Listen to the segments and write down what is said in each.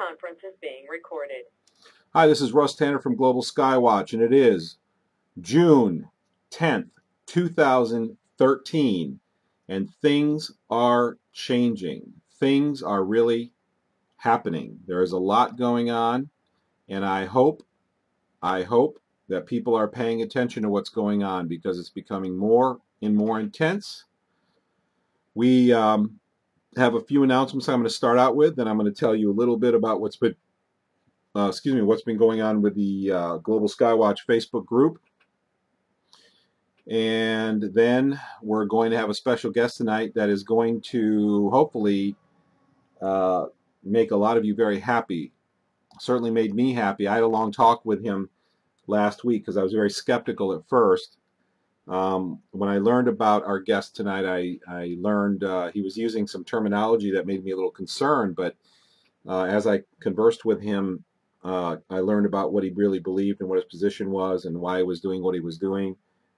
conference is being recorded. Hi, this is Russ Tanner from Global Skywatch, and it is June 10th, 2013, and things are changing. Things are really happening. There is a lot going on, and I hope that people are paying attention to what's going on because it's becoming more and more intense. We have a few announcements I'm going to start out with, then I'm going to tell you a little bit about what's been going on with the Global Skywatch Facebook group. And then we're going to have a special guest tonight that is going to hopefully make a lot of you very happy. Certainly made me happy. I had a long talk with him last week because I was very skeptical at first. When I learned about our guest tonight, I learned he was using some terminology that made me a little concerned, but as I conversed with him, I learned about what he really believed and what his position was and why he was doing what he was doing,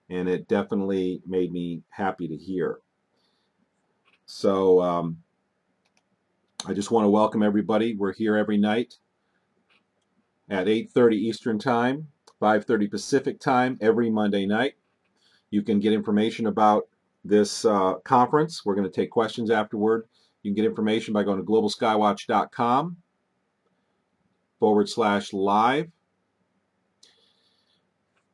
and it definitely made me happy to hear. So I just want to welcome everybody. We're here every night at 8:30 Eastern Time, 5:30 Pacific Time, every Monday night. You can get information about this conference. We're going to take questions afterward. You can get information by going to globalskywatch.com/live.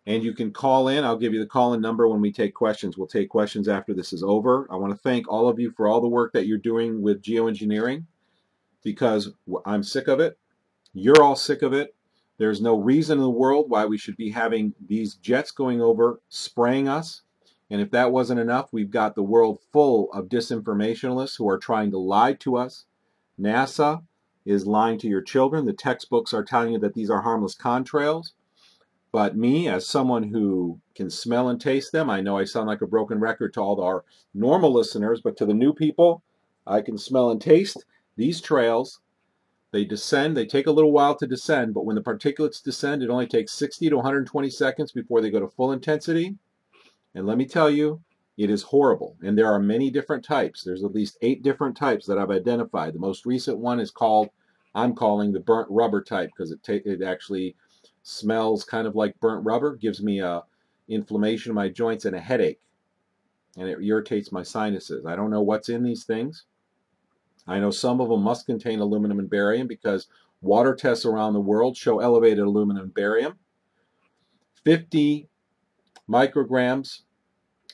And you can call in. I'll give you the call-in number when we take questions. We'll take questions after this is over. I want to thank all of you for all the work that you're doing with geoengineering because I'm sick of it. You're all sick of it. There's no reason in the world why we should be having these jets going over spraying us. And if that wasn't enough, we've got the world full of disinformationalists who are trying to lie to us. NASA is lying to your children. The textbooks are telling you that these are harmless contrails. But me, as someone who can smell and taste them, I know I sound like a broken record to all our normal listeners, but to the new people, I can smell and taste these trails. They descend. They take a little while to descend, but when the particulates descend, it only takes 60 to 120 seconds before they go to full intensity. And let me tell you, it is horrible. And there are many different types. There's at least 8 different types that I've identified. The most recent one is I'm calling the burnt rubber type because it actually smells kind of like burnt rubber, gives me a inflammation in my joints and a headache, and it irritates my sinuses. I don't know what's in these things. I know some of them must contain aluminum and barium because water tests around the world show elevated aluminum and barium. 50 micrograms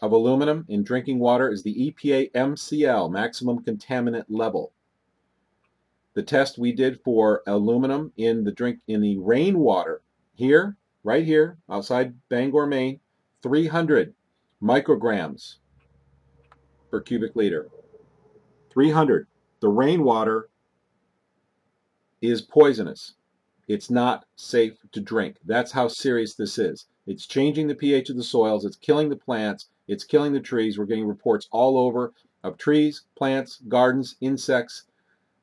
of aluminum in drinking water is the EPA MCL, maximum contaminant level. The test we did for aluminum in the rainwater here, right here, outside Bangor, Maine, 300 micrograms per cubic liter. 300. The rainwater is poisonous. It's not safe to drink. That's how serious this is. It's changing the pH of the soils. It's killing the plants. It's killing the trees. We're getting reports all over of trees, plants, gardens, insects,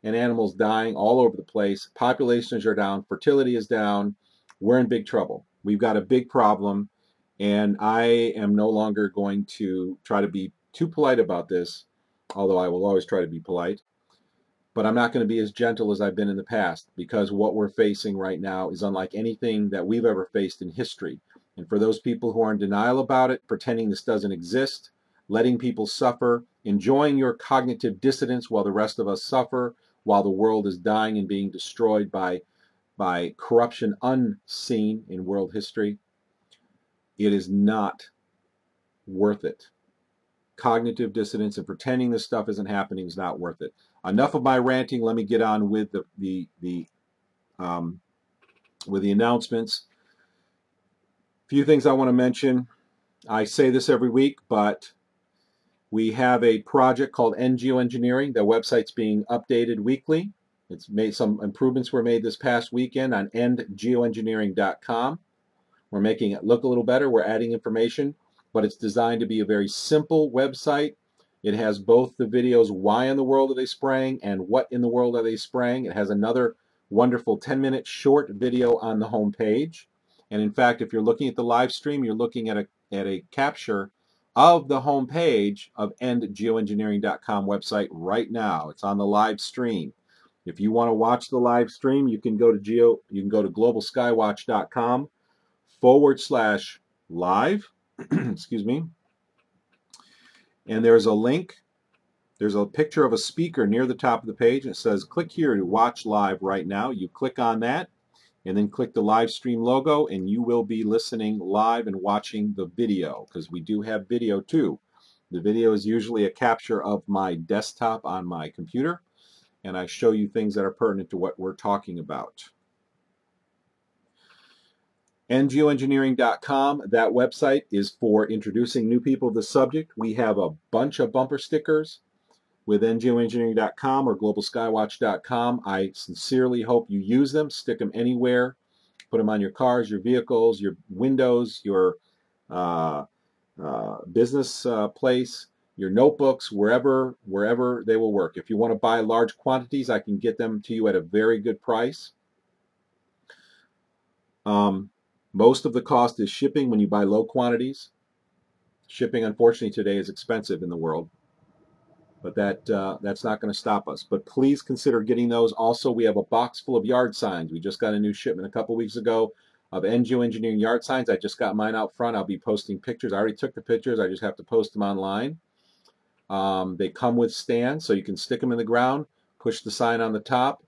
and animals dying all over the place. Populations are down. Fertility is down. We're in big trouble. We've got a big problem, and I am no longer going to try to be too polite about this, although I will always try to be polite. But I'm not going to be as gentle as I've been in the past because what we're facing right now is unlike anything that we've ever faced in history. And for those people who are in denial about it, pretending this doesn't exist, letting people suffer, enjoying your cognitive dissonance while the rest of us suffer, while the world is dying and being destroyed by corruption unseen in world history, it is not worth it. Cognitive dissonance and pretending this stuff isn't happening is not worth it. Enough of my ranting. Let me get on with the announcements. A few things I want to mention. I say this every week, but we have a project called Geoengineering. The website's being updated weekly. Some improvements were made this past weekend on geoengineering.com. We're making it look a little better. We're adding information, but it's designed to be a very simple website. It has both the videos, why in the world are they spraying, and what in the world are they spraying. It has another wonderful 10-minute short video on the home page. And in fact, if you're looking at the live stream, you're looking at a capture of the home page of geoengineering.com website right now. It's on the live stream. If you want to watch the live stream, you can go to globalskywatch.com/live. Excuse me. And there's a link. There's a picture of a speaker near the top of the page. It says, click here to watch live right now. You click on that and then click the live stream logo, and you will be listening live and watching the video, because we do have video too. The video is usually a capture of my desktop on my computer, and I show you things that are pertinent to what we're talking about. geoengineering.com, that website is for introducing new people to the subject. We have a bunch of bumper stickers with geoengineering.com or globalskywatch.com. I sincerely hope you use them. Stick them anywhere. Put them on your cars, your vehicles, your windows, your business place, your notebooks, wherever they will work. If you want to buy large quantities, I can get them to you at a very good price. Most of the cost is shipping when you buy low quantities. Shipping, unfortunately, today is expensive in the world, but that's not going to stop us. But please consider getting those. Also, we have a box full of yard signs. We just got a new shipment a couple weeks ago of geoengineering yard signs. I just got mine out front. I'll be posting pictures. I already took the pictures. I just have to post them online. They come with stands, so you can stick them in the ground, push the sign on the top,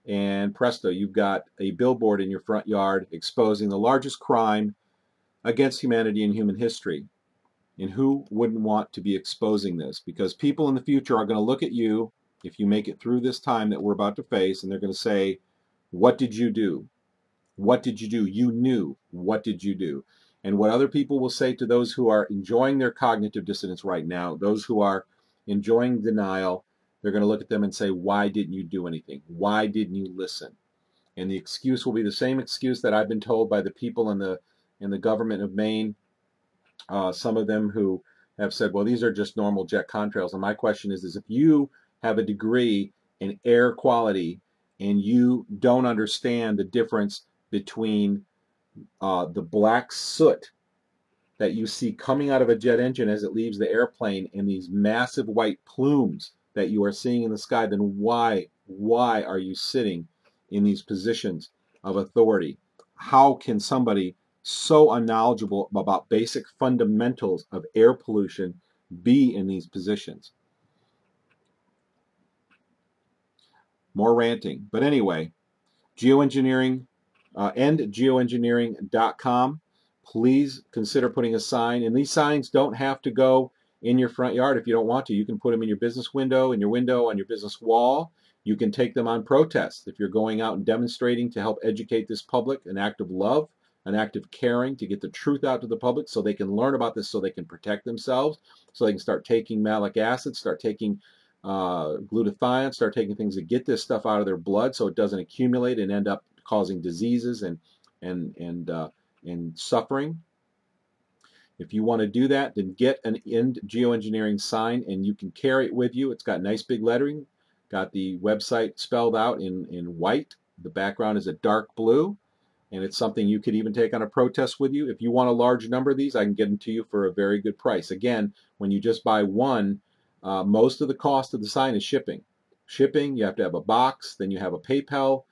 and presto, you've got a billboard in your front yard exposing the largest crime against humanity in human history. And who wouldn't want to be exposing this? Because people in the future are going to look at you, if you make it through this time that we're about to face, and they're going to say, what did you do? What did you do? You knew. What did you do? And what other people will say to those who are enjoying their cognitive dissonance right now, those who are enjoying denial, they're going to look at them and say, why didn't you do anything? Why didn't you listen? And the excuse will be the same excuse that I've been told by the people in the government of Maine. Some of them who have said, well, these are just normal jet contrails. And my question is if you have a degree in air quality and you don't understand the difference between the black soot that you see coming out of a jet engine as it leaves the airplane and these massive white plumes that you are seeing in the sky, then why are you sitting in these positions of authority? How can somebody so unknowledgeable about basic fundamentals of air pollution be in these positions? More ranting. But anyway, geoengineering, geoengineering.com. Please consider putting a sign. And these signs don't have to go in your front yard if you don't want to. You can put them in your business window, on your business wall. You can take them on protest if you're going out and demonstrating to help educate this public, an act of love, an act of caring, to get the truth out to the public so they can learn about this, so they can protect themselves, so they can start taking malic acid, start taking glutathione, start taking things to get this stuff out of their blood so it doesn't accumulate and end up causing diseases and suffering. If you want to do that, then get an End Geoengineering sign and you can carry it with you. It's got nice big lettering, got the website spelled out in white. The background is a dark blue, and it's something you could even take on a protest with you. If you want a large number of these, I can get them to you for a very good price. Again, when you just buy one, most of the cost of the sign is shipping. Shipping, you have to have a box, then you have a PayPal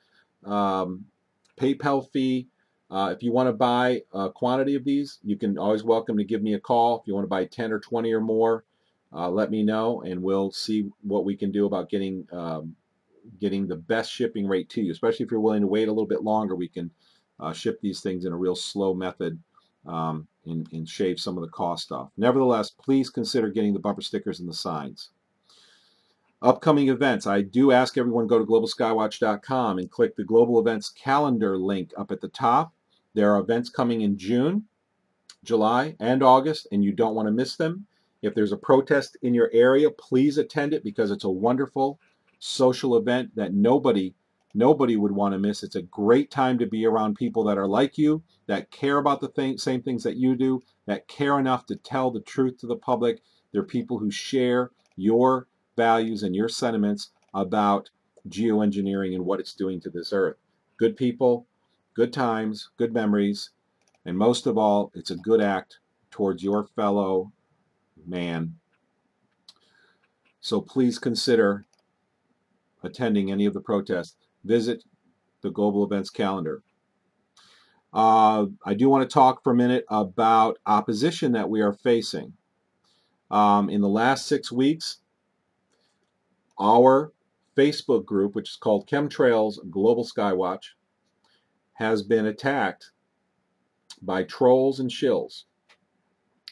fee. If you want to buy a quantity of these, you can always welcome to give me a call. If you want to buy 10 or 20 or more, let me know, and we'll see what we can do about getting the best shipping rate to you. Especially if you're willing to wait a little bit longer, we can ship these things in a real slow method and shave some of the cost off. Nevertheless, please consider getting the bumper stickers and the signs. Upcoming events. I do ask everyone to go to globalskywatch.com and click the global events calendar link up at the top. There are events coming in June, July, and August, and you don't want to miss them. If there's a protest in your area, please attend it, because it's a wonderful social event that nobody would want to miss. It's a great time to be around people that are like you, that care about the same things that you do, that care enough to tell the truth to the public. They're people who share your values and your sentiments about geoengineering and what it's doing to this earth. Good people, good times, good memories, and most of all, it's a good act towards your fellow man. So please consider attending any of the protests, visit the global events calendar. I do want to talk for a minute about opposition that we are facing. In the last 6 weeks, our Facebook group, which is called Chemtrails Global Skywatch, has been attacked by trolls and shills.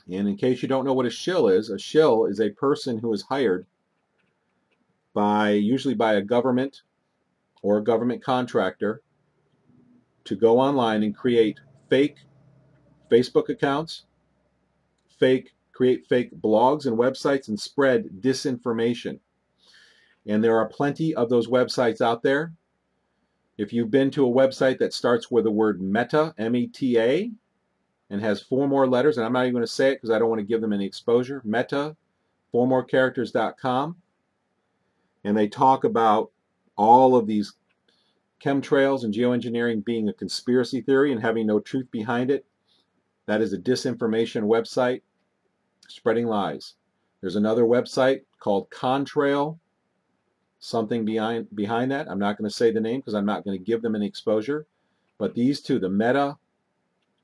And in case you don't know what a shill is a person who is hired usually by a government or a government contractor to go online and create fake Facebook accounts, create fake blogs and websites, and spread disinformation. And there are plenty of those websites out there. If you've been to a website that starts with the word Meta, M-E-T-A, and has 4 more letters, and I'm not even going to say it because I don't want to give them any exposure, Meta, 4morecharacters.com, and they talk about all of these chemtrails and geoengineering being a conspiracy theory and having no truth behind it. That is a disinformation website spreading lies. There's another website called Contrail, something behind that. I'm not going to say the name because I'm not going to give them any exposure. But these two, the Meta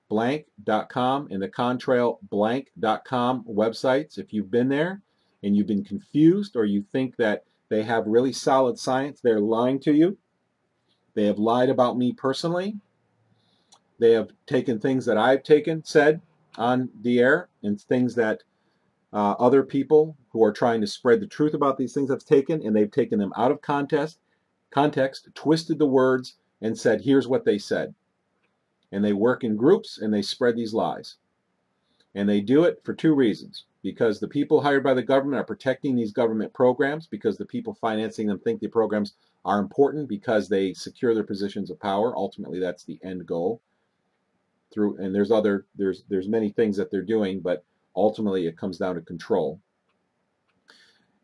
blank.com and the contrail blank.com websites, if you've been there and you've been confused or you think that they have really solid science, they're lying to you. They have lied about me personally. They have taken things that I've said on the air, and things that other people who are trying to spread the truth about these things have taken, and they've taken them out of context, twisted the words, and said, here's what they said. And they work in groups and they spread these lies. And they do it for 2 reasons. Because the people hired by the government are protecting these government programs, because the people financing them think the programs are important because they secure their positions of power. Ultimately, that's the end goal. And there's many things that they're doing, but ultimately it comes down to control.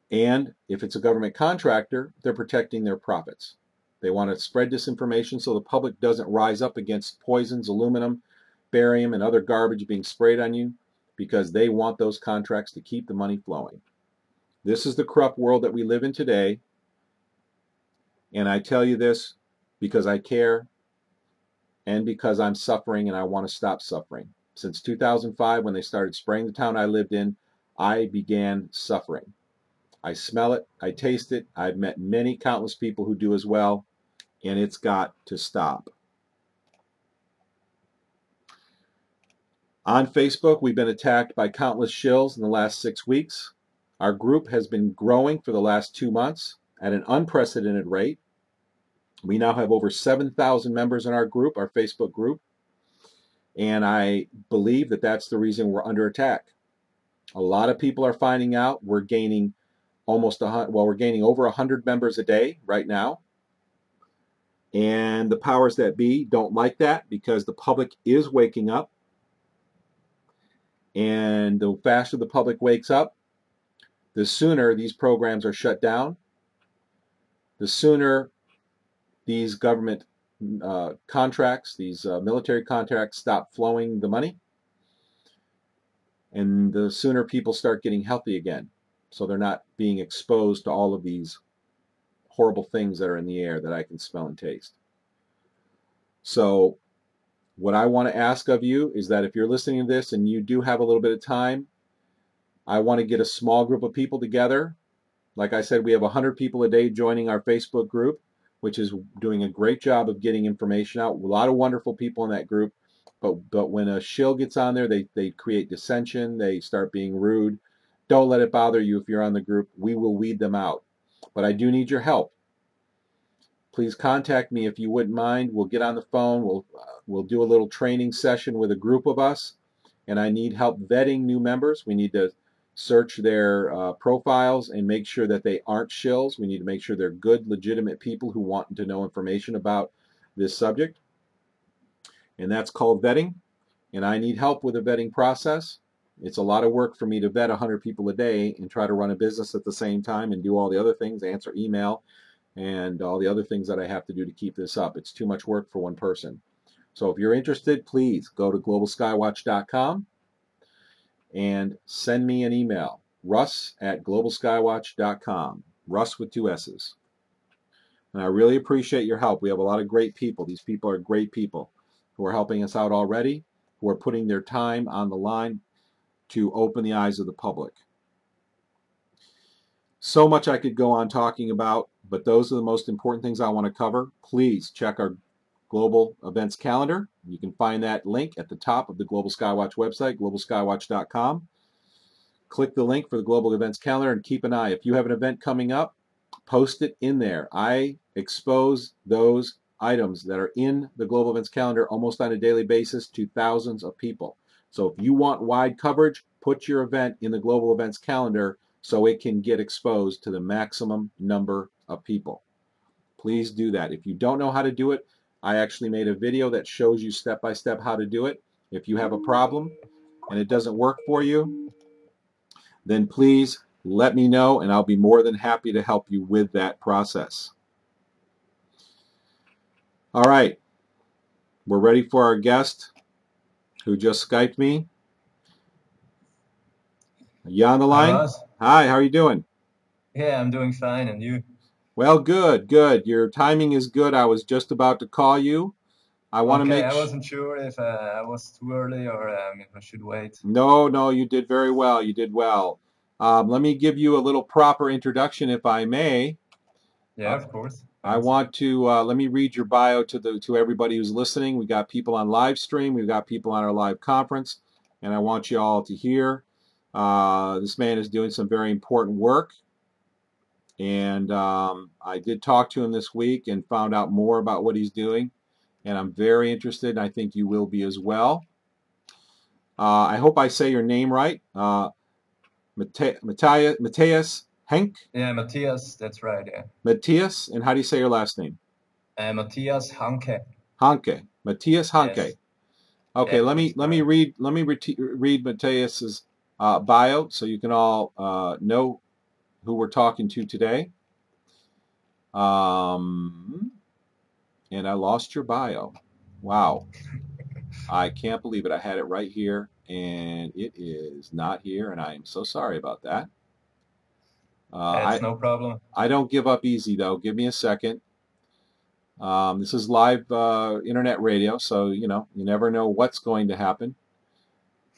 And if it's a government contractor, they're protecting their profits. They want to spread disinformation so the public doesn't rise up against poisons, aluminum, barium, and other garbage being sprayed on you, because they want those contracts to keep the money flowing. This is the corrupt world that we live in today. And I tell you this because I care and because I'm suffering and I want to stop suffering. Since 2005, when they started spraying the town I lived in, I began suffering. I smell it, I taste it, I've met many countless people who do as well, and it's got to stop. On Facebook, we've been attacked by countless shills in the last 6 weeks. Our group has been growing for the last 2 months at an unprecedented rate. We now have over 7,000 members in our group, our Facebook group, and I believe that that's the reason we're under attack. A lot of people are finding out we're gaining we're gaining over 100 members a day right now. And the powers that be don't like that, because the public is waking up. And the faster the public wakes up, the sooner these programs are shut down, the sooner these government contracts, these military contracts stop flowing the money, and the sooner people start getting healthy again, so they're not being exposed to all of these horrible things that are in the air that I can smell and taste. So what I want to ask of you is that if you're listening to this and you do have a little bit of time, I want to get a small group of people together. Like I said, we have 100 people a day joining our Facebook group, which is doing a great job of getting information out. A lot of wonderful people in that group. But when a shill gets on there, they create dissension. They start being rude. Don't let it bother you if you're on the group. We will weed them out. But I do need your help. Please contact me if you wouldn't mind. We'll get on the phone. We'll do a little training session with a group of us. And I need help vetting new members. We need to search their profiles and make sure that they aren't shills. We need to make sure they're good, legitimate people who want to know information about this subject. And that's called vetting. And I need help with the vetting process. It's a lot of work for me to vet 100 people a day and try to run a business at the same time and do all the other things, answer email, and all the other things that I have to do to keep this up. It's too much work for one person. So if you're interested, please go to globalskywatch.com and send me an email, russ@globalskywatch.com, Russ with 2 S's. And I really appreciate your help. We have a lot of great people. These people are great people who are helping us out already, who are putting their time on the line to open the eyes of the public. So much I could go on talking about, but those are the most important things I want to cover. Please check our global events calendar. You can find that link at the top of the Global Skywatch website, globalskywatch.com. Click the link for the global events calendar and keep an eye. If you have an event coming up, post it in there. I expose those items that are in the global events calendar almost on a daily basis to thousands of people. So if you want wide coverage, put your event in the global events calendar so it can get exposed to the maximum number of people. Please do that. If you don't know how to do it, I actually made a video that shows you step by step how to do it. If you have a problem and it doesn't work for you, then please let me know and I'll be more than happy to help you with that process. All right, we're ready for our guest who just Skyped me. Are you on the line? Hi, Ross. Hi, how are you doing? Yeah, I'm doing fine, and you? Well, good, good. Your timing is good. I was just about to call you. I want to Okay, make I wasn't sure if I was too early or if I should wait. No, you did very well. You did well. Let me give you a little proper introduction, if I may. Yeah, of course. I Thanks. want to let me read your bio to everybody who's listening. We got people on live stream. We've got people on our live conference, and I want you all to hear. This man is doing some very important work, and I did talk to him this week and found out more about what he's doing, and I'm very interested, and I think you will be as well. I hope I say your name right. Matthias Hancke? Yeah, Matthias, that's right, yeah. Matthias, and how do you say your last name? Matthias Hancke. Hancke. Matthias Hancke. Yes. Okay, Yeah, let me read Matthias's bio so you can all know who we're talking to today. And I lost your bio. Wow. I can't believe it. I had it right here, and it is not here, and I am so sorry about that. That's no problem. I don't give up easy, though. Give me a second. This is live internet radio, so, you know, you never know what's going to happen.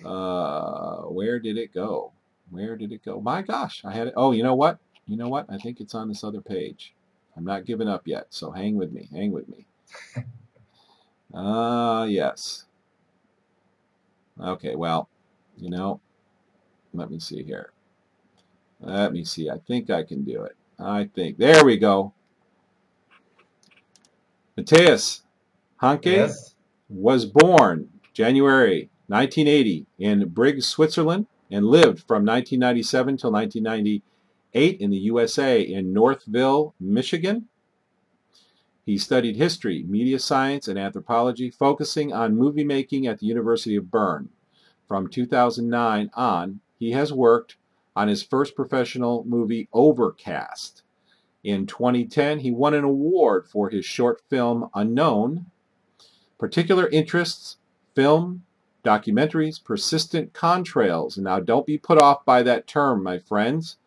Where did it go? Where did it go? My gosh, I had it. Oh, you know what? You know what? I think it's on this other page. I'm not giving up yet, so hang with me. Hang with me. Yes. Okay, well, you know, let me see here. Let me see. I think I can do it. I think. There we go. Matthias Hancke Yes. was born January 1980 in Brig, Switzerland, and lived from 1997 till 1998 in the USA in Northville, Michigan. He studied history, media science, and anthropology, focusing on movie making at the University of Bern. From 2009 on, he has worked on his first professional movie, Overcast. In 2010, he won an award for his short film, Unknown. Particular interests: film, documentaries, persistent contrails. Now, don't be put off by that term, my friends.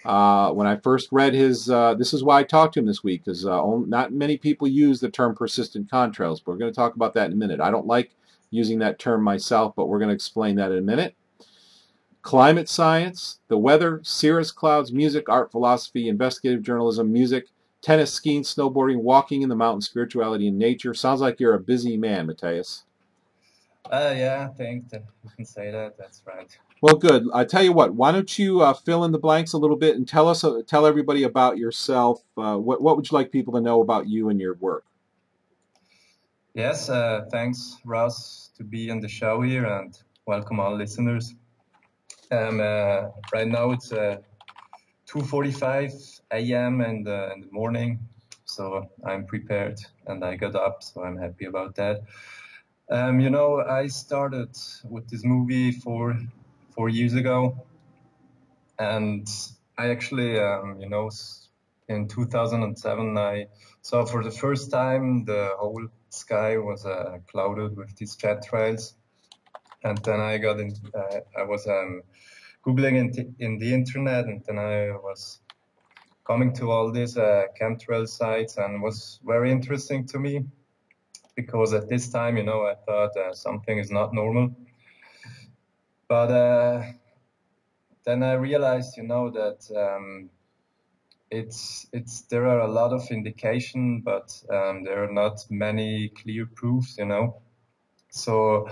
When I first read his, this is why I talked to him this week, because not many people use the term persistent contrails, but we're going to talk about that in a minute. I don't like using that term myself, but we're going to explain that in a minute. Climate science, the weather, cirrus clouds, music, art, philosophy, investigative journalism, music, tennis, skiing, snowboarding, walking in the mountains, spirituality, and nature. Sounds like you're a busy man, Matthias. Yeah, I think that you can say that. That's right. Well, good. I tell you what. Why don't you fill in the blanks a little bit and tell everybody about yourself. What would you like people to know about you and your work? Yes, thanks, Ross, to be on the show here, and welcome all listeners. Right now it's 2:45 a.m. in the morning, so I'm prepared and I got up, so I'm happy about that. You know, I started with this movie 4 years ago, and I actually, you know, in 2007, I saw for the first time the whole sky was clouded with these chemtrails, and then I got in. I was Googling in the internet, and then I was coming to all these chemtrail sites, and was very interesting to me, because at this time, you know, I thought something is not normal. But then I realized, you know, that there are a lot of indication, but there are not many clear proofs, you know. So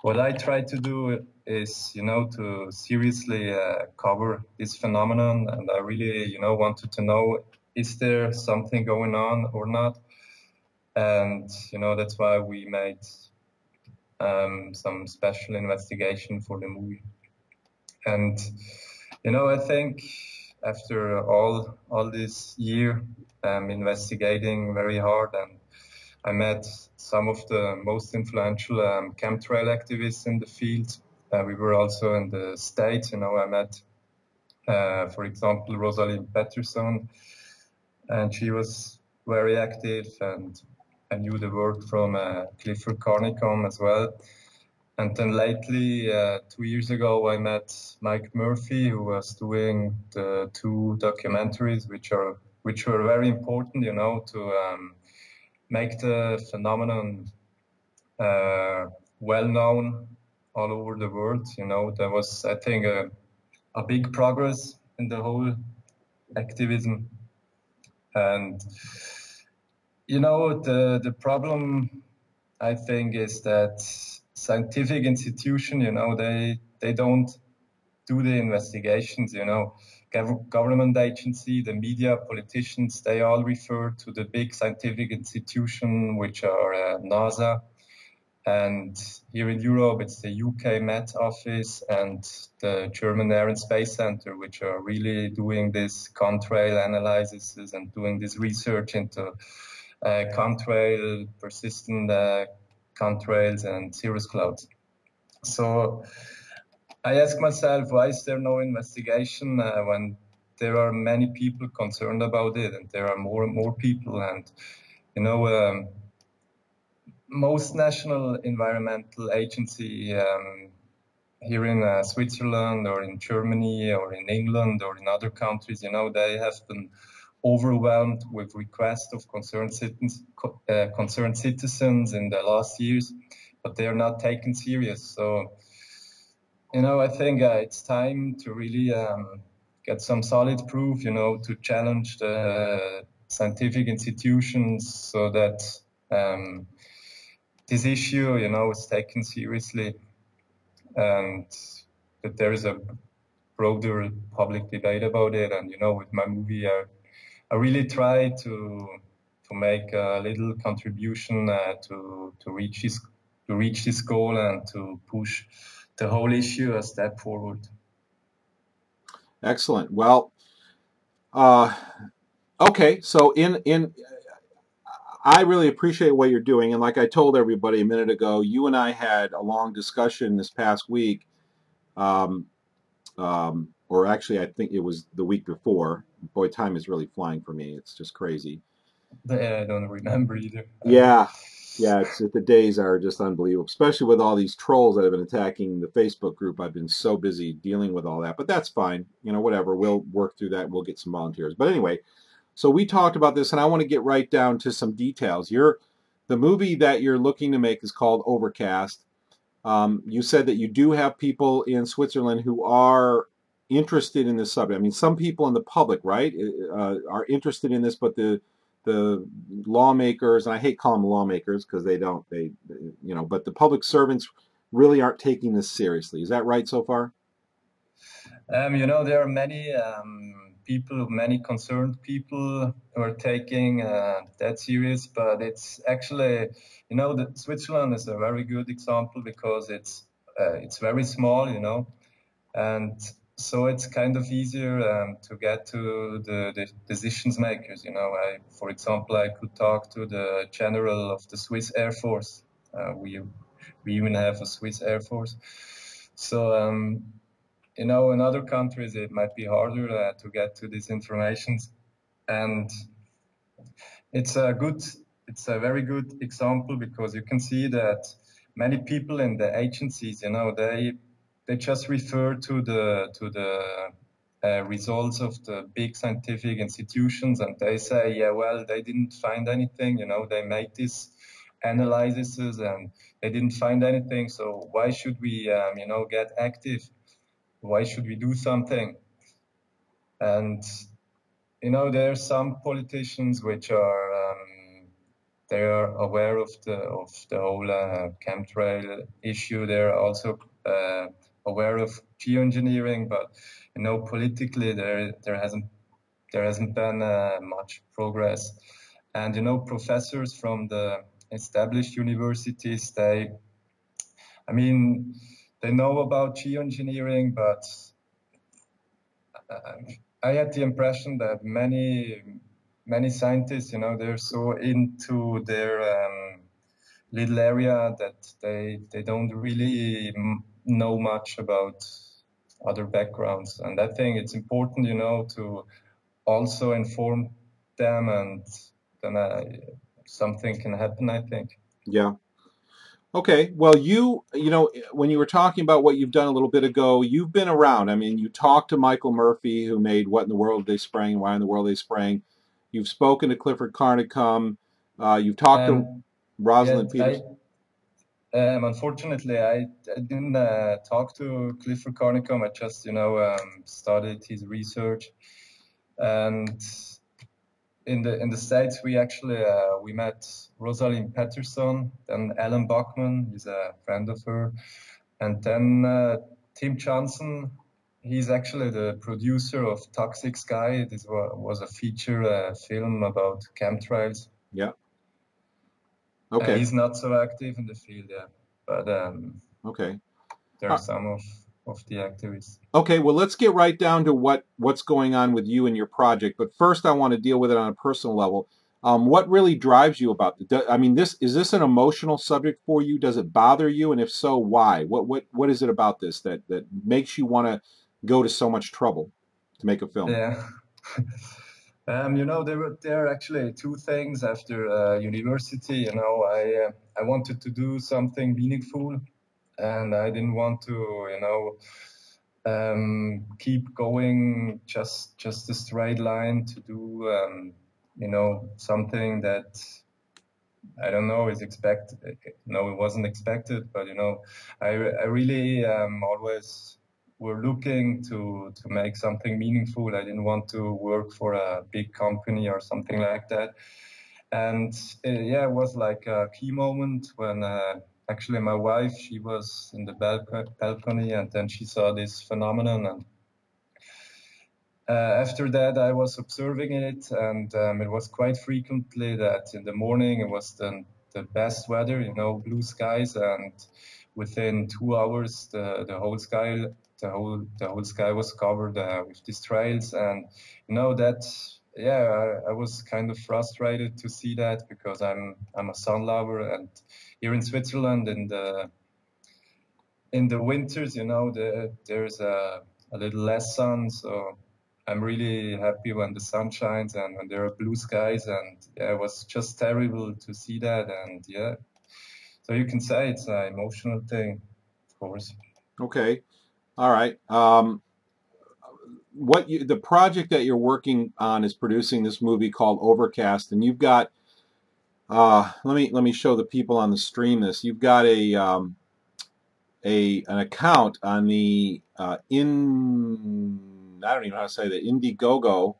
what I try to do is, you know, to seriously cover this phenomenon, and I really, you know, wanted to know, is there something going on or not? And, you know, that's why we made some special investigation for the movie. And, you know, I think after all this year investigating very hard, and I met some of the most influential chemtrail activists in the field. We were also in the States, you know, I met, for example, Rosalind Patterson, and she was very active, and I knew the work from Clifford Carnicom as well. And then lately, 2 years ago, I met Mike Murphy, who was doing the 2 documentaries, which were very important, you know, to make the phenomenon well known all over the world. You know, there was, I think, a big progress in the whole activism. And, you know, the problem, I think, is that scientific institution, you know, they don't do the investigations, you know. Government agency, the media, politicians, they all refer to the big scientific institution, which are NASA. And here in Europe, it's the UK Met Office and the German Air and Space Center, which are really doing this contrail analysis and doing this research into contrail, persistent contrails and cirrus clouds. So I ask myself, why is there no investigation when there are many people concerned about it, and there are more and more people? And, you know, most national environmental agency here in Switzerland or in Germany or in England or in other countries, you know, they have been overwhelmed with requests of concerned citizens in the last years, but they are not taken serious. So, you know, I think it's time to really get some solid proof, you know, to challenge the scientific institutions, so that this issue, you know, is taken seriously, and that there is a broader public debate about it. And, you know, with my movie, I really try to make a little contribution to reach this goal, and to push the whole issue a step forward. Excellent. Well, okay. So I really appreciate what you're doing, and like I told everybody a minute ago, you and I had a long discussion this past week, or actually, I think it was the week before. Boy, time is really flying for me. It's just crazy. I don't remember either. Yeah, it's the days are just unbelievable, especially with all these trolls that have been attacking the Facebook group. I've been so busy dealing with all that, but that's fine. You know, whatever. We'll work through that. We'll get some volunteers. But anyway, so we talked about this, and I want to get right down to some details. The movie that you're looking to make is called Overcast. You said that you do have people in Switzerland who are interested in this subject. I mean, some people in the public, right, are interested in this, but the lawmakers, and I hate calling them lawmakers because they you know, but the public servants really aren't taking this seriously. Is that right so far? You know, there are many many concerned people who are taking that serious, but it's actually, you know, Switzerland is a very good example, because it's very small, you know, and so it's kind of easier to get to the decisions makers. You know, for example, I could talk to the general of the Swiss Air Force. We even have a Swiss Air Force. So, you know, in other countries, it might be harder to get to these informations. And it's a very good example, because you can see that many people in the agencies, you know, they just refer to the results of the big scientific institutions, and they say, yeah, well, they didn't find anything, you know, they made this analyses and they didn't find anything, so why should we, you know, get active? Why should we do something? And, you know, there are some politicians which are, they are aware of the whole chemtrail issue. They're also aware of geoengineering, but, you know, politically there hasn't been much progress. And, you know, professors from the established universities, they know about geoengineering, but I had the impression that many scientists, you know, they're so into their little area that they don't really know much about other backgrounds. And I think it's important, you know, to also inform them, and then something can happen, I think. Yeah. Okay. Well, you know, when you were talking about what you've done a little bit ago, you've been around. I mean, you talked to Michael Murphy, who made What in the World Are They Spraying? Why in the World Are They Spraying? You've spoken to Clifford Carnicom. You've talked to Rosalind Peters. Unfortunately, I didn't talk to Clifford Carnicom. I just, you know, studied his research. And in the States, we actually we met Rosalind Patterson, then Alan Bachman, he's a friend of her, and then Tim Johnson. He's actually the producer of Toxic Sky. This was a feature film about chemtrails. Yeah. Okay. He's not so active in the field, yeah, but okay. There are some of the activists. Okay, well, let's get right down to what's going on with you and your project. But first, I want to deal with it on a personal level. What really drives you about it? I mean, is this an emotional subject for you? Does it bother you? And if so, why? What is it about this that makes you want to go to so much trouble to make a film? Yeah. You know, there are actually two things after university. You know, I wanted to do something meaningful, and I didn't want to, you know, keep going just a straight line to do, you know, something that I don't know is expected. No, it wasn't expected, but you know, I really always were looking to make something meaningful. I didn't want to work for a big company or something like that. And yeah, it was like a key moment when actually my wife, she was in the balcony, and then she saw this phenomenon. And after that, I was observing it, and it was quite frequently that in the morning it was the best weather, you know, blue skies, and within 2 hours the whole sky was covered with these trails. And you know that, yeah, I was kind of frustrated to see that, because I'm a sun lover, and here in Switzerland in the winters, you know, there's a little less sun, so I'm really happy when the sun shines and when there are blue skies. And yeah, it was just terrible to see that. And yeah, so you can say it's an emotional thing, of course. Okay, all right. The project that you're working on is producing this movie called Overcast, and you've got. Let me show the people on the stream this. You've got an account on the I don't even know how to say that, Indiegogo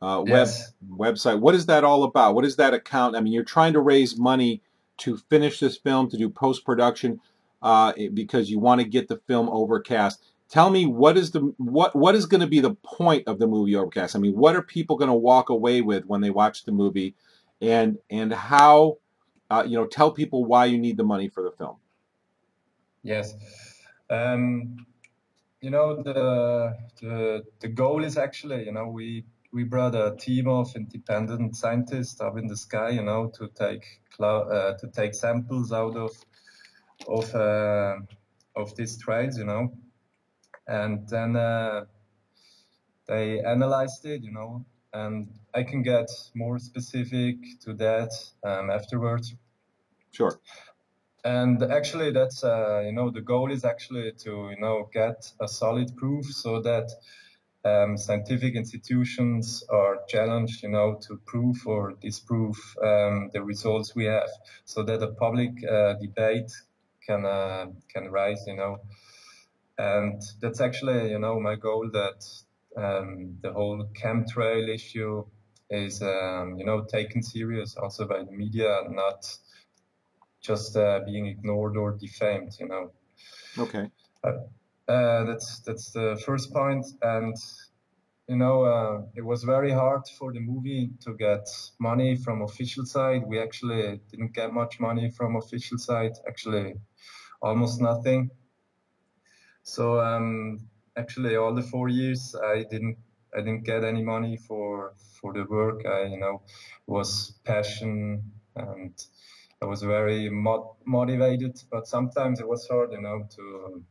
Yes. website. What is that all about? What is that account? I mean, you're trying to raise money to finish this film, to do post-production, because you want to get the film Overcast. Tell me, what is going to be the point of the movie Overcast? I mean, what are people going to walk away with when they watch the movie, and how, you know, tell people why you need the money for the film. Yes. You know, the goal is actually, you know, we brought a team of independent scientists up in the sky, you know, to take samples out of these trails, you know, and then they analyzed it, you know, and I can get more specific to that afterwards. Sure. And actually, that's the goal is actually to get a solid proof so that scientific institutions are challenged, to prove or disprove the results we have, so that a public debate can rise, and that's actually, my goal, that the whole chemtrail issue is, taken serious also by the media, not just being ignored or defamed, Okay. That's the first point. And it was very hard for the movie to get money from official side. We actually didn't get much money from official side, actually almost nothing. So actually all the 4 years I didn't get any money for the work. Was passion, and I was very motivated, but sometimes it was hard, to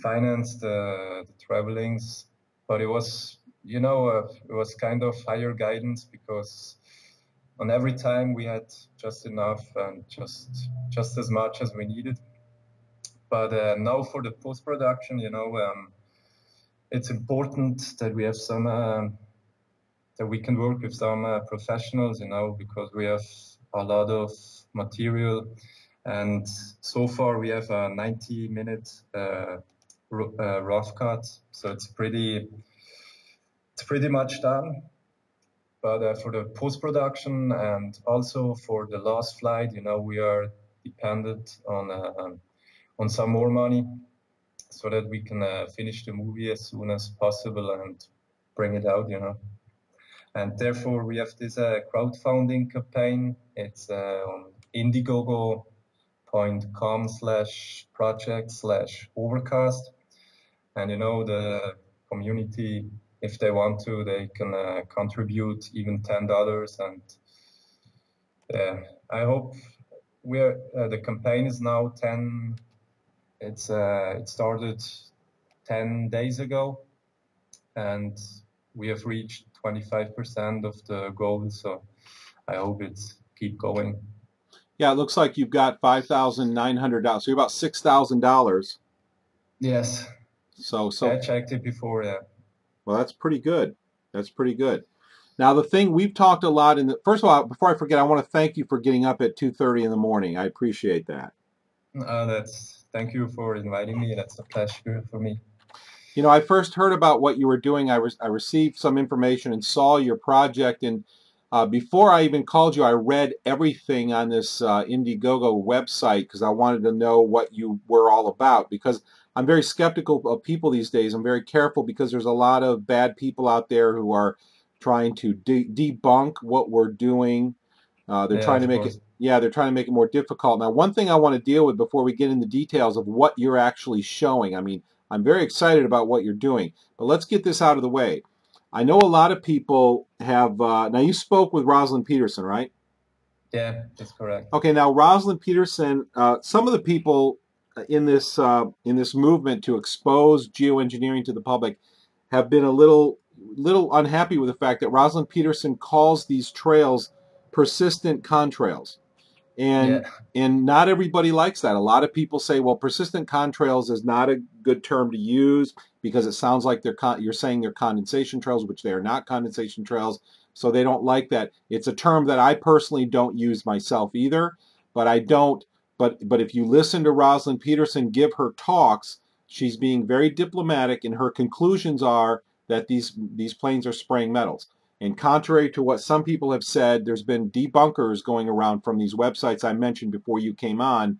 finance the travelings. But it was, it was kind of higher guidance, because on every time we had just enough and just as much as we needed. But now for the post-production, it's important that we have some, that we can work with some professionals, because we have a lot of material. And so far we have a 90-minute rough cut, so it's pretty much done. But for the post-production and also for the last flight, we are dependent on some more money, so that we can finish the movie as soon as possible and bring it out, And therefore we have this crowdfunding campaign. It's on indiegogo.com/project/overcast. And the community, if they want to, they can contribute even $10. And I hope the campaign is now 10. It started 10 days ago, and we have reached 25% of the goal. So I hope it's keep going. Yeah, it looks like you've got $5,900. So you're about $6,000. Yes. So I checked it before. Yeah. Well, that's pretty good. That's pretty good. Now, the thing we've talked a lot first of all, before I forget, I want to thank you for getting up at 2:30 in the morning. I appreciate that. Thank you for inviting me. That's a pleasure for me. I first heard about what you were doing. I received some information and saw your project, and before I even called you, I read everything on this Indiegogo website, because I wanted to know what you were all about, because I'm very skeptical of people these days. I'm very careful, because there's a lot of bad people out there who are trying to debunk what we're doing. They're trying to make it, they're trying to make it more difficult. Now, one thing I want to deal with before we get into details of what you're actually showing. I mean, I'm very excited about what you're doing, but let's get this out of the way. I know a lot of people have, now you spoke with Rosalind Peterson, right? Yeah, that's correct. Okay, now Rosalind Peterson, some of the people in this movement to expose geoengineering to the public have been a little unhappy with the fact that Rosalind Peterson calls these trails persistent contrails. And not everybody likes that. A lot of people say, well, persistent contrails is not a good term to use, because it sounds like you're saying they're condensation trails, which they are not condensation trails. So they don't like that. It's a term that I personally don't use myself either, but I don't. But if you listen to Rosalind Peterson give her talks, she's being very diplomatic, and her conclusions are that these planes are spraying metals. And contrary to what some people have said, there's been debunkers going around from these websites I mentioned before you came on.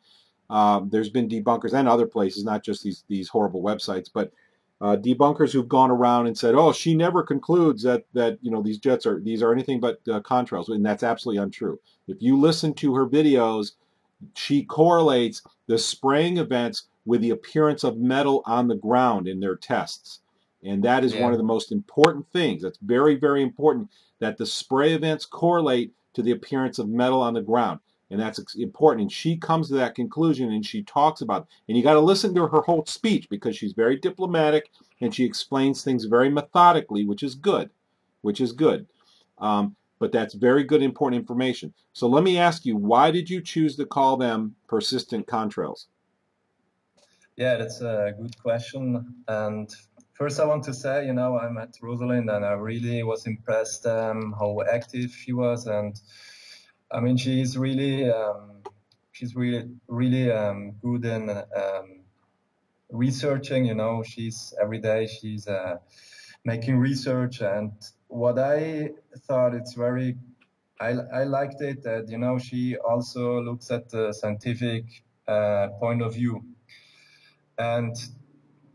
There's been debunkers and other places, not just these horrible websites, but debunkers who've gone around and said, "Oh, she never concludes that these are anything but contrails," and that's absolutely untrue. If you listen to her videos, she correlates the spraying events with the appearance of metal on the ground in their tests. And that is one of the most important things. That's very, very important, that the spray events correlate to the appearance of metal on the ground. And that's important. And she comes to that conclusion, and she talks about it. And you got to listen to her whole speech, because she's very diplomatic, and she explains things very methodically, which is good. but that's very good, important information. So let me ask you, why did you choose to call them persistent contrails? Yeah, that's a good question. And first, I want to say, you know, I met Rosalind, and I really was impressed how active she was. And I mean, she's really good in researching. You know, she's every day she's making research. And what I thought it's very, I liked it that, you know, she also looks at the scientific point of view. And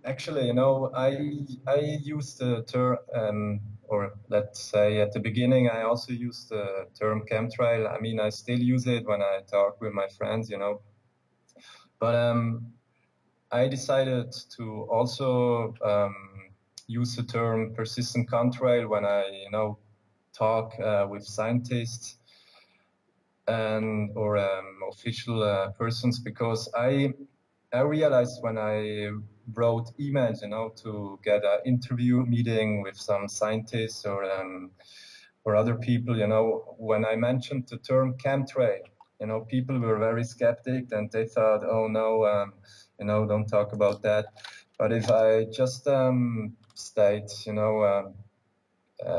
actually, you know, I used the term, or let's say at the beginning, I also used the term chemtrail. I mean, I still use it when I talk with my friends, you know. But I decided to also use the term persistent contrail when I, you know, talk with scientists and or official persons, because I realized when I wrote emails, you know, to get an interview meeting with some scientists or other people, you know, when I mentioned the term chemtrail, you know, people were very skeptic and they thought, oh no, you know, don't talk about that. But if I just state, you know,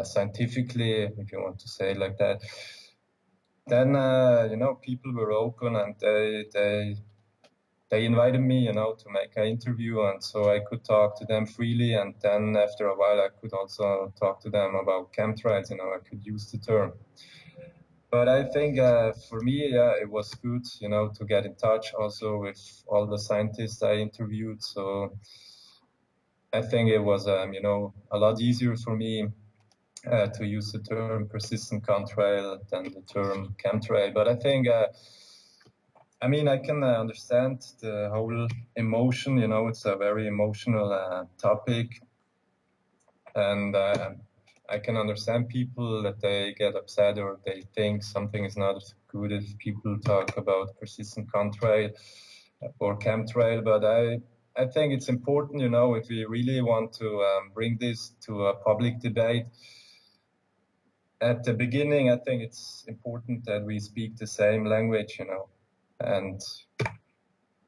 scientifically, if you want to say it like that, then you know, people were open and they invited me, you know, to make an interview, and so I could talk to them freely. And then after a while, I could also talk to them about chemtrails. You know, I could use the term. But I think for me, yeah, it was good, you know, to get in touch also with all the scientists I interviewed. So I think it was, you know, a lot easier for me to use the term persistent contrail than the term chemtrail. But I think. I mean, I can understand the whole emotion, you know, it's a very emotional topic. And I can understand people that they get upset or they think something is not good if people talk about persistent contrail or chemtrail. But I think it's important, you know, if we really want to bring this to a public debate. At the beginning, I think it's important that we speak the same language, you know. And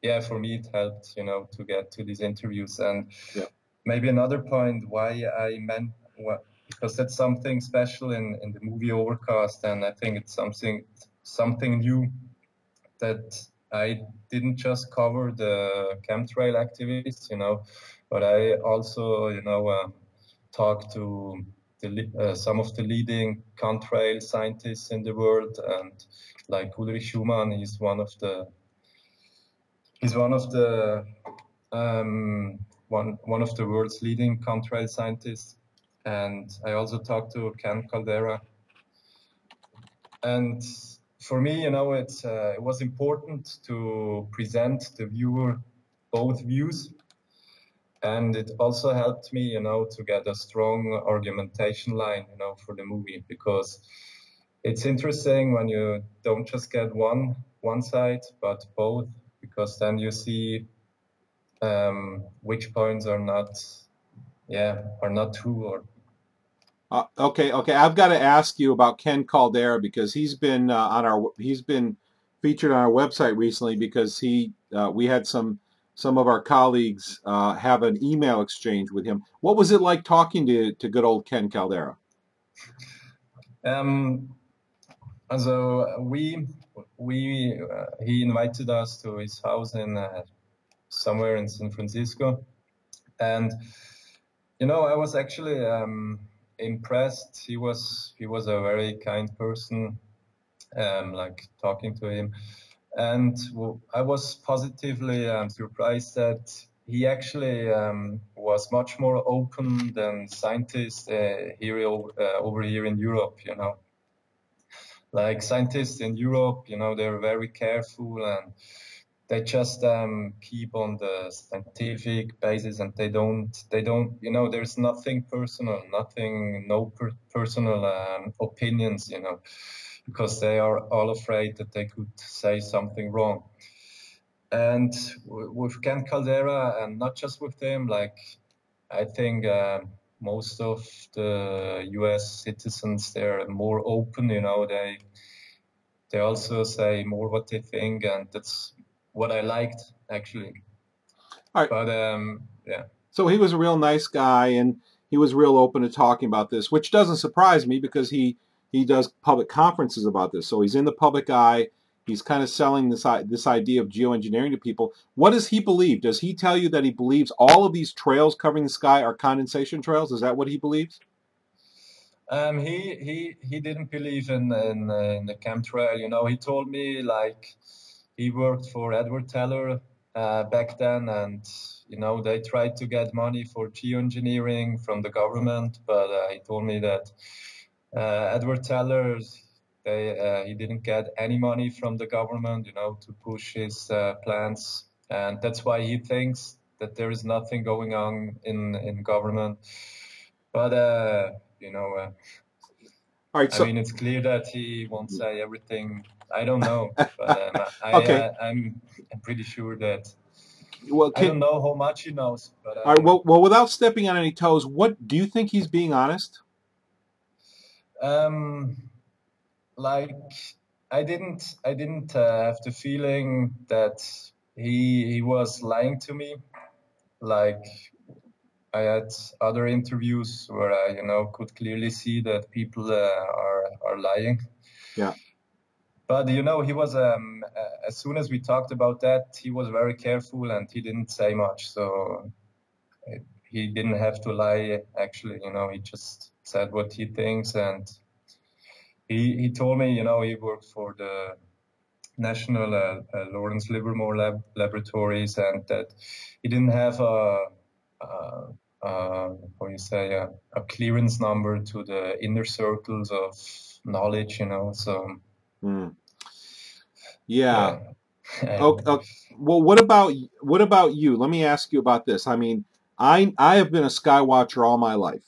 yeah, for me, it helped, you know, to get to these interviews. And maybe another point why I meant, because that's something special in the movie Overcast. And I think it's something new that I didn't just cover the chemtrail activists, you know, but I also, you know, talked to some of the leading contrail scientists in the world. And like Ulrich Schumann, he's one of the one of the world's leading contrail scientists. And I also talked to Ken Caldera. And for me, you know, it was important to present the viewer both views. And it also helped me, you know, to get a strong argumentation line, you know, for the movie, because it's interesting when you don't just get one side, but both, because then you see which points are not true. Or Okay. I've got to ask you about Ken Caldera, because he's been featured on our website recently, because we had some of our colleagues have an email exchange with him. What was it like talking to good old Ken Caldera? So he invited us to his house in somewhere in San Francisco, and you know, I was actually impressed. He was a very kind person, like talking to him, and I was positively surprised that he actually was much more open than scientists over here in Europe, you know. Like scientists in Europe, you know, they're very careful and they just keep on the scientific basis, and they don't, you know, there's nothing personal, no personal opinions, you know, because they are all afraid that they could say something wrong. And with Ken Caldera, and not just with him, like I think most of the U.S. citizens, they're more open, they also say more what they think, and that's what I liked actually. All right. But yeah. So he was a real nice guy, and he was real open to talking about this, which doesn't surprise me because he does public conferences about this. So he's in the public eye. He's kind of selling this idea of geoengineering to people. What does he believe? Does he tell you that he believes all of these trails covering the sky are condensation trails? Is that what he believes? He didn't believe in the chemtrail. He told me like he worked for Edward Teller back then, and they tried to get money for geoengineering from the government, but he told me that Edward Teller, he didn't get any money from the government, to push his plans, and that's why he thinks that there is nothing going on in government. But All right, I mean, it's clear that he won't say everything. I don't know, but okay. I'm pretty sure that. Well, I don't know how much he knows, but all right. Well, without stepping on any toes, what do you think he's being honest? Like I didn't have the feeling that he was lying to me. Like I had other interviews where I could clearly see that people are lying. Yeah. But he was as soon as we talked about that, he was very careful and he didn't say much. So he didn't have to lie. Actually, he just said what he thinks, and he told me, he worked for the National Lawrence Livermore Laboratories, and that he didn't have a clearance number to the inner circles of knowledge, So. Yeah. Okay. Well, what about you? Let me ask you about this. I mean, I have been a sky watcher all my life.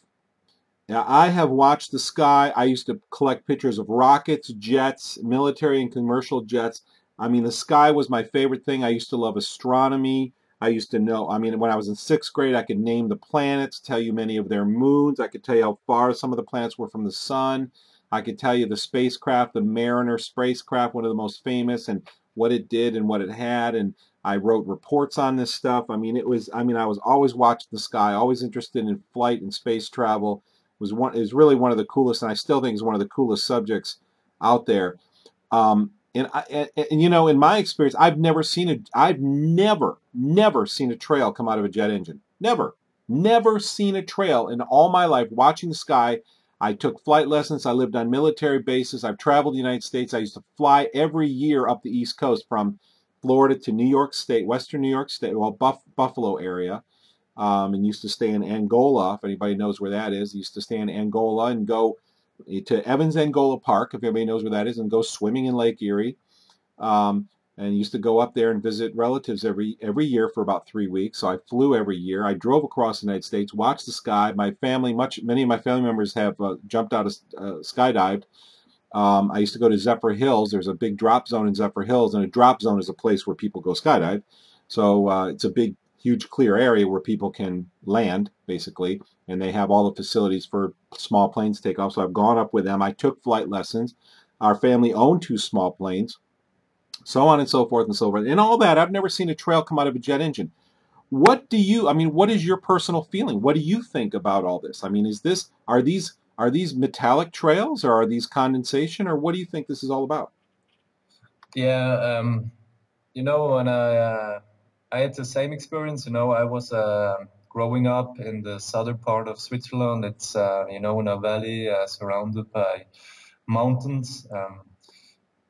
Now, I have watched the sky. I used to collect pictures of rockets, jets, military and commercial jets. I mean, the sky was my favorite thing. I used to love astronomy. I used to know, I mean, when I was in sixth grade, I could name the planets, tell you many of their moons. I could tell you how far some of the planets were from the sun. I could tell you the spacecraft, the Mariner spacecraft, one of the most famous, and what it did and what it had. And I wrote reports on this stuff. I mean, I was always watching the sky, always interested in flight and space travel. Is really one of the coolest, and I still think is one of the coolest subjects out there. In my experience, I've never seen a trail come out of a jet engine. Never seen a trail in all my life watching the sky. I took flight lessons. I lived on military bases. I've traveled the United States. I used to fly every year up the East Coast from Florida to New York State, Western New York State, Buffalo area. And used to stay in Angola, if anybody knows where that is. Used to stay in Angola and go to Evans Angola Park, if anybody knows where that is, and go swimming in Lake Erie. And used to go up there and visit relatives every year for about 3 weeks. So I flew every year. I drove across the United States, watched the sky. Many of my family members have jumped out of skydived. I used to go to Zephyr Hills. There's a big drop zone in Zephyr Hills, and a drop zone is a place where people go skydive. So it's a big, huge, clear area where people can land, basically, and they have all the facilities for small planes to take off. So I've gone up with them. I took flight lessons. Our family owned 2 small planes, so on and so forth and so forth. And all that, I've never seen a trail come out of a jet engine. What is your personal feeling? What do you think about all this? I mean, are these metallic trails, or are these condensation, or what do you think this is all about? Yeah, when I had the same experience. I was growing up in the southern part of Switzerland. It's in a valley surrounded by mountains.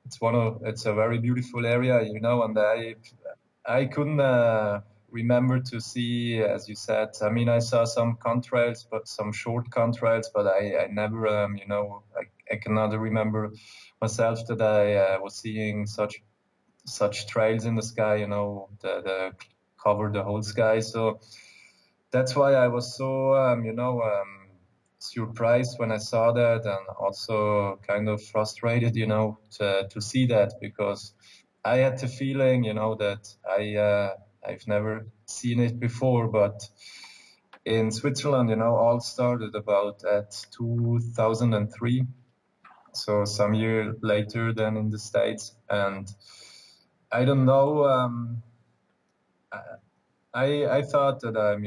It's a very beautiful area, and I couldn't remember to see, as you said. I mean, I saw some contrails, but some short contrails, but I never, I cannot remember myself that I was seeing such trails in the sky, that cover the whole sky. So that's why I was so, surprised when I saw that, and also kind of frustrated, to see that, because I had the feeling, that I've never seen it before, but in Switzerland, all started about at 2003. So some year later than in the States. And I don't know, I thought that I'm,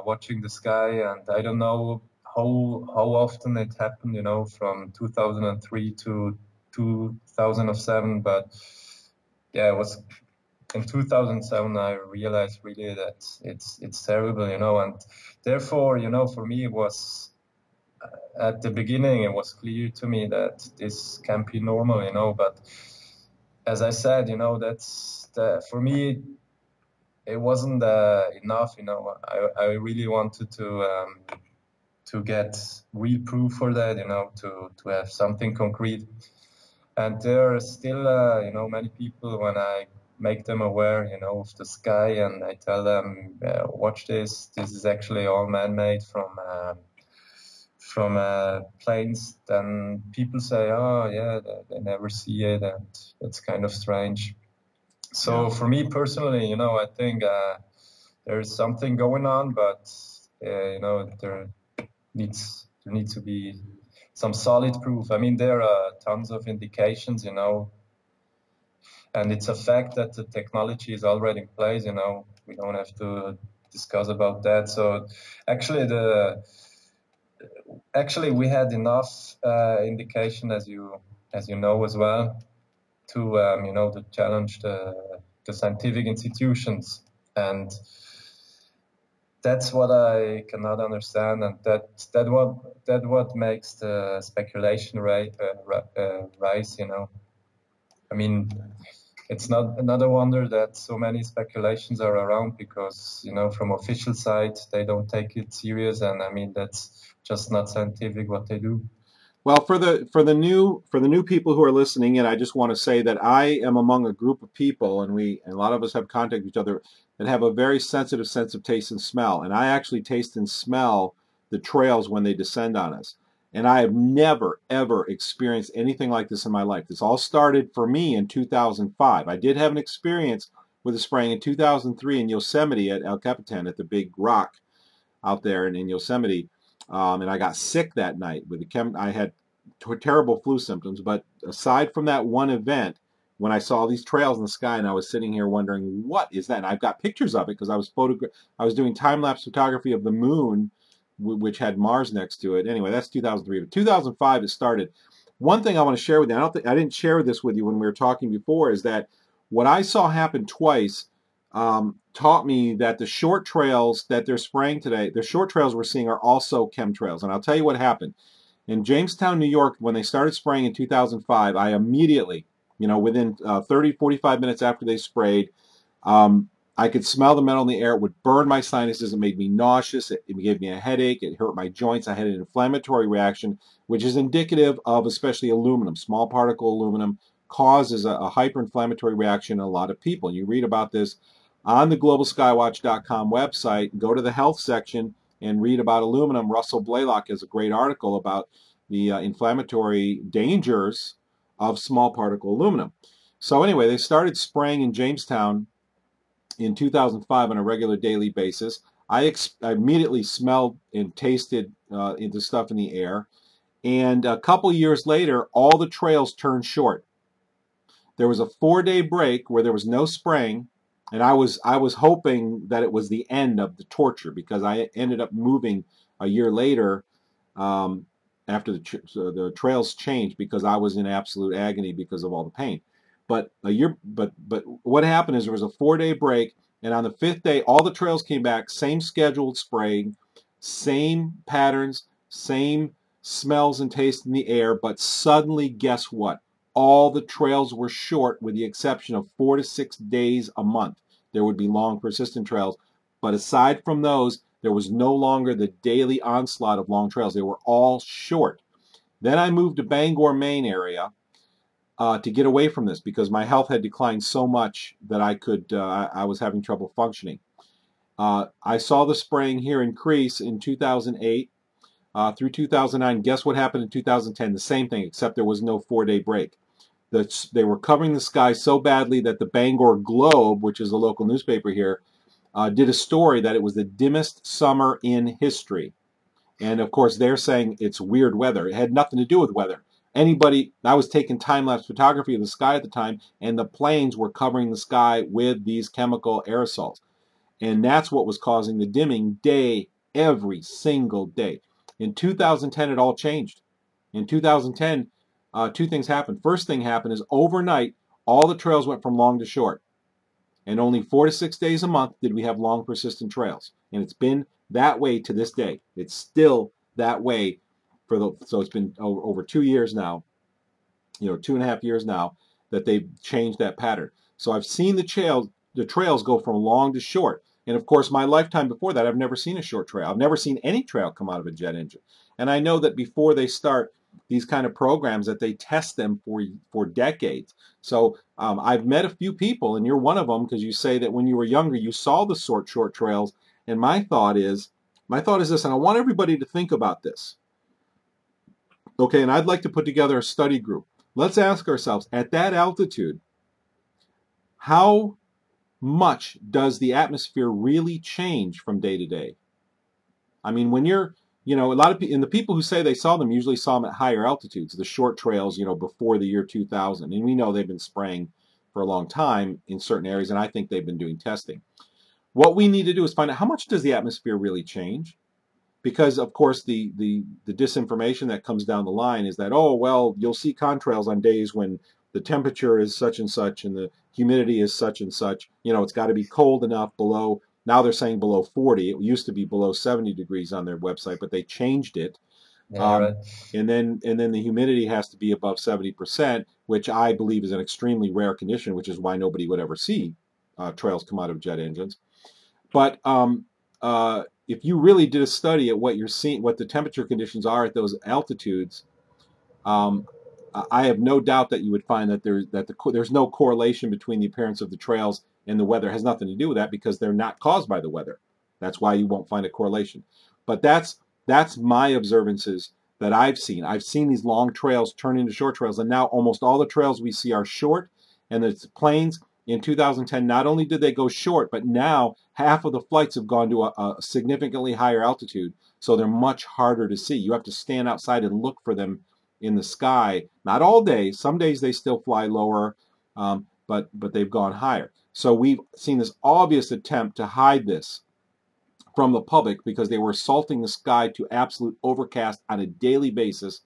watching the sky, and I don't know how often it happened, from 2003 to 2007. But yeah, it was in 2007 I realized really that it's terrible, and therefore, for me it was at the beginning it was clear to me that this can't be normal, but as I said, for me it wasn't enough. I really wanted to get real proof for that, to have something concrete. And there are still, many people, when I make them aware, of the sky, and I tell them, watch this. This is actually all man-made from planes. Then people say, oh yeah, they never see it, and that's kind of strange. So for me personally, I think there's something going on, but there needs to be some solid proof. I mean, there are tons of indications, and it's a fact that the technology is already in place. We don't have to discuss about that. So actually we had enough indication, as you know as well, to to challenge the scientific institutions, and that's what I cannot understand, and that what makes the speculation rise. I mean, it's not a wonder that so many speculations are around, because from official side they don't take it serious, and I mean that's just not scientific what they do. Well, for the new people who are listening in, I just want to say that I am among a group of people, and a lot of us have contact with each other, that have a very sensitive sense of taste and smell. And I actually taste and smell the trails when they descend on us. And I have never, ever experienced anything like this in my life. This all started for me in 2005. I did have an experience with the spraying in 2003 in Yosemite at El Capitan, at the big rock out there in Yosemite. And I got sick that night with I had terrible flu symptoms. But aside from that one event, when I saw these trails in the sky, and I was sitting here wondering, what is that? And I've got pictures of it, because I was doing time-lapse photography of the moon, which had Mars next to it. Anyway, that's 2003. But 2005 it started. One thing I want to share with you, I didn't share this with you when we were talking before, is that what I saw happen twice taught me that the short trails that they're spraying today, the short trails we're seeing, are also chemtrails. And I'll tell you what happened. In Jamestown, New York, when they started spraying in 2005, I immediately, within 30, 45 minutes after they sprayed, I could smell the metal in the air. It would burn my sinuses. It made me nauseous. It gave me a headache. It hurt my joints. I had an inflammatory reaction, which is indicative of especially aluminum. Small particle aluminum causes a hyperinflammatory reaction in a lot of people. You read about this on the globalskywatch.com website. Go to the health section and read about aluminum. Russell Blaylock has a great article about the inflammatory dangers of small particle aluminum. So anyway, they started spraying in Jamestown in 2005 on a regular daily basis. I immediately smelled and tasted the stuff in the air. And a couple years later, all the trails turned short. There was a 4-day break where there was no spraying, and I was hoping that it was the end of the torture, because I ended up moving a year later after the trails changed, because I was in absolute agony because of all the pain. But what happened is there was a 4-day break, and on the 5th day, all the trails came back, same scheduled spraying, same patterns, same smells and tastes in the air. But suddenly, guess what? All the trails were short, with the exception of 4 to 6 days a month. There would be long, persistent trails. But aside from those, there was no longer the daily onslaught of long trails. They were all short. Then I moved to Bangor, Maine area to get away from this, because my health had declined so much that I was having trouble functioning. I saw the spraying here increase in 2008 through 2009. Guess what happened in 2010? The same thing, except there was no 4-day break. They were covering the sky so badly that the Bangor Globe, which is a local newspaper here, did a story that it was the dimmest summer in history. And of course, they're saying it's weird weather. It had nothing to do with weather. I was taking time-lapse photography of the sky at the time, and the planes were covering the sky with these chemical aerosols. And that's what was causing the dimming every single day. In 2010, it all changed. In 2010, two things happened. First thing happened is overnight, all the trails went from long to short. And only 4 to 6 days a month did we have long, persistent trails. And it's been that way to this day. It's still that way so it's been over 2 years now, 2.5 years now, that they've changed that pattern. So I've seen the trails go from long to short. And of course, my lifetime before that, I've never seen a short trail. I've never seen any trail come out of a jet engine. And I know that before they start these kind of programs, that they test them for decades. So I've met a few people, and you're one of them, because you say that when you were younger, you saw the short trails. And my thought is this, and I want everybody to think about this. Okay, and I'd like to put together a study group. Let's ask ourselves, at that altitude, how much does the atmosphere really change from day to day? I mean, when you're, a lot of people, and the people who say they saw them usually saw them at higher altitudes, the short trails, before the year 2000. And we know they've been spraying for a long time in certain areas, and I think they've been doing testing. What we need to do is find out how much does the atmosphere really change? Because, of course, the disinformation that comes down the line is that, oh, well, you'll see contrails on days when the temperature is such and such and the humidity is such and such. It's got to be cold enough below. Now they're saying below 40. It used to be below 70 degrees on their website, but they changed it. Yeah, right. And then the humidity has to be above 70%, which I believe is an extremely rare condition, which is why nobody would ever see trails come out of jet engines. But if you really did a study at what you're seeing, what the temperature conditions are at those altitudes, I have no doubt that you would find that there's no correlation between the appearance of the trails and the weather. It has nothing to do with that because they're not caused by the weather. That's why you won't find a correlation. But that's my observances that I've seen. I've seen these long trails turn into short trails, and now almost all the trails we see are short, and the planes in 2010, not only did they go short, but now half of the flights have gone to a significantly higher altitude, so they're much harder to see. You have to stand outside and look for them in the sky. Not all days. Some days they still fly lower, but they've gone higher. So we've seen this obvious attempt to hide this from the public because they were assaulting the sky to absolute overcast on a daily basis,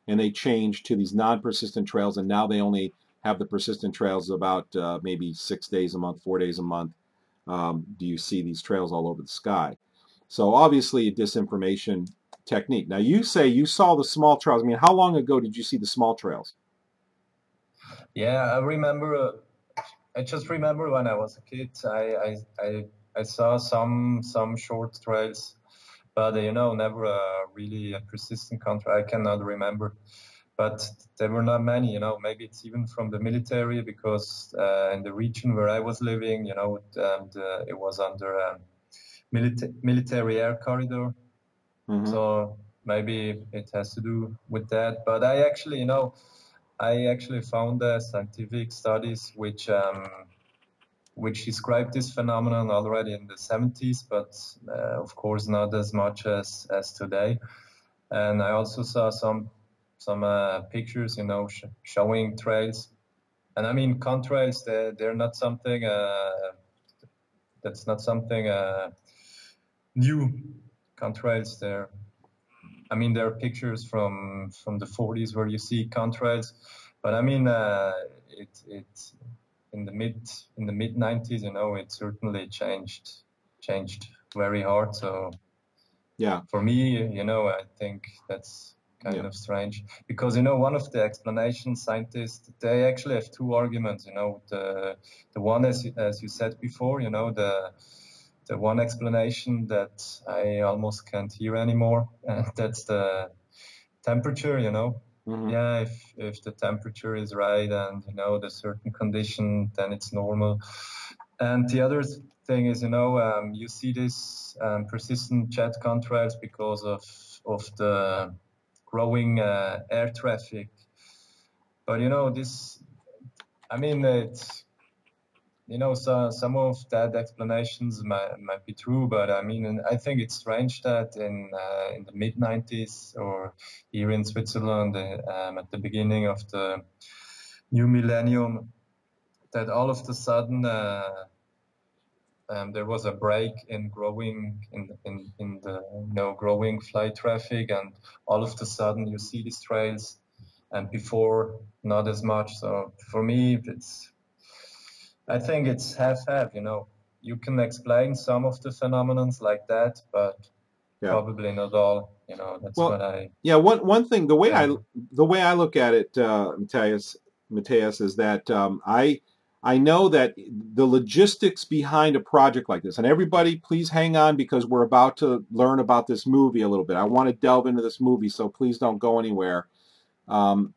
and they changed to these non-persistent trails, and now they only have the persistent trails about maybe 6 days a month, 4 days a month. Do you see these trails all over the sky? So obviously a disinformation technique. Now you say you saw the small trails. I mean, how long ago did you see the small trails? Yeah, I remember. I just remember when I was a kid, I saw some short trails, but never really a persistent contrail. I cannot remember, but there were not many. Maybe it's even from the military because in the region where I was living, it was under a military air corridor. Mm-hmm. So maybe it has to do with that. But I actually found scientific studies which described this phenomenon already in the 70s, but of course not as much as today. And I also saw some pictures, showing trails. And I mean, contrails, they're not something that's not something new. Contrails, there are pictures from the 40s where you see contrails, but I mean, it in the mid 90s, it certainly changed very hard. So yeah, for me, I think that's kind of strange because one of the explanation scientists, they actually have two arguments. The one, as you said before, the one explanation that I almost can't hear anymore, that's the temperature. Mm-hmm. Yeah, if the temperature is right and the certain condition, then it's normal. And the other thing is, you see this persistent jet contrails because of the growing air traffic. But this, I mean, so some of that explanations might be true, but I mean, and I think it's strange that in the mid-90s or here in Switzerland at the beginning of the new millennium, that all of a sudden there was a break in growing in the growing flight traffic, and all of a sudden you see these trails, and before not as much. So for me, I think it's half-half. You can explain some of the phenomenons like that, but probably not all. That's what I. Yeah, one thing, the way think. I look at it, Matthias, is that I know that the logistics behind a project like this, and everybody please hang on because we're about to learn about this movie a little bit. I want to delve into this movie, so please don't go anywhere. And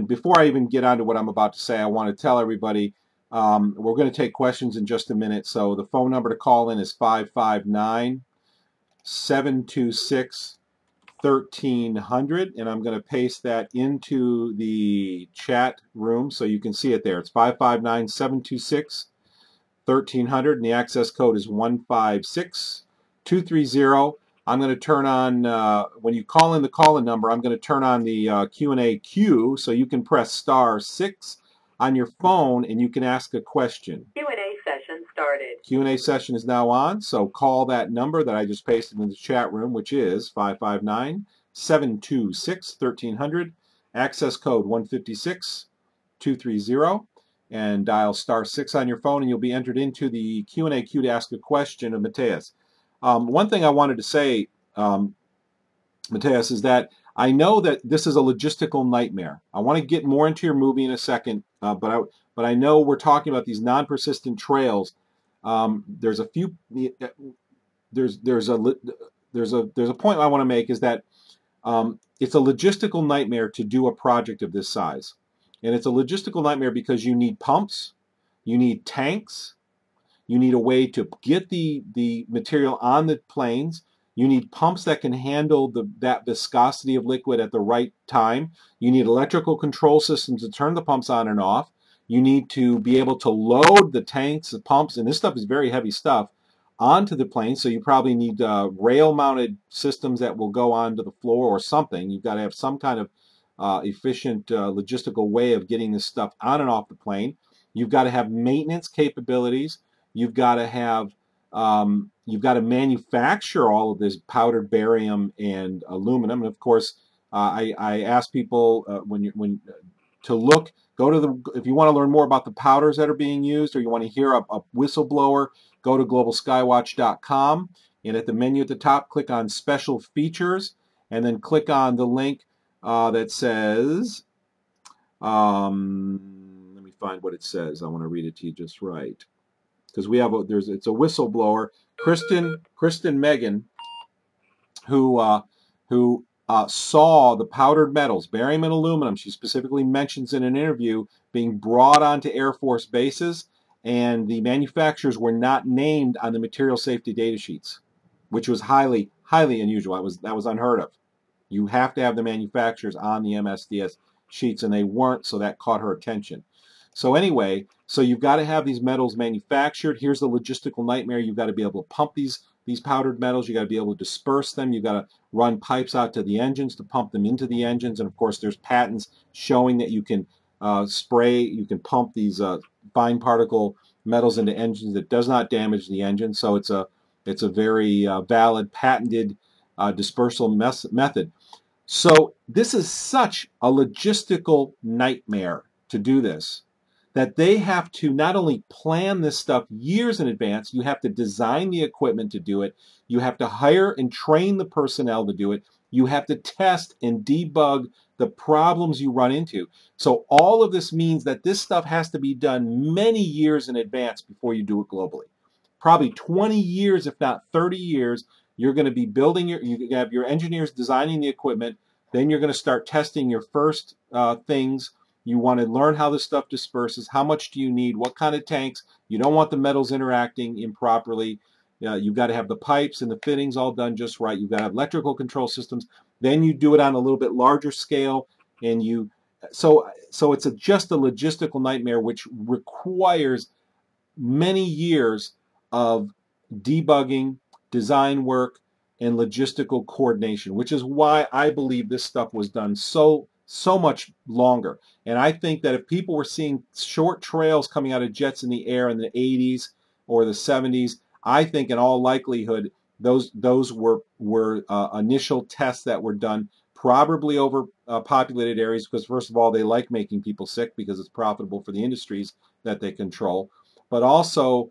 before I even get on to what I'm about to say, I want to tell everybody we're going to take questions in just a minute. So the phone number to call in is 559-726-1300, and I'm going to paste that into the chat room so you can see it there. It's 559-726-1300, and the access code is 156230. I'm going to turn on, when you call in the call-in number, I'm going to turn on the Q&A queue so you can press *6 on your phone and you can ask a question. Q&A session started. Q&A session is now on, so call that number that I just pasted in the chat room, which is 559-726-1300, access code 156230, and dial *6 on your phone, and you'll be entered into the Q&A queue to ask a question of Matthias. One thing I wanted to say, Matthias, is that I know that this is a logistical nightmare. I want to get more into your movie in a second, but I know we're talking about these non-persistent trails. There's a point I want to make is that it's a logistical nightmare to do a project of this size, and it's a logistical nightmare because you need pumps, you need tanks. You need a way to get the material on the planes. You need pumps that can handle that viscosity of liquid at the right time. You need electrical control systems to turn the pumps on and off. You need to be able to load the tanks, the pumps, and this stuff is very heavy stuff, onto the plane. So you probably need rail-mounted systems that will go onto the floor or something. You've got to have some kind of efficient logistical way of getting this stuff on and off the plane. You've got to have maintenance capabilities. You've got to have, you've got to manufacture all of this powdered barium and aluminum. And of course, I ask people to look, if you want to learn more about the powders that are being used, or you want to hear a whistleblower, go to globalskywatch.com, and at the menu at the top, click on Special Features, and then click on the link that says, let me find what it says. I want to read it to you just right. Because we have it's a whistleblower, Kristen Megan, who saw the powdered metals, barium and aluminum. She specifically mentions in an interview being brought onto Air Force bases, and the manufacturers were not named on the material safety data sheets, which was highly unusual. That was unheard of. You have to have the manufacturers on the MSDS sheets, and they weren't, so that caught her attention. So anyway, so you've got to have these metals manufactured. Here's the logistical nightmare. You've got to be able to pump these powdered metals. You've got to be able to disperse them. You've got to run pipes out to the engines to pump them into the engines. And of course, there's patents showing that you can you can pump these fine particle metals into engines that does not damage the engine. So it's a very valid patented dispersal method. So this is such a logistical nightmare to do this, that they have to not only plan this stuff years in advance, you have to design the equipment to do it, you have to hire and train the personnel to do it, you have to test and debug the problems you run into. So all of this means that this stuff has to be done many years in advance before you do it globally. Probably 20 years, if not 30 years, you're going to be building you have your engineers designing the equipment, then you're going to start testing your first things. You want to learn how this stuff disperses. How much do you need? What kind of tanks? You don't want the metals interacting improperly. You've got to have the pipes and the fittings all done just right. You've got to have electrical control systems. Then you do it on a little bit larger scale, and you so it's just a logistical nightmare, which requires many years of debugging, design work, and logistical coordination, which is why I believe this stuff was done so much longer. And I think that if people were seeing short trails coming out of jets in the air in the 80s or the 70s, I think in all likelihood those were initial tests that were done probably over populated areas, because first of all they like making people sick because it's profitable for the industries that they control, but also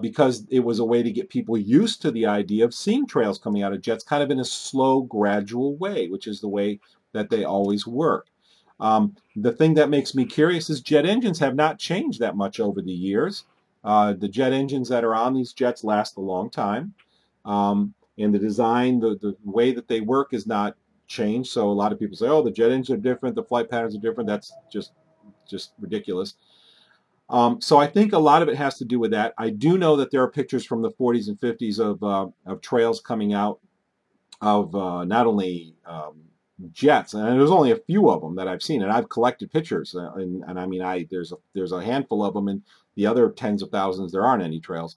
because it was a way to get people used to the idea of seeing trails coming out of jets kind of in a slow, gradual way, which is the way that they always work. The thing that makes me curious is jet engines have not changed that much over the years. The jet engines that are on these jets last a long time. And the design, the way that they work is not changed. So a lot of people say, oh, the jet engines are different, the flight patterns are different. That's just ridiculous. So I think a lot of it has to do with that. I do know that there are pictures from the 40s and 50s of trails coming out of not only jets, and there's only a few of them that I've seen, and I've collected pictures, and I mean, there's a handful of them, and the other tens of thousands there aren't any trails.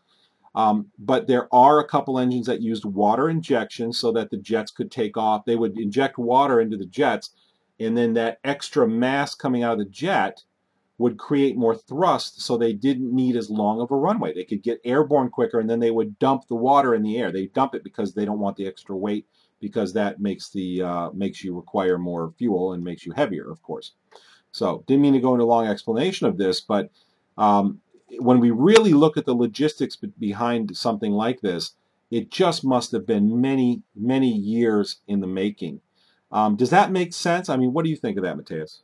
But there are a couple engines that used water injection so that the jets could take off. They would inject water into the jets, and then that extra mass coming out of the jet would create more thrust, so they didn't need as long of a runway. They could get airborne quicker, and then they would dump the water in the air. They dump it because they don't want the extra weight, because that makes you require more fuel and makes you heavier, of course. So didn't mean to go into a long explanation of this, but when we really look at the logistics behind something like this, it just must have been many, many years in the making. Does that make sense? I mean, what do you think of that, Matthias?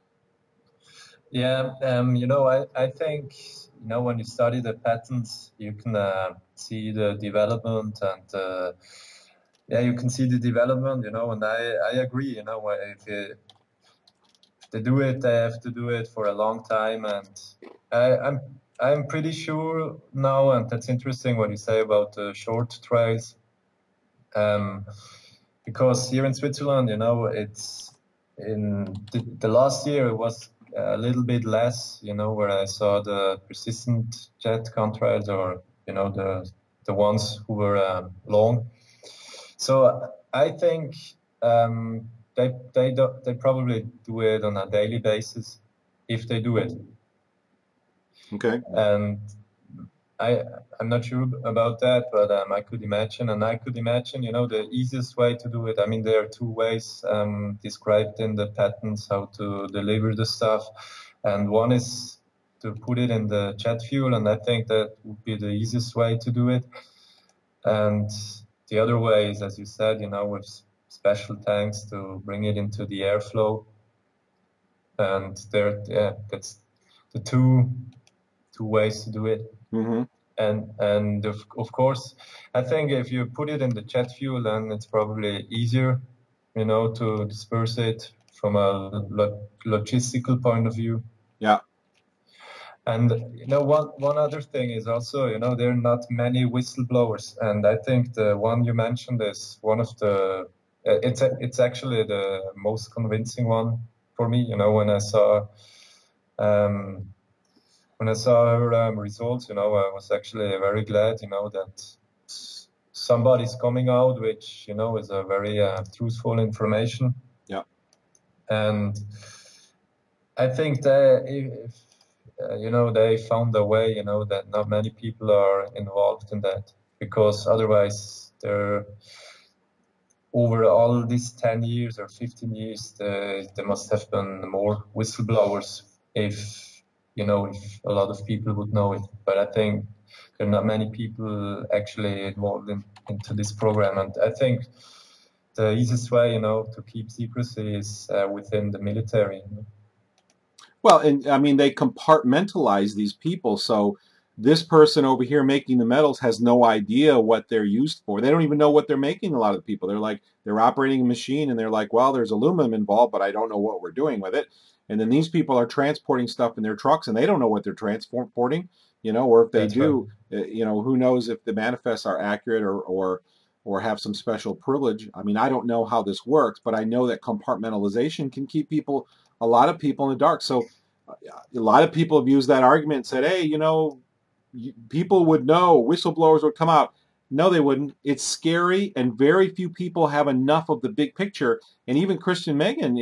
Yeah, I think, when you study the patterns, you can see the development, and you can see the development, and I agree, if they do it, they have to do it for a long time, and I'm pretty sure now, and that's interesting what you say about the short trails, because here in Switzerland, it's in the last year it was a little bit less, where I saw the persistent jet contrails, or the ones who were long. So I think they probably do it on a daily basis if they do it. Okay. And I'm not sure about that, but I could imagine, the easiest way to do it. I mean, there are two ways described in the patents how to deliver the stuff, and one is to put it in the jet fuel, and I think that would be the easiest way to do it. And the other way is, as you said, with special tanks to bring it into the airflow. And that's the two ways to do it. Mm-hmm. And of course, I think if you put it in the jet fuel, then it's probably easier, to disperse it from a logistical point of view. Yeah. And one other thing is also, there are not many whistleblowers, and I think the one you mentioned is one of the it's actually the most convincing one for me. When I saw her results, I was actually very glad, that somebody's coming out, which is a very truthful information. Yeah. And I think that if they found a way, that not many people are involved in that, because otherwise over all these 10 years or 15 years, there must have been more whistleblowers if a lot of people would know it. But I think there are not many people actually involved into this program. And I think the easiest way, to keep secrecy is within the military. Well, and I mean, they compartmentalize these people. So this person over here making the metals has no idea what they're used for. They don't even know what they're making, a lot of the people. They're operating a machine and they're like, well, there's aluminum involved, but I don't know what we're doing with it. And then these people are transporting stuff in their trucks and they don't know what they're transporting, or if they do, who knows if the manifests are accurate or or have some special privilege. I mean, I don't know how this works, but I know that compartmentalization can keep a lot of people in the dark. So a lot of people have used that argument and said, hey, people would know, whistleblowers would come out. No, they wouldn't. It's scary, and very few people have enough of the big picture. And even Christian Megan,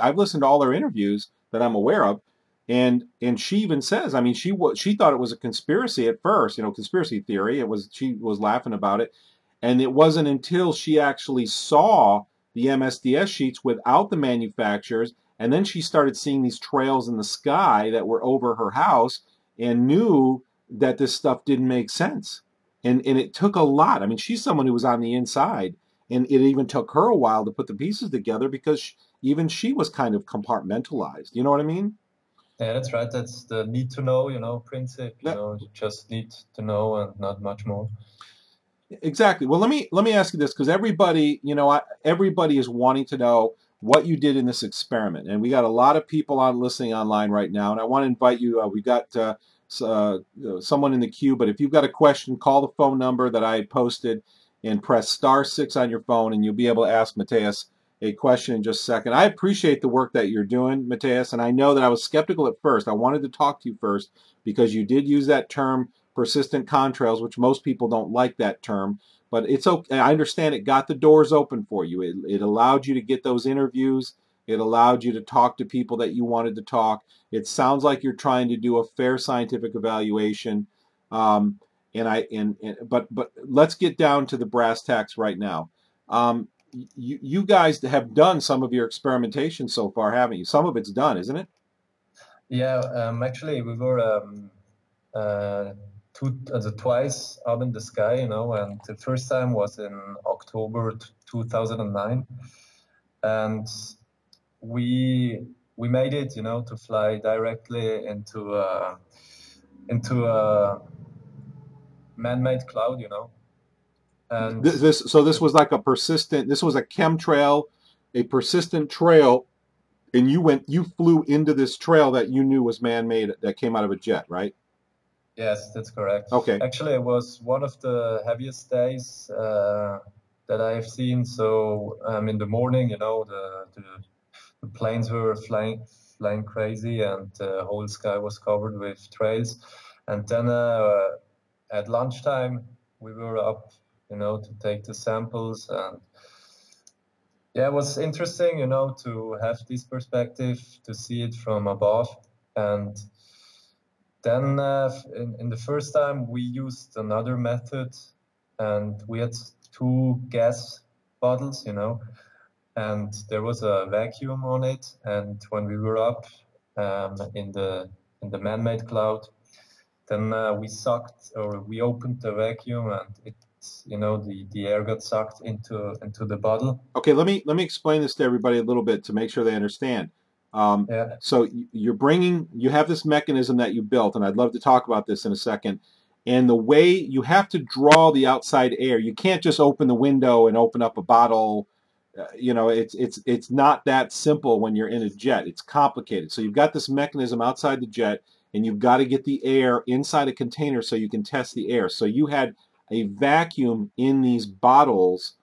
I've listened to all her interviews that I'm aware of, and she even says, I mean, she thought it was a conspiracy at first, conspiracy theory. She was laughing about it, and it wasn't until she actually saw the MSDS sheets without the manufacturers, and then she started seeing these trails in the sky that were over her house, and knew that this stuff didn't make sense. And it took a lot. I mean, she's someone who was on the inside, and it even took her a while to put the pieces together because even she was kind of compartmentalized. You know what I mean? Yeah, that's right. That's the need to know, principle. You just need to know and not much more. Exactly. Well, let me ask you this, because everybody, everybody is wanting to know what you did in this experiment, and we got a lot of people listening online right now, and I want to invite you. We got someone in the queue, but if you've got a question, call the phone number that I posted and press *6 on your phone, and you'll be able to ask Matthias a question in just a second. I appreciate the work that you're doing, Matthias, and I know that I was skeptical at first. I wanted to talk to you first because you did use that term, persistent contrails, which most people don't like that term, but it's okay. I understand it got the doors open for you. It allowed you to get those interviews. It allowed you to talk to people that you wanted to talk. It sounds like you're trying to do a fair scientific evaluation. But let's get down to the brass tacks right now. You guys have done some of your experimentation so far, haven't you? Some of it's done, isn't it? Yeah, actually, we were twice up in the sky, and the first time was in October 2009, and we made it, to fly directly into a man-made cloud, and this was like this was a chemtrail, a persistent trail, and you flew into this trail that you knew was man-made, that came out of a jet, right? Yes, that's correct. Okay. Actually, it was one of the heaviest days that I have seen. So in the morning, the planes were flying crazy, and the whole sky was covered with trails. And then at lunchtime, we were up, to take the samples. And yeah, it was interesting, to have this perspective, to see it from above. And then in the first time, we used another method, and we had 2 gas bottles, and there was a vacuum on it. And when we were up in the man-made cloud, then we opened the vacuum, and the air got sucked into the bottle. Okay, let me explain this to everybody a little bit to make sure they understand. Yeah. So you have this mechanism that you built, and I'd love to talk about this in a second. And the way you have to draw the outside air, you can't just open the window and open up a bottle. It's not that simple when you're in a jet. It's complicated. So you've got this mechanism outside the jet, and you've got to get the air inside a container so you can test the air. So you had a vacuum in these bottles,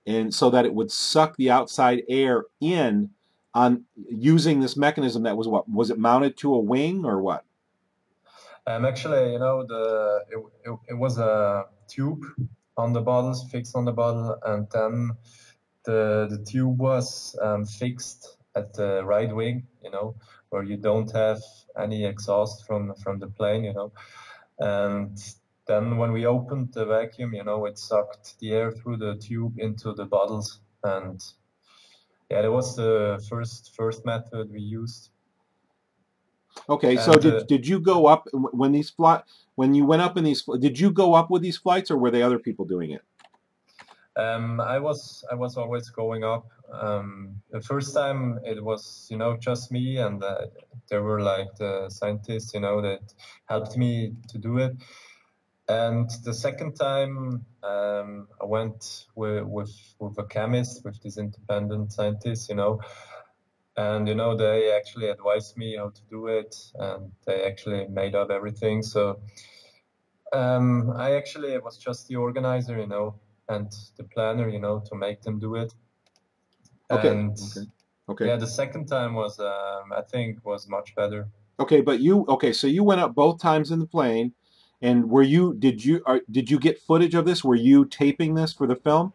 and so that it would suck the outside air in on using this mechanism that was it mounted to a wing or what? Actually, it was a tube on the bottles, fixed on the bottle, and then the tube was fixed at the right wing, where you don't have any exhaust from the plane, and then when we opened the vacuum, it sucked the air through the tube into the bottles. And yeah, that was the first method we used. Okay, so did you go up when you went up in these? Did you go up with these flights, or were they other people doing it? I was always going up. The first time it was, just me, and there were like the scientists, that helped me to do it. And the second time, I went with a chemist, with this independent scientist, and they actually advised me how to do it, and they actually made up everything. So I actually was just the organizer, and the planner, you know, to make them do it. Okay. And Okay. yeah, the second time was, I think, was much better. Okay, but so you went up both times in the plane, and did you get footage of this? Were you taping this for the film?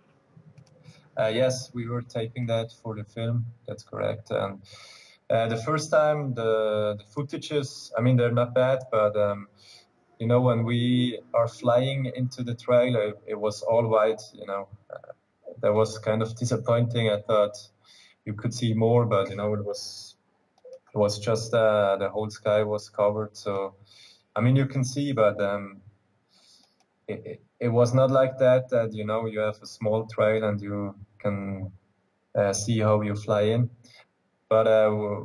Yes, we were taping that for the film. That's correct. And the first time, the footages, I mean, they're not bad, but you know, when we are flying into the trailer, it was all white. You know, that was kind of disappointing. I thought you could see more, but you know, it was just the whole sky was covered. So, I mean, you can see, but it was not like that. That you know, you have a small trail and you can see how you fly in. But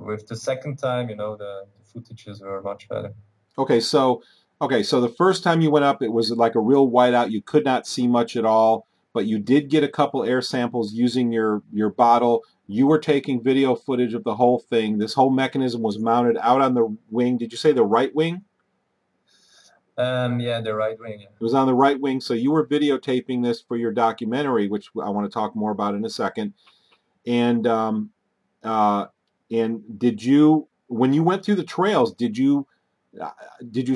with the second time, you know, the footages were much better. Okay, so the first time you went up, it was like a real whiteout. You could not see much at all, but you did get a couple air samples using your bottle. You were taking video footage of the whole thing. This whole mechanism was mounted out on the wing. Did you say the right wing? Yeah, the right wing. Yeah. It was on the right wing, so you were videotaping this for your documentary, which I want to talk more about in a second. And did you, when you went through the trails, did you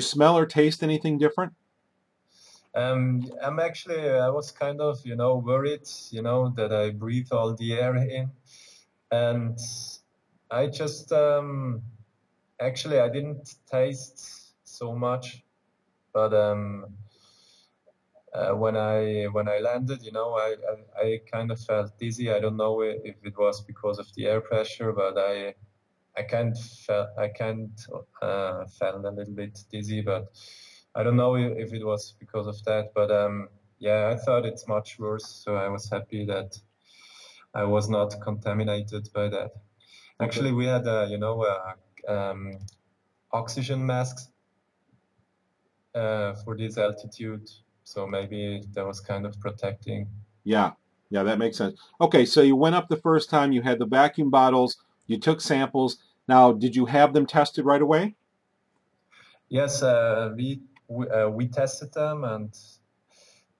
smell or taste anything different? I was kind of, you know, worried, you know, that I breathe all the air in, and I just actually I didn't taste so much, but when I landed, you know, I kind of felt dizzy. I don't know if it was because of the air pressure, but I kind felt a little bit dizzy, but I don't know if it was because of that. But yeah, I thought it's much worse, so I was happy that I was not contaminated by that. Okay. Actually, we had you know oxygen masks for this altitude, so maybe that was kind of protecting. Yeah, that makes sense. Okay, so you went up the first time, you had the vacuum bottles, you took samples. Now, did you have them tested right away? Yes, we tested them, and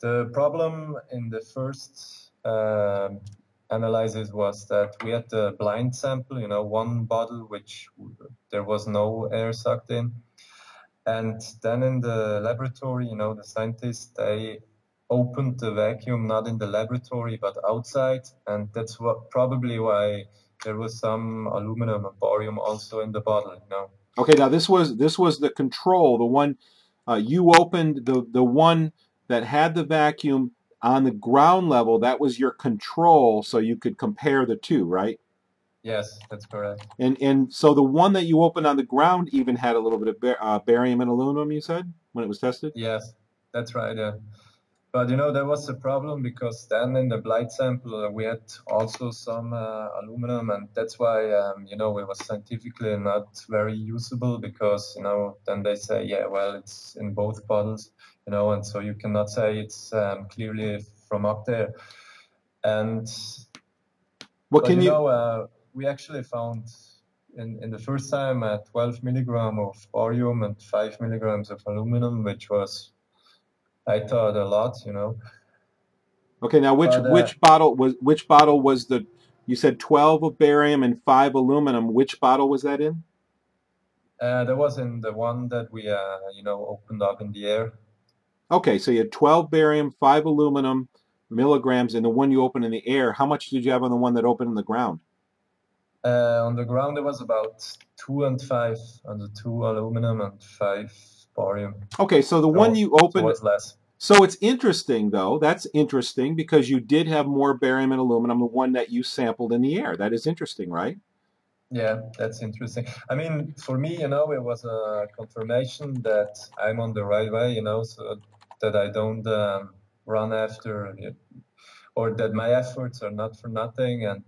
the problem in the first analysis was that we had the blind sample, you know, one bottle which there was no air sucked in. And then in the laboratory, you know, the scientists, they opened the vacuum not in the laboratory but outside, and that's probably why there was some aluminum and barium also in the bottle, you know. Okay, now this was the control, the one you opened, the one that had the vacuum on the ground level. That was your control, so you could compare the two, right? Yes, that's correct. And so the one that you opened on the ground even had a little bit of barium and aluminum, you said, when it was tested? Yes, that's right. Yeah. But you know, there was a problem because then in the blind sample we had also some aluminum, and that's why you know, it was scientifically not very usable because you know, then they say, yeah, well, it's in both bottles, you know, and so you cannot say it's clearly from up there. And What but can you you? know, we actually found in the first time 12 milligram of barium and 5 milligrams of aluminum, which was, I thought, a lot, you know. Okay, now which bottle was the? You said 12 of barium and 5 aluminum. Which bottle was that in? That was in the one that we, you know, opened up in the air. Okay, so you had 12 barium, 5 aluminum milligrams in the one you opened in the air. How much did you have on the one that opened in the ground? On the ground, it was about 2 and 5 on the 2 aluminum and 5 barium. Okay, so the one you opened. So it's less. So it's interesting, though. That's interesting because you did have more barium and aluminum, the one that you sampled in the air. That is interesting, right? Yeah, that's interesting. I mean, for me, you know, it was a confirmation that I'm on the right way, you know, so that I don't run after it, or that my efforts are not for nothing. And,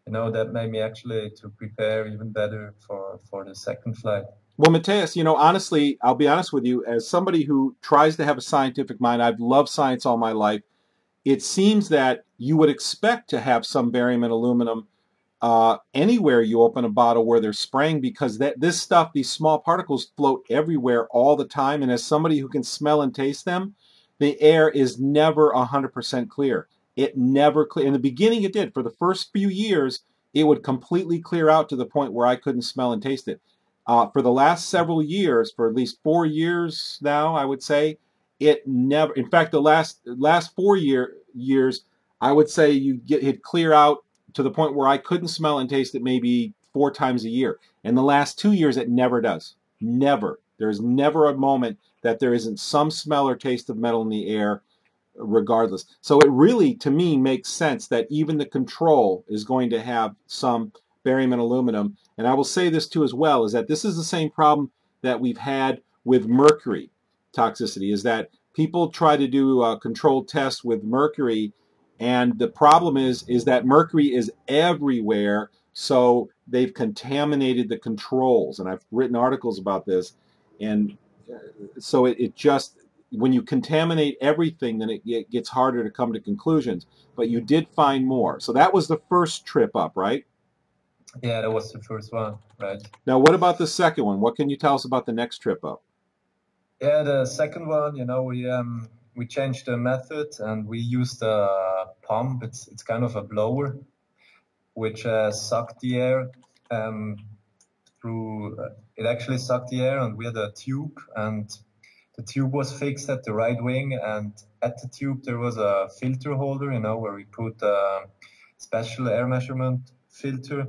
you know, that made me actually to prepare even better for the second flight. Well, Matthias, honestly, I'll be honest with you, as somebody who tries to have a scientific mind, I've loved science all my life. It seems that you would expect to have some barium and aluminum anywhere you open a bottle where they're spraying, because this stuff, these small particles, float everywhere all the time. And as somebody who can smell and taste them, the air is never 100% clear. It never cleared. In the beginning, it did. For the first few years, it would completely clear out to the point where I couldn't smell and taste it. For the last several years, for at least 4 years now, I would say, it never. In fact, the last 4 years, I would say it'd clear out to the point where I couldn't smell and taste it maybe 4 times a year. In the last 2 years, it never does. Never. There's never a moment that there isn't some smell or taste of metal in the air regardless. So it really, to me, makes sense that even the control is going to have some barium and aluminum. And I will say this too as well, is that this is the same problem that we've had with mercury toxicity, is that people try to do controlled tests with mercury, and the problem is that mercury is everywhere, so they've contaminated the controls. And I've written articles about this, and so it just, when you contaminate everything, then it gets harder to come to conclusions. But you did find more. So that was the first trip up, right? Yeah, that was the first one, right? Now, what about the second one? What can you tell us about the next trip up? Yeah, the second one, we changed the method and we used a pump. It's kind of a blower, which sucked the air through. It actually sucked the air, and we had a tube, and the tube was fixed at the right wing, and at the tube there was a filter holder, where we put a special air measurement filter.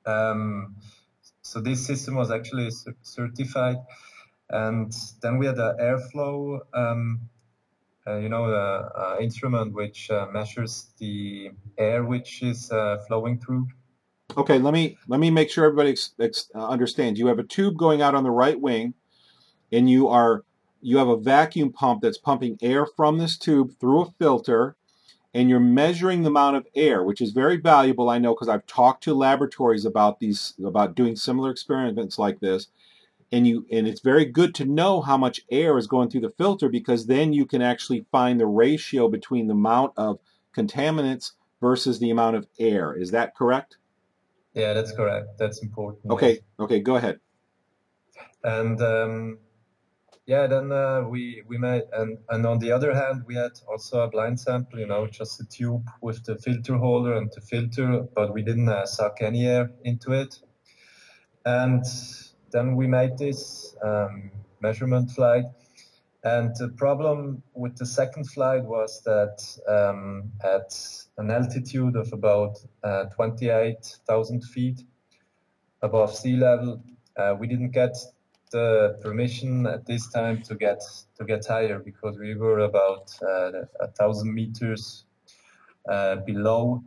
So this system was actually certified, and then we had an airflow, instrument which measures the air which is flowing through. Okay, let me make sure everybody understands. You have a tube going out on the right wing, and you have a vacuum pump that's pumping air from this tube through a filter, and you're measuring the amount of air, which is very valuable. I know, because I've talked to laboratories about doing similar experiments like this, and it's very good to know how much air is going through the filter, because then you can actually find the ratio between the amount of contaminants versus the amount of air. Is that correct? Yeah, that's correct. That's important. Okay. Yes. Okay, go ahead. And then we made, and on the other hand, we had also a blind sample, just a tube with the filter holder and the filter, but we didn't suck any air into it. And then we made this measurement flight. And the problem with the second flight was that at an altitude of about 28,000 feet above sea level, we didn't get the permission at this time to get higher, because we were about 1,000 meters below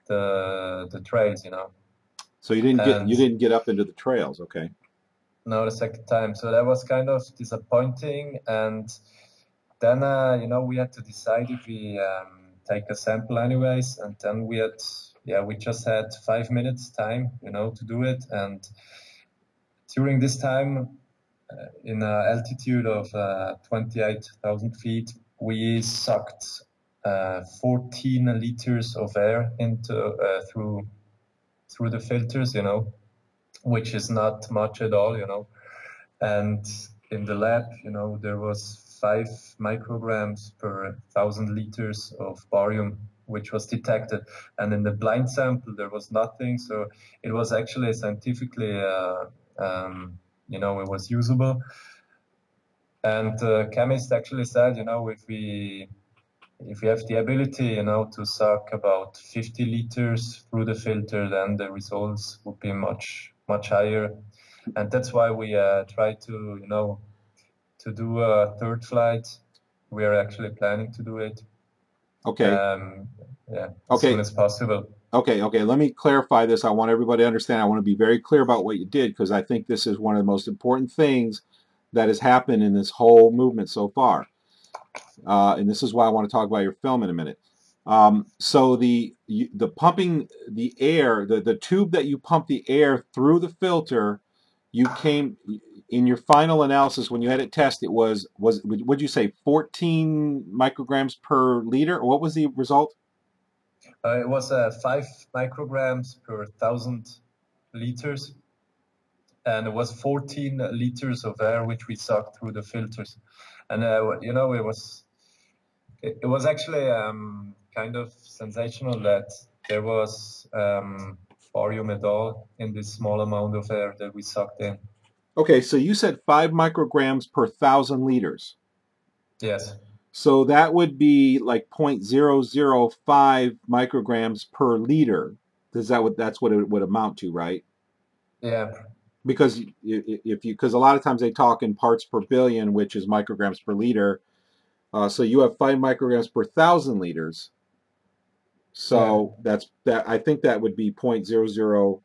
the trails, So you didn't get up into the trails, okay? No, the second time. So that was kind of disappointing. And then, we had to decide if we take a sample anyways. And then we just had 5 minutes time, to do it. And during this time, in an altitude of 28,000 feet, we sucked 14 liters of air into through the filters, which is not much at all, And in the lab, there was 5 micrograms per 1,000 liters of barium, which was detected. And in the blind sample, there was nothing. So it was actually scientifically, it was usable. And the chemist actually said, if we have the ability, to suck about 50 liters through the filter, then the results would be much, much higher. And that's why we try to do a third flight. We are actually planning to do it. Okay. As soon as possible. Okay. Let me clarify this. I want everybody to understand. I want to be very clear about what you did, because I think this is one of the most important things that has happened in this whole movement so far. And this is why I want to talk about your film in a minute. So the pumping the air, the tube that you pump the air through the filter, you came in your final analysis when you had it tested. It was what'd you say, 14 micrograms per liter? Or what was the result? It was 5 micrograms per 1,000 liters, and it was 14 liters of air which we sucked through the filters. And it was actually kind of sensational that there was barium at all in this small amount of air that we sucked in. Okay, so you said 5 micrograms per 1,000 liters. Yes. So that would be like 0.005 micrograms per liter. That's what it would amount to, right? Yeah. Because because a lot of times they talk in parts per billion, which is micrograms per liter. So you have 5 micrograms per 1,000 liters. So I think that would be 0.00.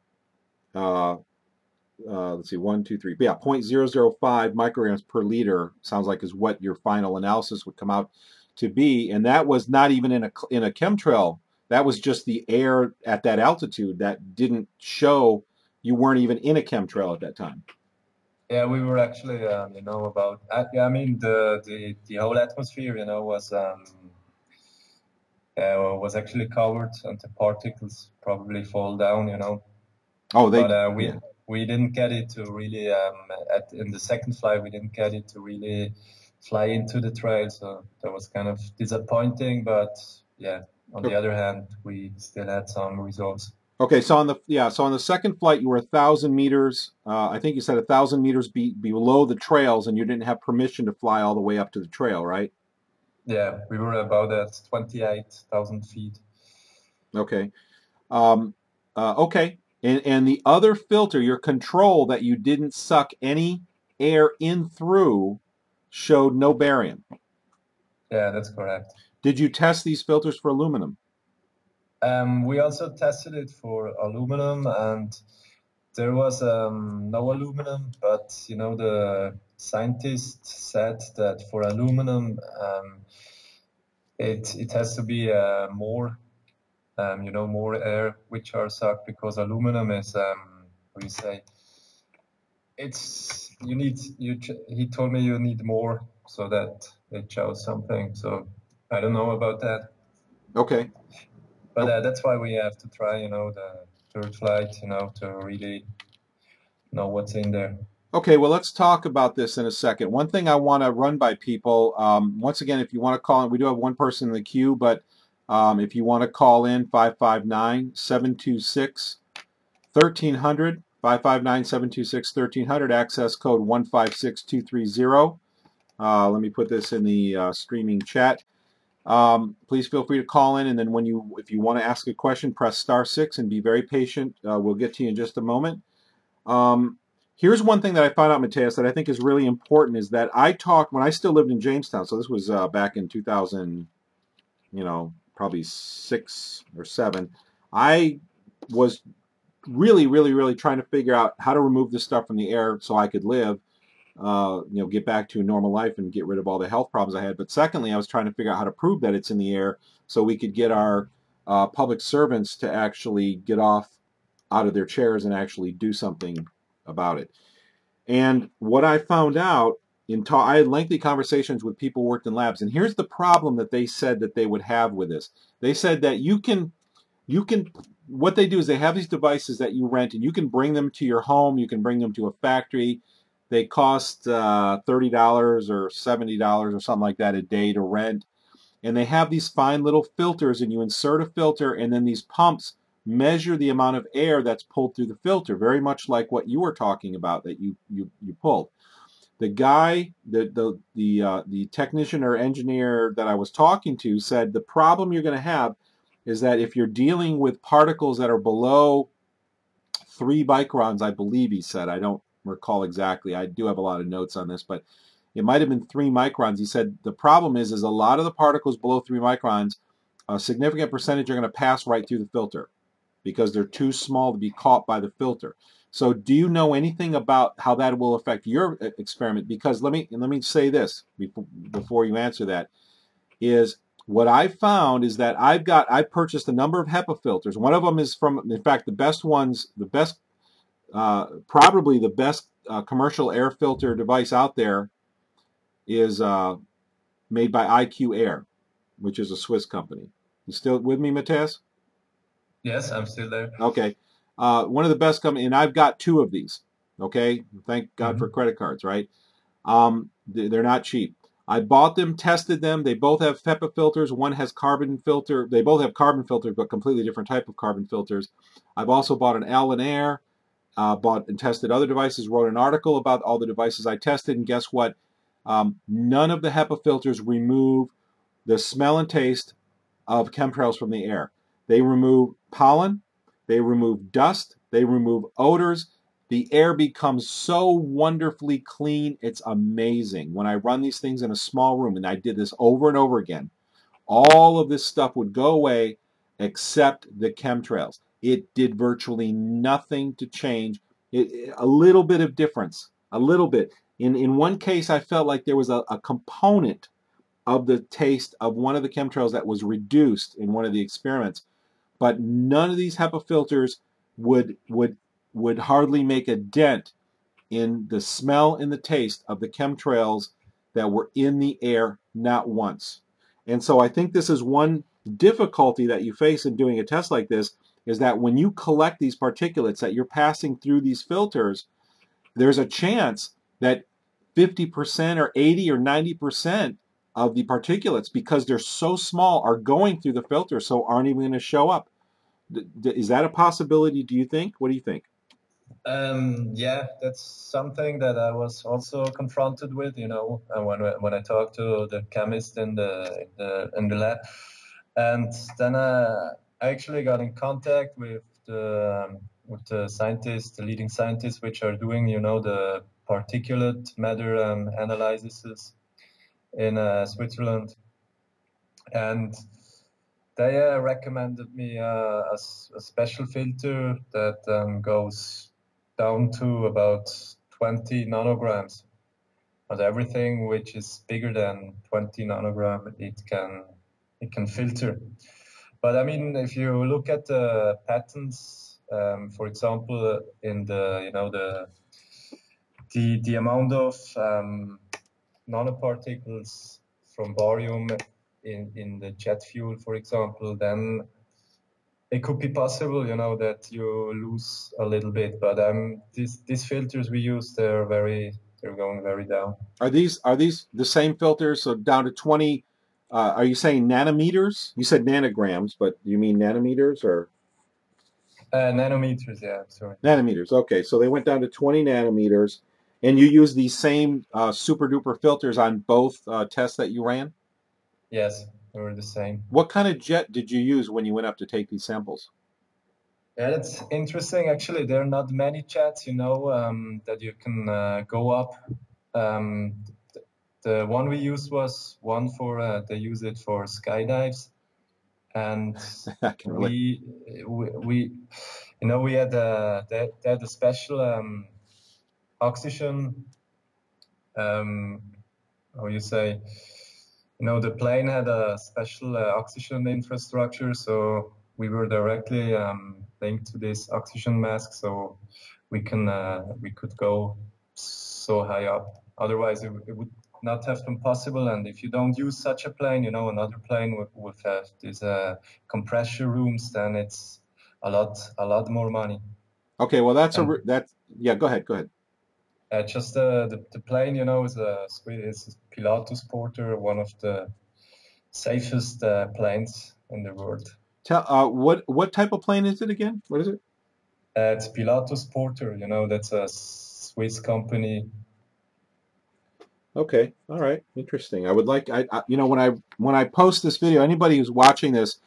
Let's see, 1, 2, 3. But yeah, 0.005 micrograms per liter sounds like is what your final analysis would come out to be, and that was not even in a chemtrail. That was just the air at that altitude. That didn't show you weren't even in a chemtrail at that time. Yeah, we were actually, about. I mean, the whole atmosphere, was actually covered, and the particles probably fall down, Oh, But we didn't get it to really in the second flight we didn't get it to really fly into the trail, so that was kind of disappointing. But yeah, on the other hand, we still had some results. Okay, so on the second flight you were 1,000 meters. I think you said 1,000 meters below the trails, and you didn't have permission to fly all the way up to the trail, right? Yeah, we were about at 28,000 feet. Okay. Okay. And the other filter, your control that you didn't suck any air in through, showed no barium. Yeah, that's correct. Did you test these filters for aluminum? We also tested it for aluminum, and there was no aluminum, but the scientist said that for aluminum, it has to be more, more air which are sucked, because aluminum is, what do you say? He told me you need more so that it shows something. So I don't know about that. Okay. But that's why we have to try, the third flight, to really know what's in there. Okay, well, let's talk about this in a second. One thing I want to run by people, once again, if you want to call in, we do have one person in the queue, but if you want to call in, 559-726-1300, 559-726-1300, access code 156230. Let me put this in the streaming chat. Please feel free to call in, and then if you want to ask a question, press *6 and be very patient. We'll get to you in just a moment. Here's one thing that I found out, Matthias, that I think is really important, is that when I still lived in Jamestown, so this was back in 2000, probably 6 or 7, I was really, really, really trying to figure out how to remove this stuff from the air so I could live, get back to a normal life and get rid of all the health problems I had. But secondly, I was trying to figure out how to prove that it's in the air so we could get our public servants to actually get out of their chairs and actually do something about it. And what I found out, I had lengthy conversations with people who worked in labs, and here's the problem that they said that they would have with this. They said that what they do is they have these devices that you rent, and you can bring them to your home, you can bring them to a factory. They cost $30 or $70 or something like that a day to rent. And they have these fine little filters, and you insert a filter, and then these pumps measure the amount of air that's pulled through the filter, very much like what you were talking about that you pulled. The guy, the technician or engineer that I was talking to said the problem you're going to have is that if you're dealing with particles that are below 3 microns, I believe he said, I don't recall exactly, I do have a lot of notes on this, but it might have been 3 microns. He said the problem is a lot of the particles below 3 microns, a significant percentage are going to pass right through the filter because they're too small to be caught by the filter. So do you know anything about how that will affect your experiment? Because let me say this before you answer that, is what I found is that I purchased a number of HEPA filters. One of them is in fact, probably the best commercial air filter device out there is made by IQ Air, which is a Swiss company. You still with me, Matthias? Yes, I'm still there. Okay. One of the best companies, and I've got 2 of these. Okay. Thank God for credit cards, right? They're not cheap. I bought them, tested them. They both have HEPA filters. One has carbon filter. They both have carbon filters, but completely different type of carbon filters. I've also bought an Allen Air, bought and tested other devices, wrote an article about all the devices I tested, and guess what? None of the HEPA filters remove the smell and taste of chemtrails from the air. They remove pollen, they remove dust, they remove odors. The air becomes so wonderfully clean, it's amazing. When I run these things in a small room, and I did this over and over again, all of this stuff would go away except the chemtrails. It did virtually nothing to change. A little bit of difference, a little bit. In one case, I felt like there was a component of the taste of one of the chemtrails that was reduced in one of the experiments, but none of these HEPA filters would hardly make a dent in the smell and the taste of the chemtrails that were in the air, not once. And so I think this is one difficulty that you face in doing a test like this, is that when you collect these particulates that you're passing through these filters, there's a chance that 50% or 80 or 90% of the particulates, because they're so small, are going through the filter, so aren't even going to show up. Is that a possibility, do you think? What do you think? Yeah, that's something that I was also confronted with, when I talked to the chemist in the lab, and then I actually got in contact with the scientists, the leading scientists, which are doing, the particulate matter analyses in Switzerland, and they recommended me a special filter that goes down to about 20 nanograms. But everything which is bigger than 20 nanogram, it can filter. But I mean, if you look at the patents, for example, in the amount of nanoparticles from barium in the jet fuel, for example, then it could be possible, that you lose a little bit. But these filters we use, they're going very down. Are these the same filters? So down to 20. Are you saying nanometers? You said nanograms, but you mean nanometers or? Nanometers, yeah. Sorry. Nanometers. Okay, so they went down to 20 nanometers, and you use these same super duper filters on both tests that you ran? Yes, they were the same. What kind of jet did you use when you went up to take these samples? Yeah, that's interesting. Actually, there are not many jets, that you can go up. The one we used was one for they use it for skydives, and we had they had a special oxygen. How you say? The plane had a special oxygen infrastructure, so we were directly linked to this oxygen mask, so we could go so high up. Otherwise, it would not have been possible. And if you don't use such a plane, another plane would have these compression rooms, then it's a lot more money. Okay, well yeah. Go ahead. Just the plane, is a Pilatus Porter, one of the safest planes in the world. Tell what type of plane is it again? What is it? It's Pilatus Porter. That's a Swiss company. Okay, all right, interesting. I would like when I post this video, anybody who's watching this,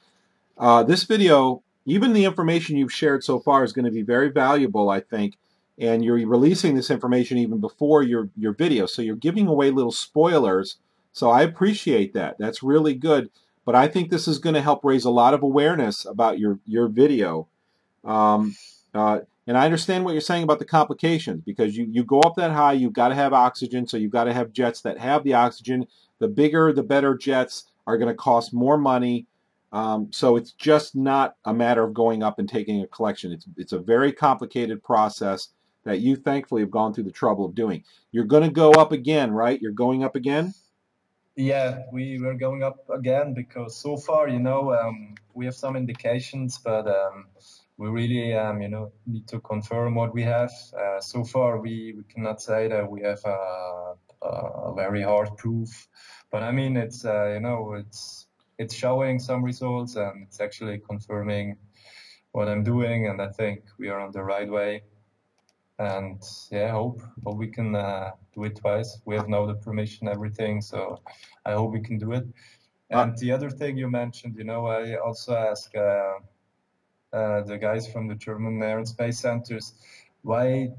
this video, even the information you've shared so far is going to be very valuable, I think. And you're releasing this information even before your video, so you're giving away little spoilers. So I appreciate that. That's really good. But I think this is going to help raise a lot of awareness about your video. And I understand what you're saying about the complications, because you go up that high, you've got to have oxygen, so you've got to have jets that have the oxygen. The bigger, the better jets are going to cost more money. So it's just not a matter of going up and taking a collection. It's a very complicated process that you thankfully have gone through the trouble of doing. You're going to go up again, right? You're going up again? Yeah, we were going up again because so far, we have some indications, but we really, need to confirm what we have. So far, we cannot say that we have a very hard proof. But I mean, it's you know, it's showing some results, and it's actually confirming what I'm doing, and I think we are on the right way. And yeah, hope we can do it twice. We have now the permission, everything, so I hope we can do it. And the other thing you mentioned, you know, I also asked the guys from the German Air and Space Centers why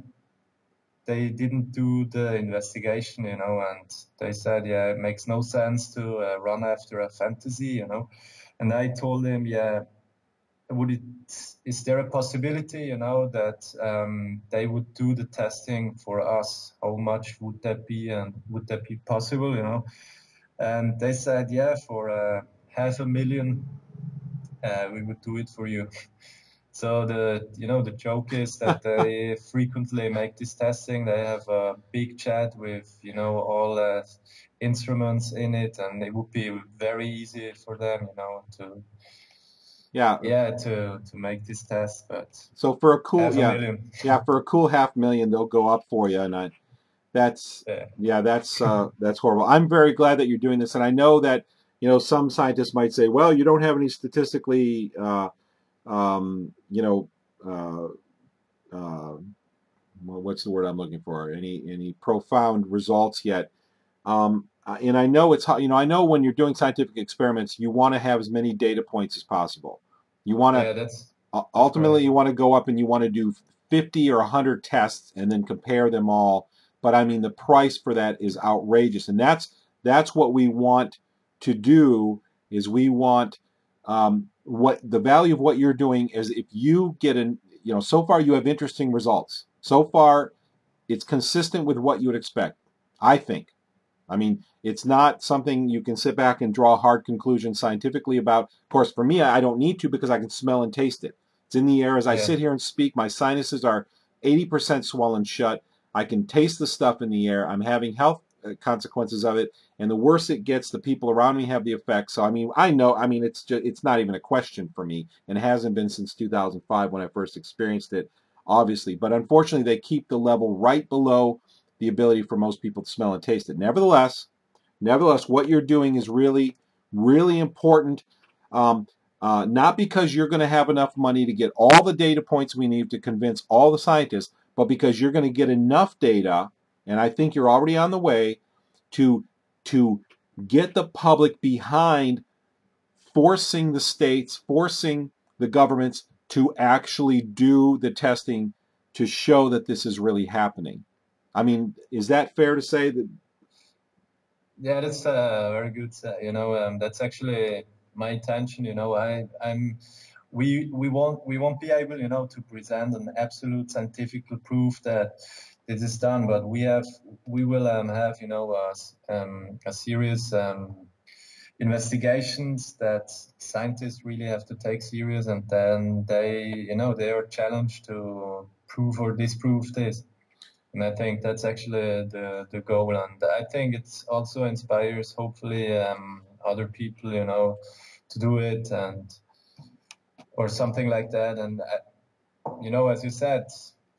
they didn't do the investigation, you know, and they said, yeah, it makes no sense to run after a fantasy, you know. And I told him, yeah, is there a possibility, you know, that they would do the testing for us? How much would that be, and would that be possible, you know? And they said, yeah, for $500,000, we would do it for you. So the joke is that they frequently make this testing. They have a big chat with, you know, all instruments in it, and it would be very easy for them, you know, to make this test. But so for a cool $500,000, for a cool $500,000 they'll go up for you, and that's that's horrible. I'm very glad that you're doing this, and I know that, you know, some scientists might say, well, you don't have any statistically you know, well, what's the word I'm looking for? Any profound results yet? And I know it's, you know, I know when you're doing scientific experiments, you want to have as many data points as possible. You want to ultimately you want to go up and you want to do 50 or 100 tests and then compare them all. But I mean, the price for that is outrageous, and that's what we want to do. Is we want what the value of what you're doing is if you get an, you know, so far you have interesting results. So far, it's consistent with what you would expect, I think. I mean, it's not something you can sit back and draw hard conclusions scientifically about. Of course, for me, I don't need to because I can smell and taste it. It's in the air as I sit here and speak. My sinuses are 80% swollen shut. I can taste the stuff in the air. I'm having health consequences of it. And the worse it gets, the people around me have the effects. So, I mean, I know, I mean, it's not even a question for me, and it hasn't been since 2005 when I first experienced it, obviously. But unfortunately, they keep the level right below the ability for most people to smell and taste it. Nevertheless, what you're doing is really, really important. Not because you're going to have enough money to get all the data points we need to convince all the scientists, but because you're going to get enough data, and I think you're already on the way, to get the public behind forcing the states, forcing the governments to actually do the testing to show that this is really happening. I mean, is that fair to say that? Yeah, that's very good. You know, that's actually my intention. You know, we won't be able, you know, to present an absolute scientific proof that this is done, but we will have, you know, a serious investigations that scientists really have to take serious, and then they are challenged to prove or disprove this. And I think that's actually the goal, and I think it also inspires, hopefully, other people, you know, to do it, or something like that. And you know, as you said,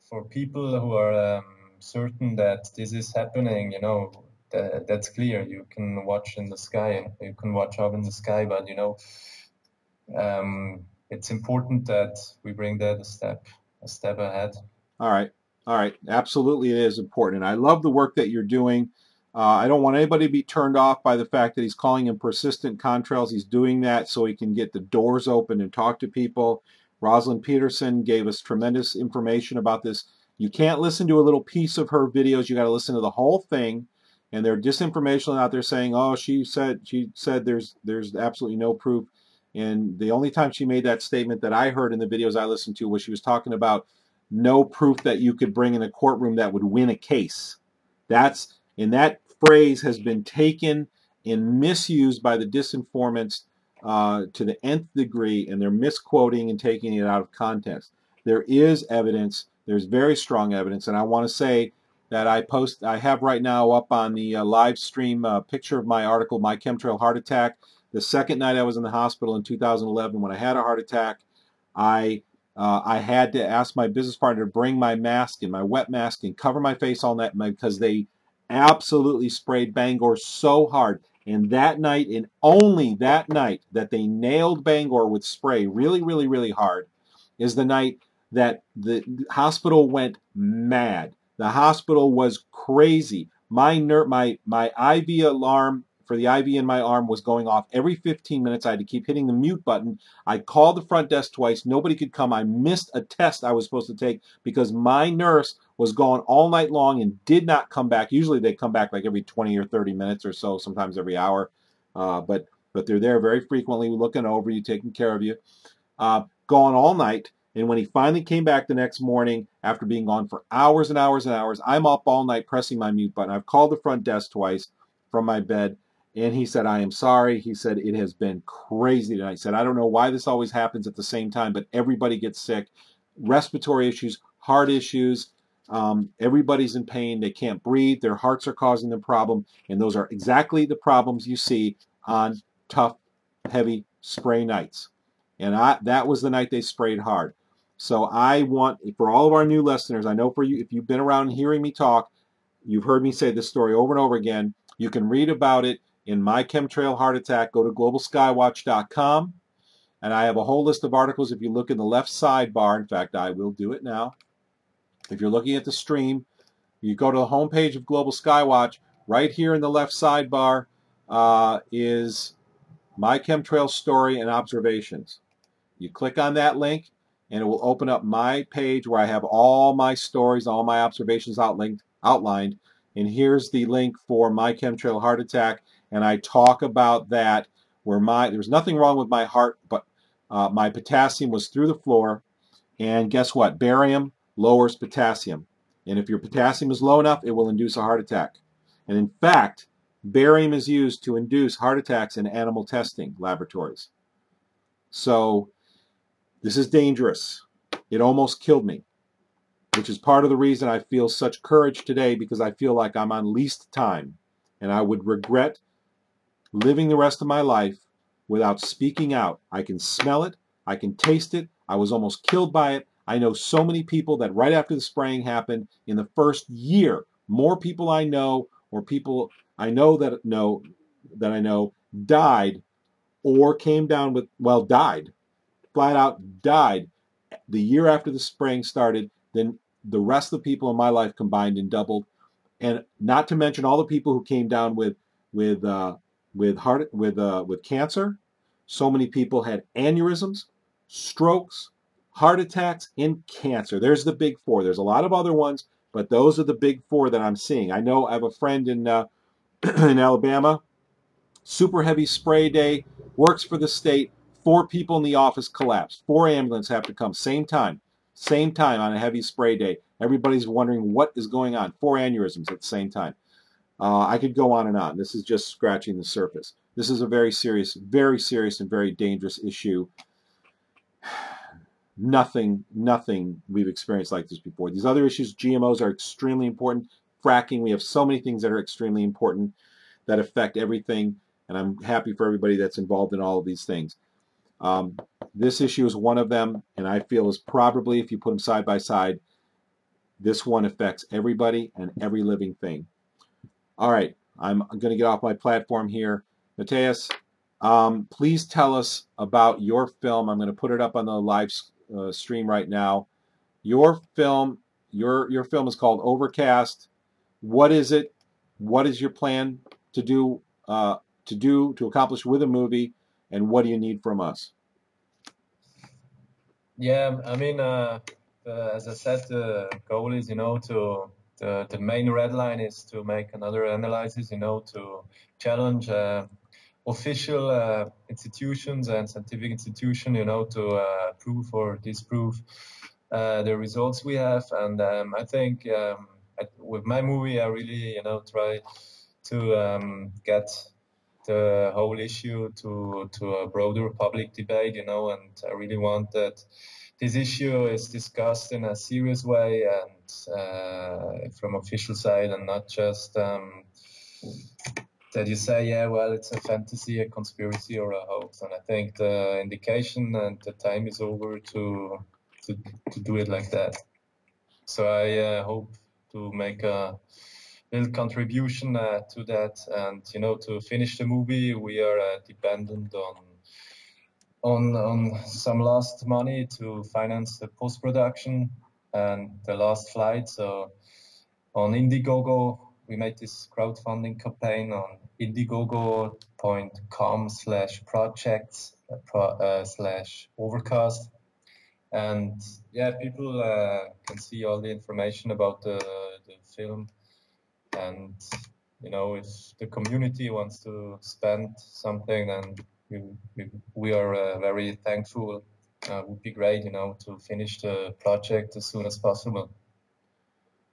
for people who are certain that this is happening, you know, that's clear. You can watch in the sky, and you can watch up in the sky, but you know, it's important that we bring that a step ahead. All right, absolutely, it is important, and I love the work that you're doing. I don't want anybody to be turned off by the fact that he's calling them persistent contrails. He's doing that so he can get the doors open and talk to people. Rosalind Peterson gave us tremendous information about this. You can't listen to a little piece of her videos. You got to listen to the whole thing. And they're disinformational out there saying, "Oh, she said there's absolutely no proof." And the only time she made that statement that I heard in the videos I listened to was she was talking about no proof that you could bring in a courtroom that would win a case. That phrase has been taken and misused by the disinformants to the nth degree, and they're misquoting and taking it out of context. There is evidence. There's very strong evidence, and I want to say that I have right now up on the live stream a picture of my article, My Chemtrail Heart Attack. The second night I was in the hospital in 2011 when I had a heart attack, I had to ask my business partner to bring my mask and my wet mask and cover my face all night because they absolutely sprayed Bangor so hard. And that night, and only that night, that they nailed Bangor with spray really, really, really hard is the night that the hospital went mad. The hospital was crazy. My IV alarm for the IV in my arm was going off every 15 minutes. I had to keep hitting the mute button. I called the front desk twice. Nobody could come. I missed a test I was supposed to take because my nurse was gone all night long and did not come back. Usually they come back like every 20 or 30 minutes or so, sometimes every hour. But they're there very frequently, looking over you, taking care of you. Gone all night. And when he finally came back the next morning, after being gone for hours and hours and hours, I'm up all night pressing my mute button. I've called the front desk twice from my bed, and he said, "I am sorry." He said, "It has been crazy tonight." He said, "I don't know why this always happens at the same time, but everybody gets sick. Respiratory issues, heart issues. Everybody's in pain. They can't breathe. Their hearts are causing them problem, and those are exactly the problems you see on tough, heavy spray nights." And that was the night they sprayed hard. So I want, for all of our new listeners, I know for you, if you've been around hearing me talk, you've heard me say this story over and over again. You can read about it in My Chemtrail Heart Attack. Go to globalskywatch.com. And I have a whole list of articles. If you look in the left sidebar, in fact, I will do it now. If you're looking at the stream, you go to the homepage of Global Skywatch. Right here in the left sidebar is My Chemtrail Story and Observations. You click on that link, and it will open up my page where I have all my stories, all my observations outlined. And here's the link for My Chemtrail Heart Attack, and I talk about that where there's nothing wrong with my heart, but my potassium was through the floor. And guess what? Barium lowers potassium. And if your potassium is low enough, it will induce a heart attack. And in fact, barium is used to induce heart attacks in animal testing laboratories. So this is dangerous. It almost killed me, which is part of the reason I feel such courage today, because I feel like I'm on leased time, and I would regret living the rest of my life without speaking out. I can smell it. I can taste it. I was almost killed by it. I know so many people that right after the spraying happened, in the first year, more people I know, or people I know that I know died or came down with, died, flat out died the year after the spraying started than the rest of the people in my life combined and doubled. And not to mention all the people who came down with cancer. So many people had aneurysms, strokes, heart attacks, and cancer. There's the big four. There's a lot of other ones, but those are the big four that I'm seeing. I know I have a friend in in Alabama. Super heavy spray day, works for the state. 4 people in the office collapsed. 4 ambulances have to come same time on a heavy spray day. Everybody's wondering what is going on. 4 aneurysms at the same time. I could go on and on. This is just scratching the surface. This is a very serious and very dangerous issue. Nothing we've experienced like this before. These other issues, GMOs, are extremely important. Fracking, we have so many things that are extremely important that affect everything, and I'm happy for everybody that's involved in all of these things. This issue is one of them, and I feel is probably, if you put them side by side, this one affects everybody and every living thing. All right, I'm going to get off my platform here. Matthias, please tell us about your film. I'm going to put it up on the live stream right now. Your film, your film is called Overcast. What is it? What is your plan to accomplish with a movie, and what do you need from us? Yeah, I mean, as I said, the goal is, the main red line is to make another analysis, to challenge official institutions and scientific institutions, to prove or disprove the results we have. And I think with my movie, I really, try to get the whole issue to a broader public debate, and I really want that this issue is discussed in a serious way and from official side, and not just that you say, yeah, well, it's a fantasy, a conspiracy, or a hoax. And I think the indication and the time is over to do it like that. So I hope to make a little contribution to that. And you know, to finish the movie, we are dependent on some last money to finance the post-production and the last flight. So on Indiegogo, we made this crowdfunding campaign on indiegogo.com/projects/overcast. And yeah, people can see all the information about the film. And you know, if the community wants to spend something, then we are very thankful. Would be great, you know, to finish the project as soon as possible.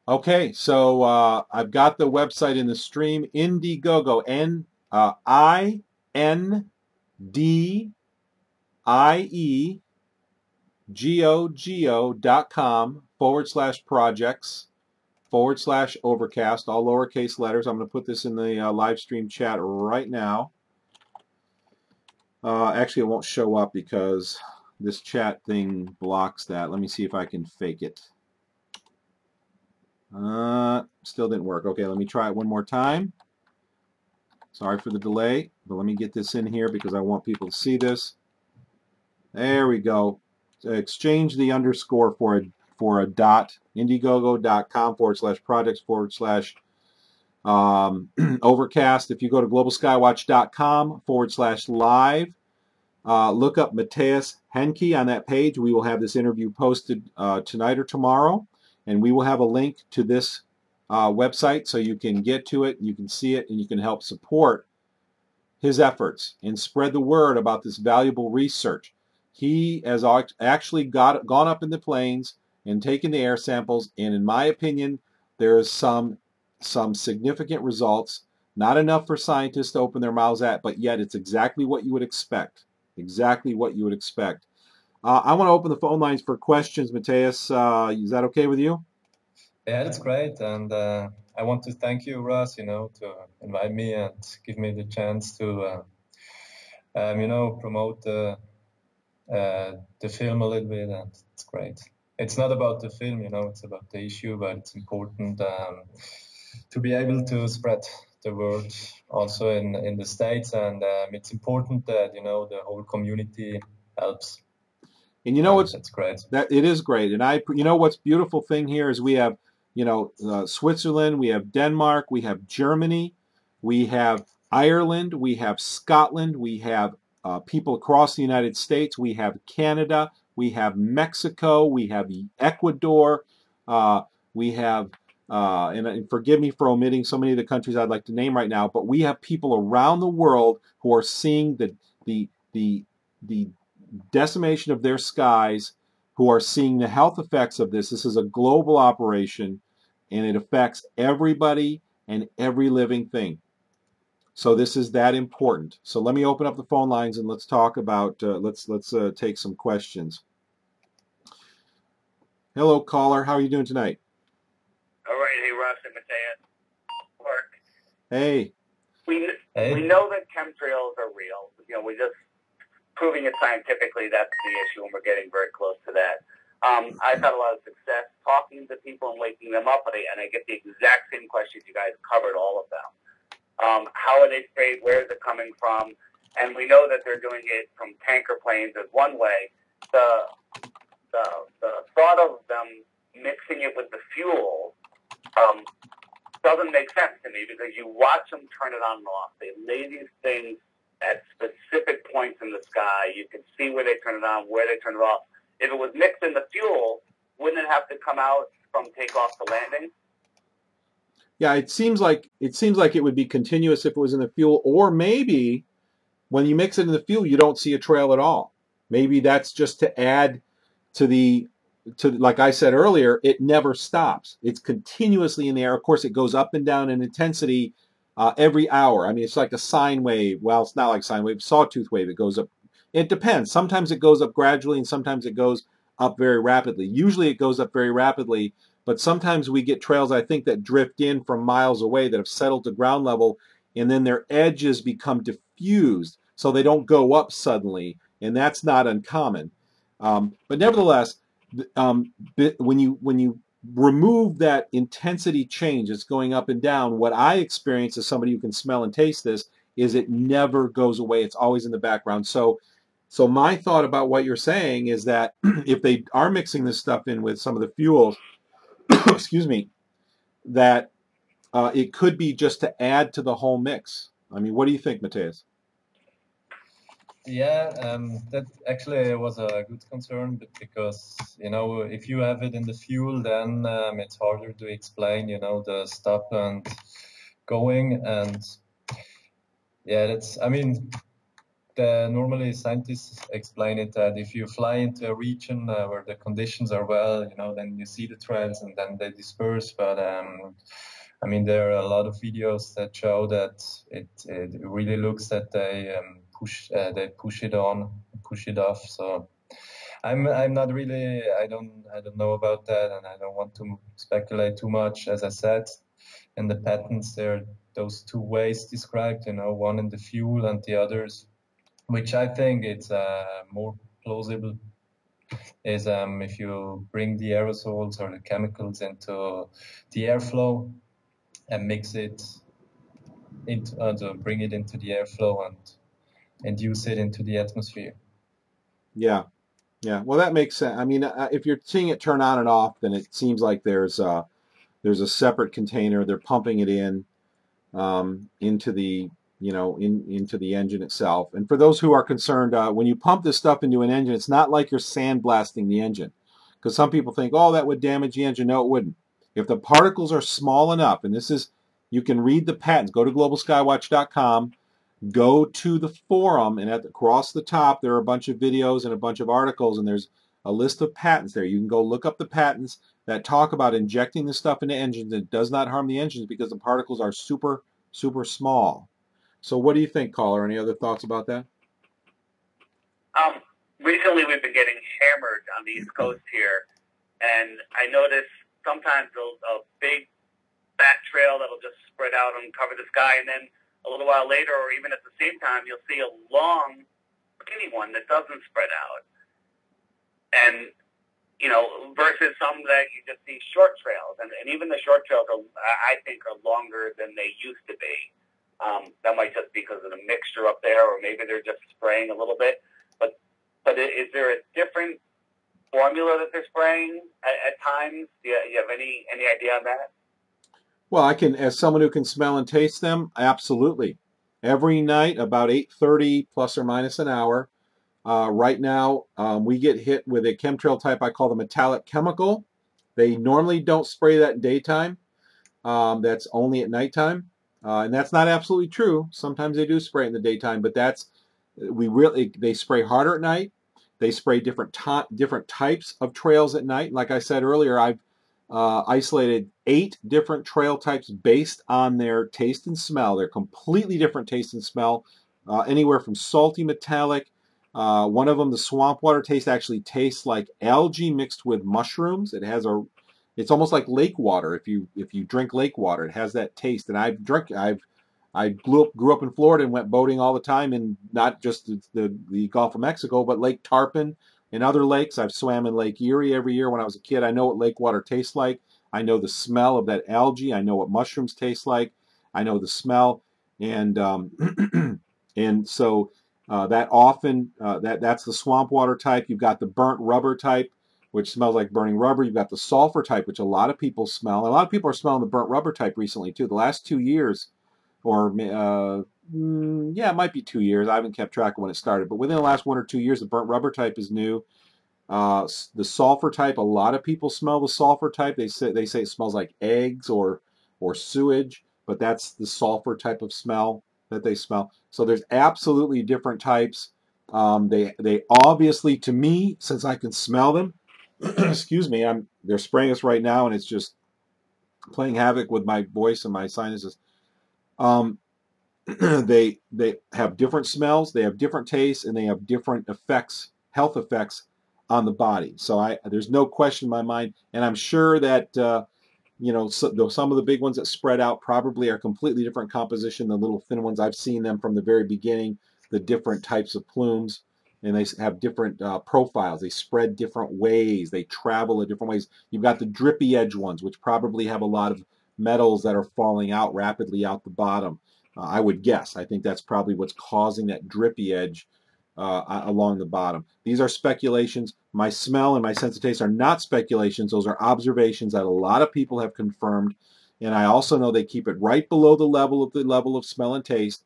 Okay, so I've got the website in the stream, Indiegogo, INDIEGOGO.com/projects/overcast, all lowercase letters. I'm going to put this in the live stream chat right now. Actually, it won't show up because this chat thing blocks that. Let me see if I can fake it. Still didn't work. Okay, let me try it one more time. Sorry for the delay, but let me get this in here because I want people to see this. There we go. Exchange the underscore for a dot. Indiegogo.com/projects/overcast. If you go to globalskywatch.com/live, look up Matthias Hancke on that page. We will have this interview posted tonight or tomorrow, and we will have a link to this website so you can get to it, you can see it, and you can help support his efforts and spread the word about this valuable research. He has actually gone up in the planes and taken the air samples, and in my opinion, there is some significant results. Not enough for scientists to open their mouths at, but yet it's exactly what you would expect. Exactly what you would expect. I want to open the phone lines for questions, Matthias. Is that okay with you? Yeah, that's great. And I want to thank you, Russ, you know, to invite me and give me the chance to, you know, promote the film a little bit. And it's great. It's not about the film, you know, it's about the issue, but it's important to be able to spread the word also in the States. And it's important that, you know, the whole community helps. And you know what's that's great. That it is great. And you know what's beautiful thing here is we have, you know, Switzerland, we have Denmark, we have Germany, we have Ireland, we have Scotland, we have people across the United States, we have Canada, we have Mexico, we have Ecuador, we have, and forgive me for omitting so many of the countries I'd like to name right now, but we have people around the world who are seeing the decimation of their skies, who are seeing the health effects of this. This is a global operation, and it affects everybody and every living thing. So this is that important. So let me open up the phone lines and let's talk about, let's take some questions. Hello, caller. How are you doing tonight? All right. Hey, Russ and Matthias. Work. Hey. We know that chemtrails are real. You know, we just proving it scientifically, that's the issue, and we're getting very close to that. I've had a lot of success talking to people and waking them up, and I get the exact same questions. You guys covered all of them. How are they sprayed? Where is it coming from? And we know that they're doing it from tanker planes as one way. The thought of them mixing it with the fuel doesn't make sense to me, because you watch them turn it on and off. They lay these things at specific points in the sky. You can see where they turn it on, where they turn it off. If it was mixed in the fuel, wouldn't it have to come out from takeoff to landing? Yeah, it seems like it would be continuous if it was in the fuel, or maybe when you mix it in the fuel, you don't see a trail at all. Maybe that's just to add to like I said earlier, it never stops. It's continuously in the air. Of course, it goes up and down in intensity every hour. I mean, it's like a sine wave. Well, it's not like sine wave, sawtooth wave. It goes up. It depends. Sometimes it goes up gradually, and sometimes it goes up very rapidly. Usually it goes up very rapidly, but sometimes we get trails, I think, that drift in from miles away that have settled to ground level, and then their edges become diffused, so they don't go up suddenly, and that's not uncommon. But nevertheless, when you remove that intensity change, it's going up and down. What I experience as somebody who can smell and taste this is it never goes away. It's always in the background. So my thought about what you're saying is that if they are mixing this stuff in with some of the fuels, excuse me, that it could be just to add to the whole mix. I mean, what do you think, Matthias? Yeah, that actually was a good concern, but because, you know, if you have it in the fuel, then it's harder to explain, you know, the stop and going. And yeah, that's, I mean, normally scientists explain it that if you fly into a region where the conditions are well, you know, then you see the trails and then they disperse. But I mean, there are a lot of videos that show that it really looks that they push it on, push it off. So I'm not really, I don't know about that, and I don't want to speculate too much. As I said, in the patents there are those two ways described, you know, one in the fuel and the others, which I think it's more plausible, is if you bring the aerosols or the chemicals into the airflow and mix it into, bring it into the airflow and induce it into the atmosphere. Yeah, yeah. Well, that makes sense. I mean, if you're seeing it turn on and off, then it seems like there's a separate container. They're pumping it in into the into the engine itself. And for those who are concerned, when you pump this stuff into an engine, it's not like you're sandblasting the engine, because some people think, oh, that would damage the engine. No, it wouldn't. If the particles are small enough, and this is, you can read the patents. Go to globalskywatch.com. Go to the forum, and across the top there are a bunch of videos and a bunch of articles, and there's a list of patents there. You can go look up the patents that talk about injecting this stuff into engines. It does not harm the engines because the particles are super, super small. So what do you think, caller? Any other thoughts about that? Recently we've been getting hammered on the East Coast here, and I notice sometimes a big fat trail that'll just spread out and cover the sky, and then a little while later, or even at the same time, you'll see a long, skinny one that doesn't spread out. And, you know, versus some that you just see short trails. And even the short trails, I think, are longer than they used to be. That might just be because of the mixture up there, or maybe they're just spraying a little bit. But is there a different formula that they're spraying at times? Do you have any idea on that? Well, I can, as someone who can smell and taste them, absolutely. Every night, about 8:30 plus or minus an hour. Right now, we get hit with a chemtrail type I call the metallic chemical. They normally don't spray that in daytime. That's only at nighttime. And that's not absolutely true. Sometimes they do spray it in the daytime, but they spray harder at night. They spray different types of trails at night. Like I said earlier, I've isolated 8 different trail types based on their taste and smell. They're completely different taste and smell, anywhere from salty, metallic. One of them, the swamp water taste, actually tastes like algae mixed with mushrooms. It's almost like lake water. If you drink lake water, it has that taste. And I grew up in Florida and went boating all the time, in not just the Gulf of Mexico, but Lake Tarpon and other lakes. I've swam in Lake Erie every year when I was a kid. I know what lake water tastes like. I know the smell of that algae. I know what mushrooms taste like. I know the smell, and and so that often that's the swamp water type. You've got the burnt rubber type, which smells like burning rubber. You've got the sulfur type, which a lot of people smell. A lot of people are smelling the burnt rubber type recently too. The last 2 years, or it might be 2 years. I haven't kept track of when it started, but within the last 1 or 2 years, the burnt rubber type is new. The sulfur type, a lot of people smell the sulfur type. They say it smells like eggs or sewage, but that's the sulfur type of smell that they smell. So there's absolutely different types. They obviously, to me, since I can smell them, excuse me, they're spraying us right now, and it's just playing havoc with my voice and my sinuses. They have different smells, they have different tastes, and they have different effects, health effects on the body. So there's no question in my mind, and I'm sure that some of the big ones that spread out probably are completely different composition than the little thin ones. I've seen them from the very beginning, the different types of plumes. and they have different profiles. They spread different ways. They travel in different ways. You've got the drippy edge ones, which probably have a lot of metals that are falling out rapidly out the bottom. I would guess. I think that's probably what's causing that drippy edge along the bottom. These are speculations. My smell and my sense of taste are not speculations. Those are observations that a lot of people have confirmed. And I also know they keep it right below the level of smell and taste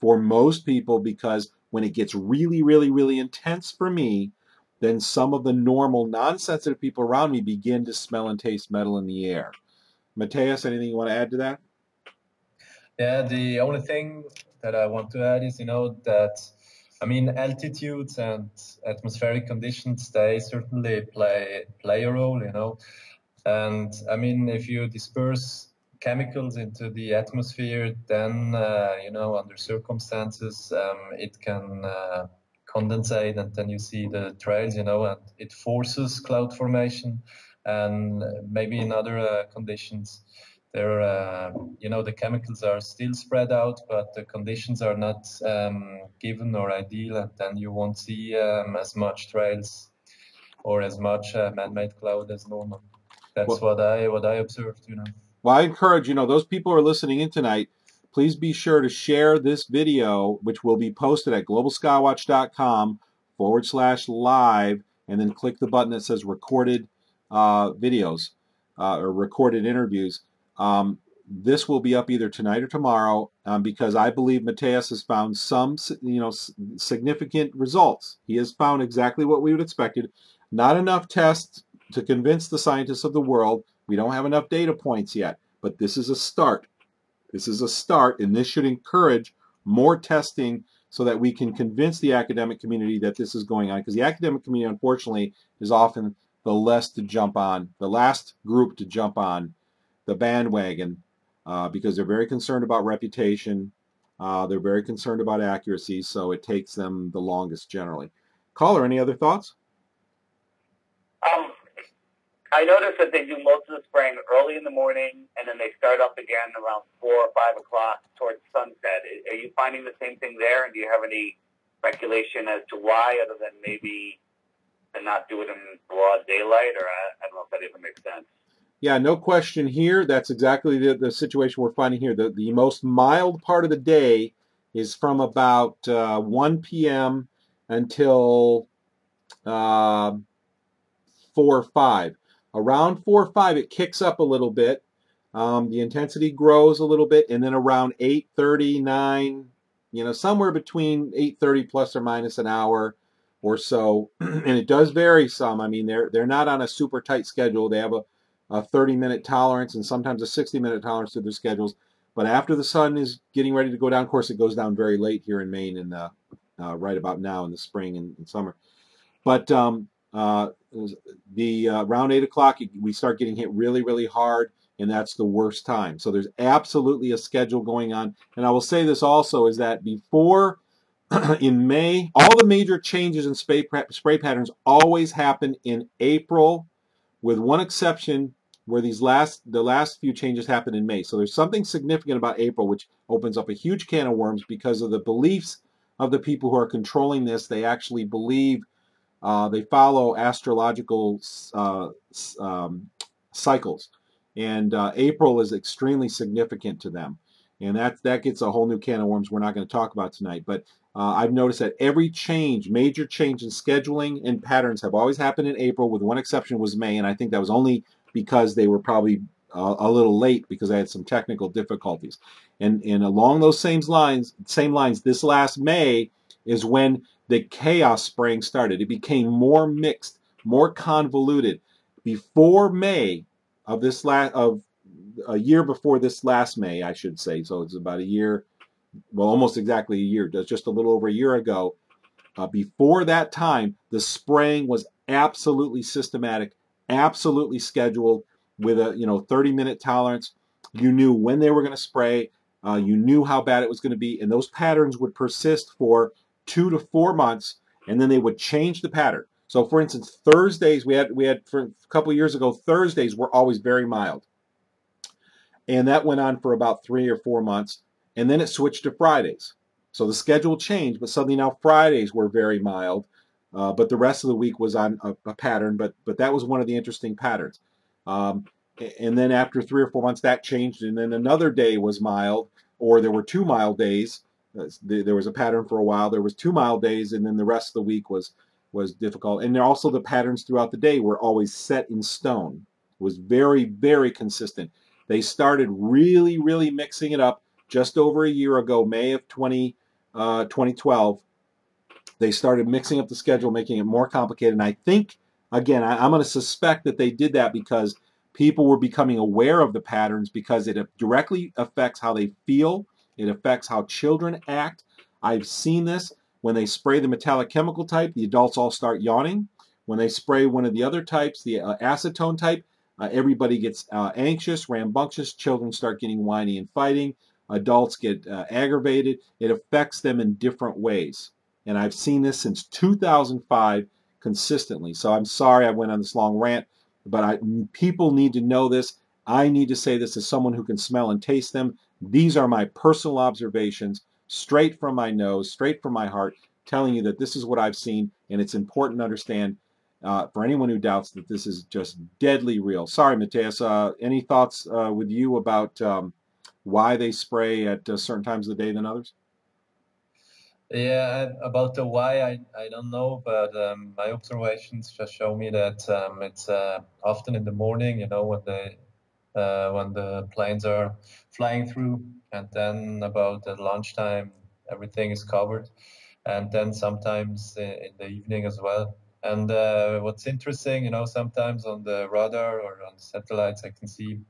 for most people, because when it gets really, really, really intense for me, then some of the normal non-sensitive people around me begin to smell and taste metal in the air. Matthias, anything you want to add to that? Yeah, the only thing that I want to add is, that, I mean, altitudes and atmospheric conditions, they certainly play a role, And I mean, if you disperse chemicals into the atmosphere, then, under circumstances, it can condensate, and then you see the trails, and it forces cloud formation. And maybe in other conditions, there, the chemicals are still spread out, but the conditions are not given or ideal, and then you won't see as much trails or as much man-made cloud as normal. That's what I observed, Well, I encourage, those people who are listening in tonight, please be sure to share this video, which will be posted at globalskywatch.com/live, and then click the button that says recorded videos or recorded interviews. This will be up either tonight or tomorrow, because I believe Matthias has found some, significant results. He has found exactly what we would expected. Not enough tests to convince the scientists of the world. We don't have enough data points yet, but this is a start. This is a start, and this should encourage more testing so that we can convince the academic community that this is going on, because the academic community, unfortunately, is often the last group to jump on the bandwagon, because they're very concerned about reputation. They're very concerned about accuracy, so it takes them the longest generally. Caller, any other thoughts? I noticed that they do most of the spraying early in the morning, and then they start up again around 4 or 5 o'clock towards sunset. Are you finding the same thing there, and do you have any speculation as to why, other than maybe to not do it in broad daylight, or I don't know if that even makes sense? Yeah, no question here. That's exactly the situation we're finding here. The most mild part of the day is from about 1 p.m. until 4 or 5. Around 4 or 5, it kicks up a little bit. The intensity grows a little bit, and then around 8:30, 9, somewhere between 8:30 plus or minus an hour or so. And it does vary some. I mean, they're not on a super tight schedule. They have a 30-minute tolerance and sometimes a 60-minute tolerance to their schedules. But after the sun is getting ready to go down, of course, it goes down very late here in Maine, and right about now in the spring and summer. But around 8 o'clock, we start getting hit really, really hard, and that's the worst time. So there's absolutely a schedule going on. And I will say this also, is that before in May, all the major changes in spray patterns always happen in April, with one exception where the last few changes happen in May. So there's something significant about April, which opens up a huge can of worms because of the beliefs of the people who are controlling this. They actually believe, they follow astrological cycles, and April is extremely significant to them, and that gets a whole new can of worms we're not going to talk about tonight. But I've noticed that every major change in scheduling and patterns have always happened in April, with one exception was May, and I think that was only because they were probably a little late because they had some technical difficulties. And along those same lines, this last May is when the chaos spraying started. It became more mixed, more convoluted. Before May of a year before this last May, I should say, so it's about a year, well, almost exactly a year, just a little over a year ago. Before that time, the spraying was absolutely systematic, absolutely scheduled, with a 30-minute tolerance. You knew when they were going to spray. You knew how bad it was going to be, and those patterns would persist for 2 to 4 months, and then they would change the pattern. So, for instance, Thursdays, we had for a couple of years ago, Thursdays were always very mild, and that went on for about 3 or 4 months, and then it switched to Fridays. So the schedule changed, but suddenly now Fridays were very mild, but the rest of the week was on a pattern. But that was one of the interesting patterns. And then after 3 or 4 months, that changed, and then another day was mild, or there were 2 mild days. There was a pattern for a while. There was 2 mild days, and then the rest of the week was difficult. And also the patterns throughout the day were always set in stone. It was very, very consistent. They started really, really mixing it up just over a year ago, May of 2012. They started mixing up the schedule, making it more complicated. And I think, again, I'm going to suspect that they did that because people were becoming aware of the patterns, because it directly affects how they feel. It affects how children act. I've seen this. When they spray the metallic chemical type, the adults all start yawning. When they spray one of the other types, the acetone type, everybody gets anxious, rambunctious. Children start getting whiny and fighting. Adults get aggravated. It affects them in different ways. And I've seen this since 2005 consistently. So I'm sorry I went on this long rant, but people need to know this. I need to say this as someone who can smell and taste them. These are my personal observations, straight from my nose, straight from my heart, telling you that this is what I've seen, and it's important to understand for anyone who doubts that this is just deadly real. Sorry, Matthias. Any thoughts with you about why they spray at certain times of the day than others? Yeah, about the why, I don't know, but my observations just show me that it's often in the morning, you know, when the planes are flying through, and then about at lunchtime, everything is covered, and then sometimes in the evening as well. And what's interesting, you know, sometimes on the radar or on the satellites, I can see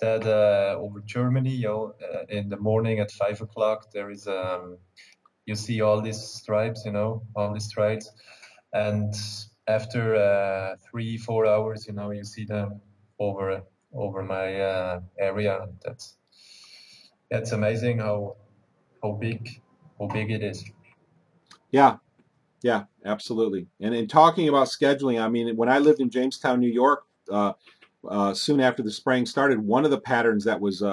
that over Germany, you know, in the morning at 5 o'clock, there is you see all these stripes, you know, all these trails, and after 3-4 hours, you know, you see them over my area. That's amazing how big it is. Yeah, yeah, absolutely. And in talking about scheduling, I mean, when I lived in Jamestown, New York, soon after the spraying started, one of the patterns that was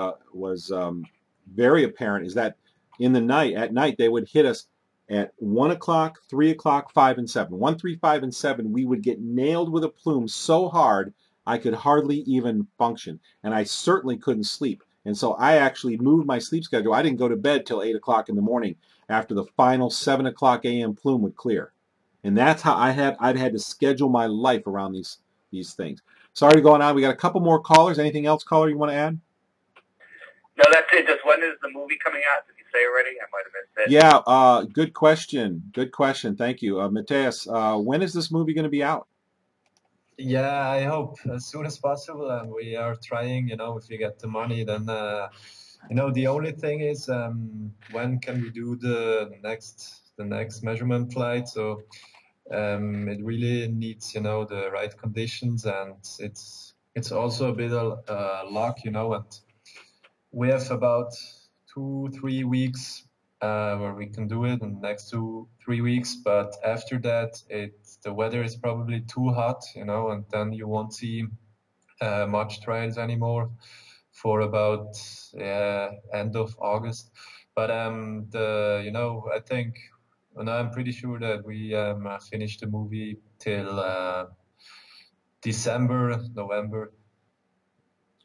very apparent is that at night, they would hit us at 1 o'clock, 3 o'clock, 5 and 7. 1, 3, 5, and 7, we would get nailed with a plume so hard I could hardly even function. And I certainly couldn't sleep. And so I actually moved my sleep schedule. I didn't go to bed till 8 o'clock in the morning after the final 7 o'clock a.m. plume would clear. And that's how I'd had to schedule my life around these things. Sorry to go on. We got a couple more callers. Anything else, caller, you want to add? No, that's it. Just when is the movie coming out? Did you say already? I might have missed it. Yeah, good question. Good question. Thank you. Matthias, when is this movie going to be out? Yeah, I hope as soon as possible. And we are trying, you know, if we get the money, then, you know, the only thing is when can we do the next measurement flight? So it really needs, you know, the right conditions, and it's also a bit of luck, you know, and we have about 2-3 weeks where we can do it in the next 2-3 weeks, but after that the weather is probably too hot, you know, and then you won't see much trails anymore for about end of August. But you know, I think, and I'm pretty sure that we finish the movie till December, November.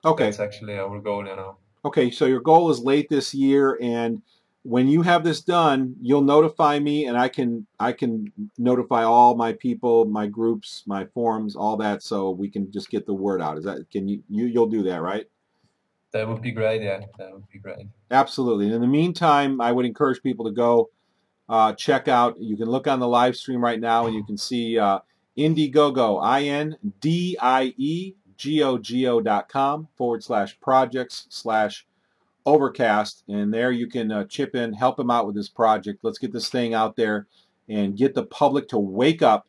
Okay. That's actually our goal, you know. Okay, so your goal is late this year, and when you have this done, you'll notify me, and I can notify all my people, my groups, my forums, all that, so we can just get the word out. Is that you'll do that, right? That would be great. Yeah, that would be great. Absolutely. And in the meantime, I would encourage people to go check out. You can look on the live stream right now, and you can see Indiegogo, INDIEGOGO.com/projects/Overcast, and there you can chip in, help him out with this project. Let's get this thing out there and get the public to wake up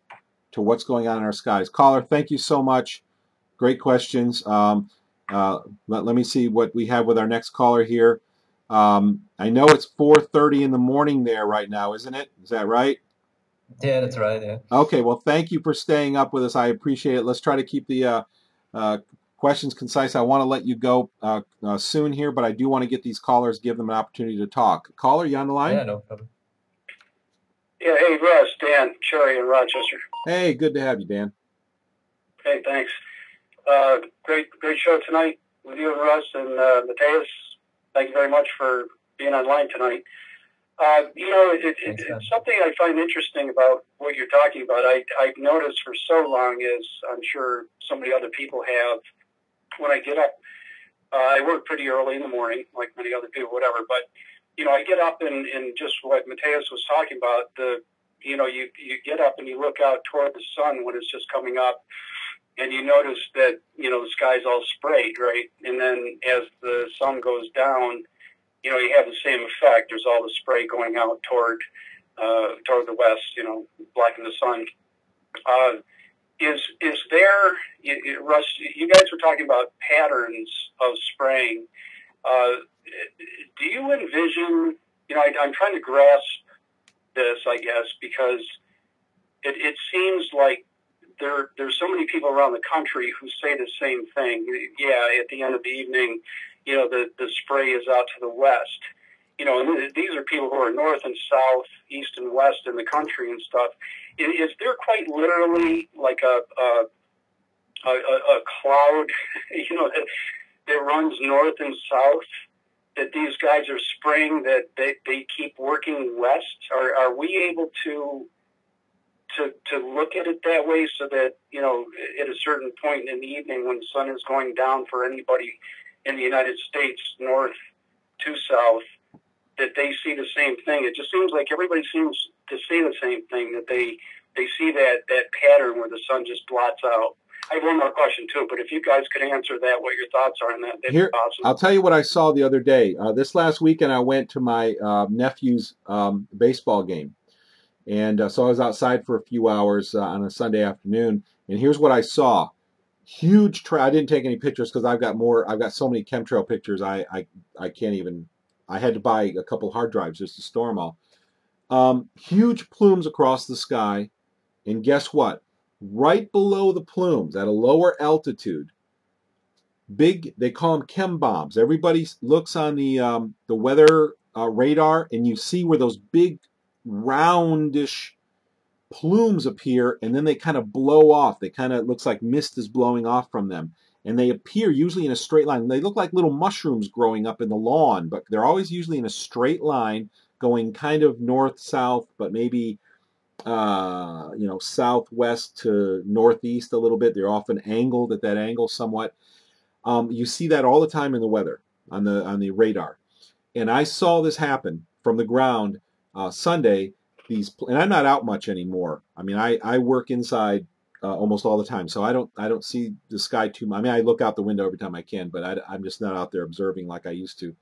to what's going on in our skies. Caller, thank you so much. Great questions. Let me see what we have with our next caller here. I know it's 4:30 in the morning there right now, isn't it? Is that right? Yeah, that's right. Yeah. Okay. Well, thank you for staying up with us. I appreciate it. Let's try to keep the Questions concise. I want to let you go soon here, but I do want to get these callers, give them an opportunity to talk. Caller, you on the line? Yeah, no problem. Yeah, hey, Russ, Dan, Cherry in Rochester. Hey, good to have you, Dan. Hey, thanks. Great show tonight with you and Russ and Matthias. Thank you very much for being online tonight. It's something I find interesting about what you're talking about. I've noticed for so long, as I'm sure so many other people have, when I get up, I work pretty early in the morning, like many other people, whatever, but, I get up and just what Matthias was talking about, you get up and you look out toward the sun when it's just coming up, and you notice that, the sky's all sprayed, right? And then as the sun goes down, you have the same effect. There's all the spray going out toward the west, blocking the sun. Is there, Russ, you guys were talking about patterns of spraying. Do you envision, I'm trying to grasp this, I guess, because it seems like there's so many people around the country who say the same thing. Yeah, at the end of the evening, the spray is out to the west. And these are people who are north and south, east and west in the country and stuff. Is there quite literally like a cloud, that runs north and south, that these guys are spraying, that they keep working west? Are we able to look at it that way, so that, at a certain point in the evening when the sun is going down for anybody in the United States, north to south, that they see the same thing? It just seems like everybody seems to say the same thing, that they see that pattern where the sun just blots out. I have one more question too, but if you guys could answer that, what your thoughts are on that, that'd be awesome. I'll tell you what I saw the other day. This last weekend, I went to my nephew's baseball game. And so I was outside for a few hours on a Sunday afternoon, and here's what I saw. Huge I didn't take any pictures because I've got so many chemtrail pictures, I can't even, I had to buy a couple hard drives just to store them all. Huge plumes across the sky, and guess what? Right below the plumes, at a lower altitude, they call them chem bombs. Everybody looks on the weather radar, and you see where those big roundish plumes appear, and then they kind of blow off. They kind of, looks like mist is blowing off from them, and they appear usually in a straight line. They look like little mushrooms growing up in the lawn, but they're always usually in a straight line going kind of north-south, but maybe southwest to northeast a little bit. They're often angled at that angle somewhat. You see that all the time in the weather on the radar. And I saw this happen from the ground Sunday. And I'm not out much anymore. I mean, I work inside almost all the time, so I don't see the sky too much. I mean, I look out the window every time I can, but I'm just not out there observing like I used to.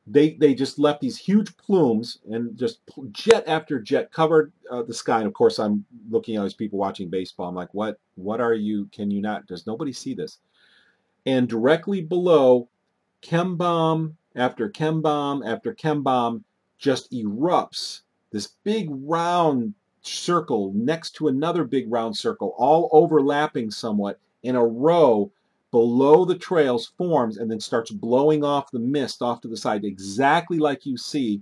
They just left these huge plumes, and just jet after jet covered the sky. And of course, I'm looking at these people watching baseball. I'm like, what are you? Can you not? Does nobody see this? And directly below, chem bomb after chem bomb after chem bomb just erupts. This big round circle next to another big round circle, all overlapping somewhat in a row below the trails, forms and then starts blowing off the mist off to the side, exactly like you see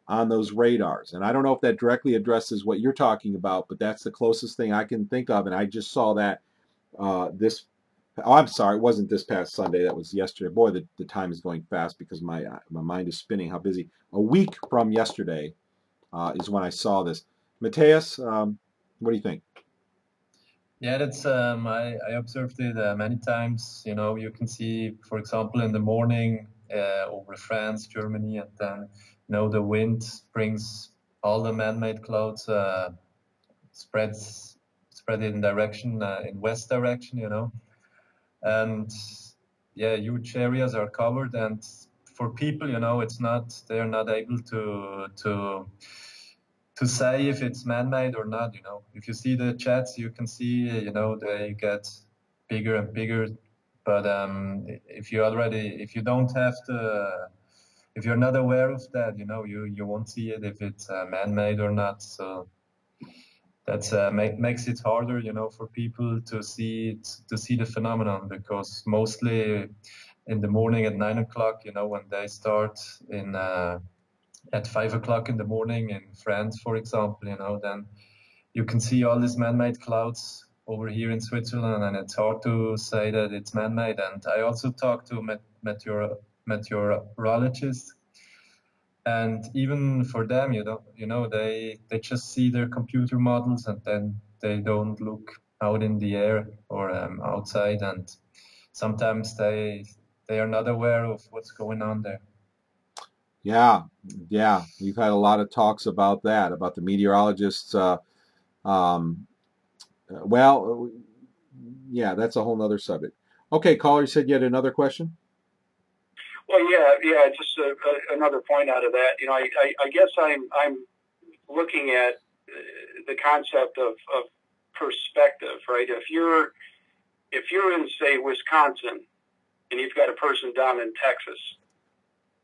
on those radars. And I don't know if that directly addresses what you're talking about, but that's the closest thing I can think of. And I just saw that I'm sorry, it wasn't this past Sunday. That was yesterday. Boy, the time is going fast because my mind is spinning. How busy. A week from yesterday is when I saw this. Matthias, what do you think? Yeah, that's I observed it many times. You can see, for example, in the morning over France, Germany, and then the wind brings all the man-made clouds, spread it in direction, in west direction. And yeah, huge areas are covered, and for people, they're not able to say if it's man-made or not. If you see the jets, you can see, they get bigger and bigger. But if you're not aware of that, you won't see it if it's man-made or not. So That's makes it harder, you know, for people to see the phenomenon, because mostly in the morning at 9 o'clock, you know, when they start in at 5 o'clock in the morning in France, for example, you know, then you can see all these man-made clouds over here in Switzerland, and it's hard to say that it's man-made. And I also talked to meteorologists, and even for them, you know, they just see their computer models, and then they don't look out in the air or outside, and sometimes they are not aware of what's going on there. Yeah, we've had a lot of talks about that, about the meteorologists. Well, yeah, that's a whole nother subject. Okay, caller, you said you had another question? Well, yeah, just another point out of that. You know, I guess I'm looking at the concept of perspective, right? If you're in, say, Wisconsin, and you've got a person down in Texas,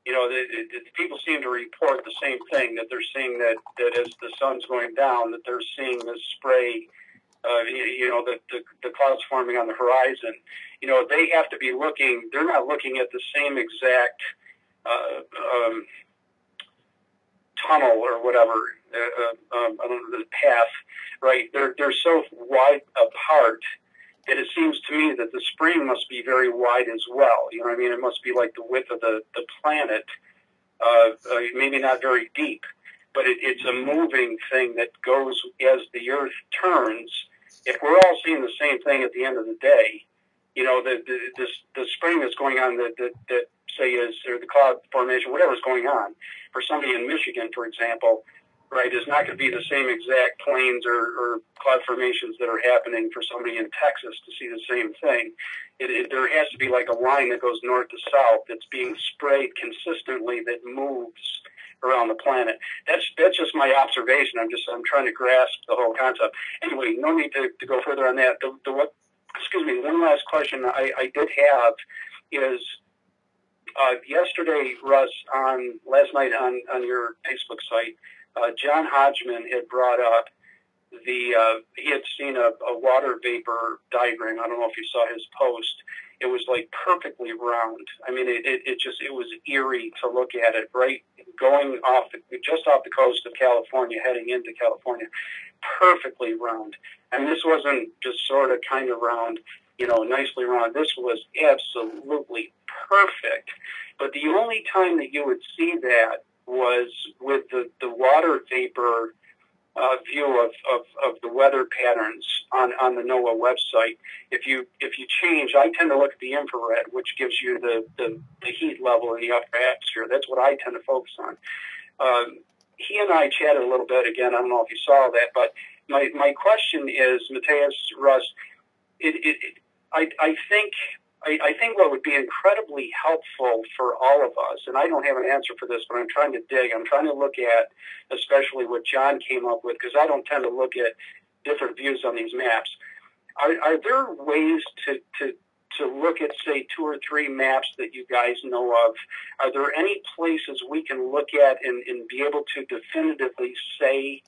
you know, the people seem to report the same thing, that they're seeing that as the sun's going down, that they're seeing this spray, you know, the clouds forming on the horizon. You know, they have to be looking, they're not looking at the same exact tunnel or whatever, I don't know, the path, right? They're so wide apart that it seems to me that the spring must be very wide as well. You know what I mean? It must be like the width of the planet, maybe not very deep, but it's a moving thing that goes as the Earth turns. If we're all seeing the same thing at the end of the day, you know, the spring that's going on that say is, or the cloud formation, whatever's going on, for somebody in Michigan, for example, right, is not going to be the same exact plains or cloud formations that are happening for somebody in Texas to see the same thing. There has to be like a line that goes north to south that's being sprayed consistently that moves around the planet. That's just my observation. I'm trying to grasp the whole concept. Anyway, no need to go further on that. Excuse me, one last question I did have is yesterday, Russ, last night on your Facebook site, John Hodgman had brought up he had seen a water vapor diagram. I don't know if you saw his post. It was like perfectly round. I mean, it was eerie to look at it, right? Going just off the coast of California, heading into California, perfectly round. I mean, this wasn't just sort of kind of round, you know, nicely round. This was absolutely perfect. But the only time that you would see that was with the water vapor view of the weather patterns on the NOAA website. If you change, I tend to look at the infrared, which gives you the heat level in the upper atmosphere. That's what I tend to focus on. He and I chatted a little bit again. I don't know if you saw that, but my question is, Matthias, Russ, I think what would be incredibly helpful for all of us, and I don't have an answer for this, but I'm trying to dig. I'm trying to look at especially what John came up with, because I don't tend to look at different views on these maps. Are there ways to look at, say, 2 or 3 maps that you guys know of? Are there any places we can look at and be able to definitively say,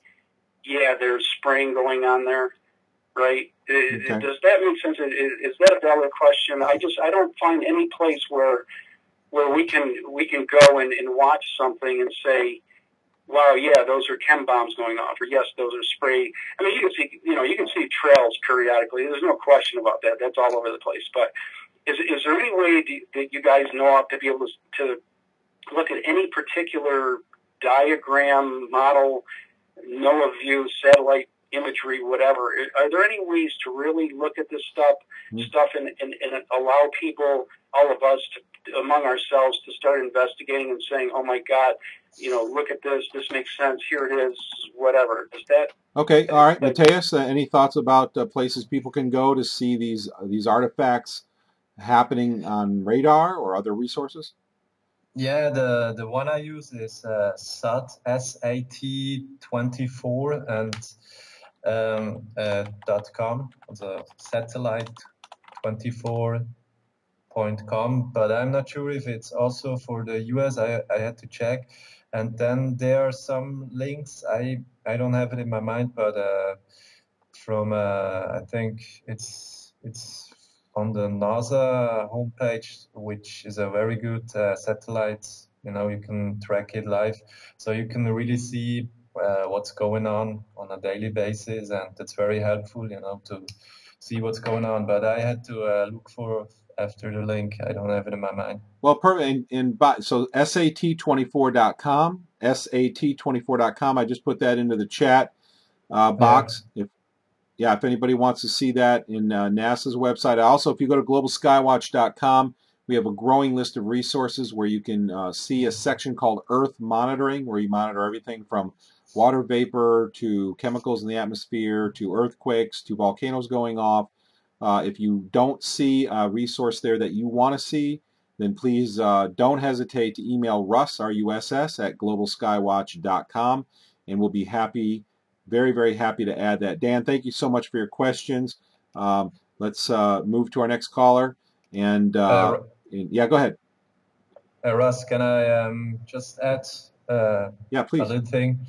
yeah, there's spring going on there? Right? Okay. Does that make sense? Is that a valid question? I don't find any place where we can go and watch something and say, wow, yeah, those are chem bombs going off, or yes, those are spray. I mean, you can see trails periodically. There's no question about that. That's all over the place. But is there any way that you guys know of to be able to look at any particular diagram, model, NOAA view, satellite imagery, whatever? Are there any ways to really look at this stuff and allow people, all of us, among ourselves, to start investigating and saying, oh my God, you know, look at this makes sense, here it is, whatever? Does that... Okay, all right. Matthias, any thoughts about places people can go to see these artifacts happening on radar or other resources? Yeah, the one I use is SAT, SAT24, and .com, the satellite24.com, but I'm not sure if it's also for the US. I had to check. And then there are some links, I don't have it in my mind, but from I think it's on the NASA homepage, which is a very good satellite. You know, you can track it live, so you can really see what's going on a daily basis, and it's very helpful, you know, to see what's going on. But I had to look for after the link. I don't have it in my mind. Well, perfect. So SAT24.com, SAT24.com. I just put that into the chat box. If anybody wants to see that in NASA's website. Also, if you go to globalskywatch.com, we have a growing list of resources where you can see a section called Earth Monitoring, where you monitor everything from water vapor to chemicals in the atmosphere to earthquakes to volcanoes going off. If you don't see a resource there that you want to see, then please don't hesitate to email Russ, R-U-S-S, at globalskywatch.com, and we'll be happy, very, very happy to add that. Dan, thank you so much for your questions. Let's move to our next caller. And yeah, go ahead. Russ, can I just add yeah, please. a little thing?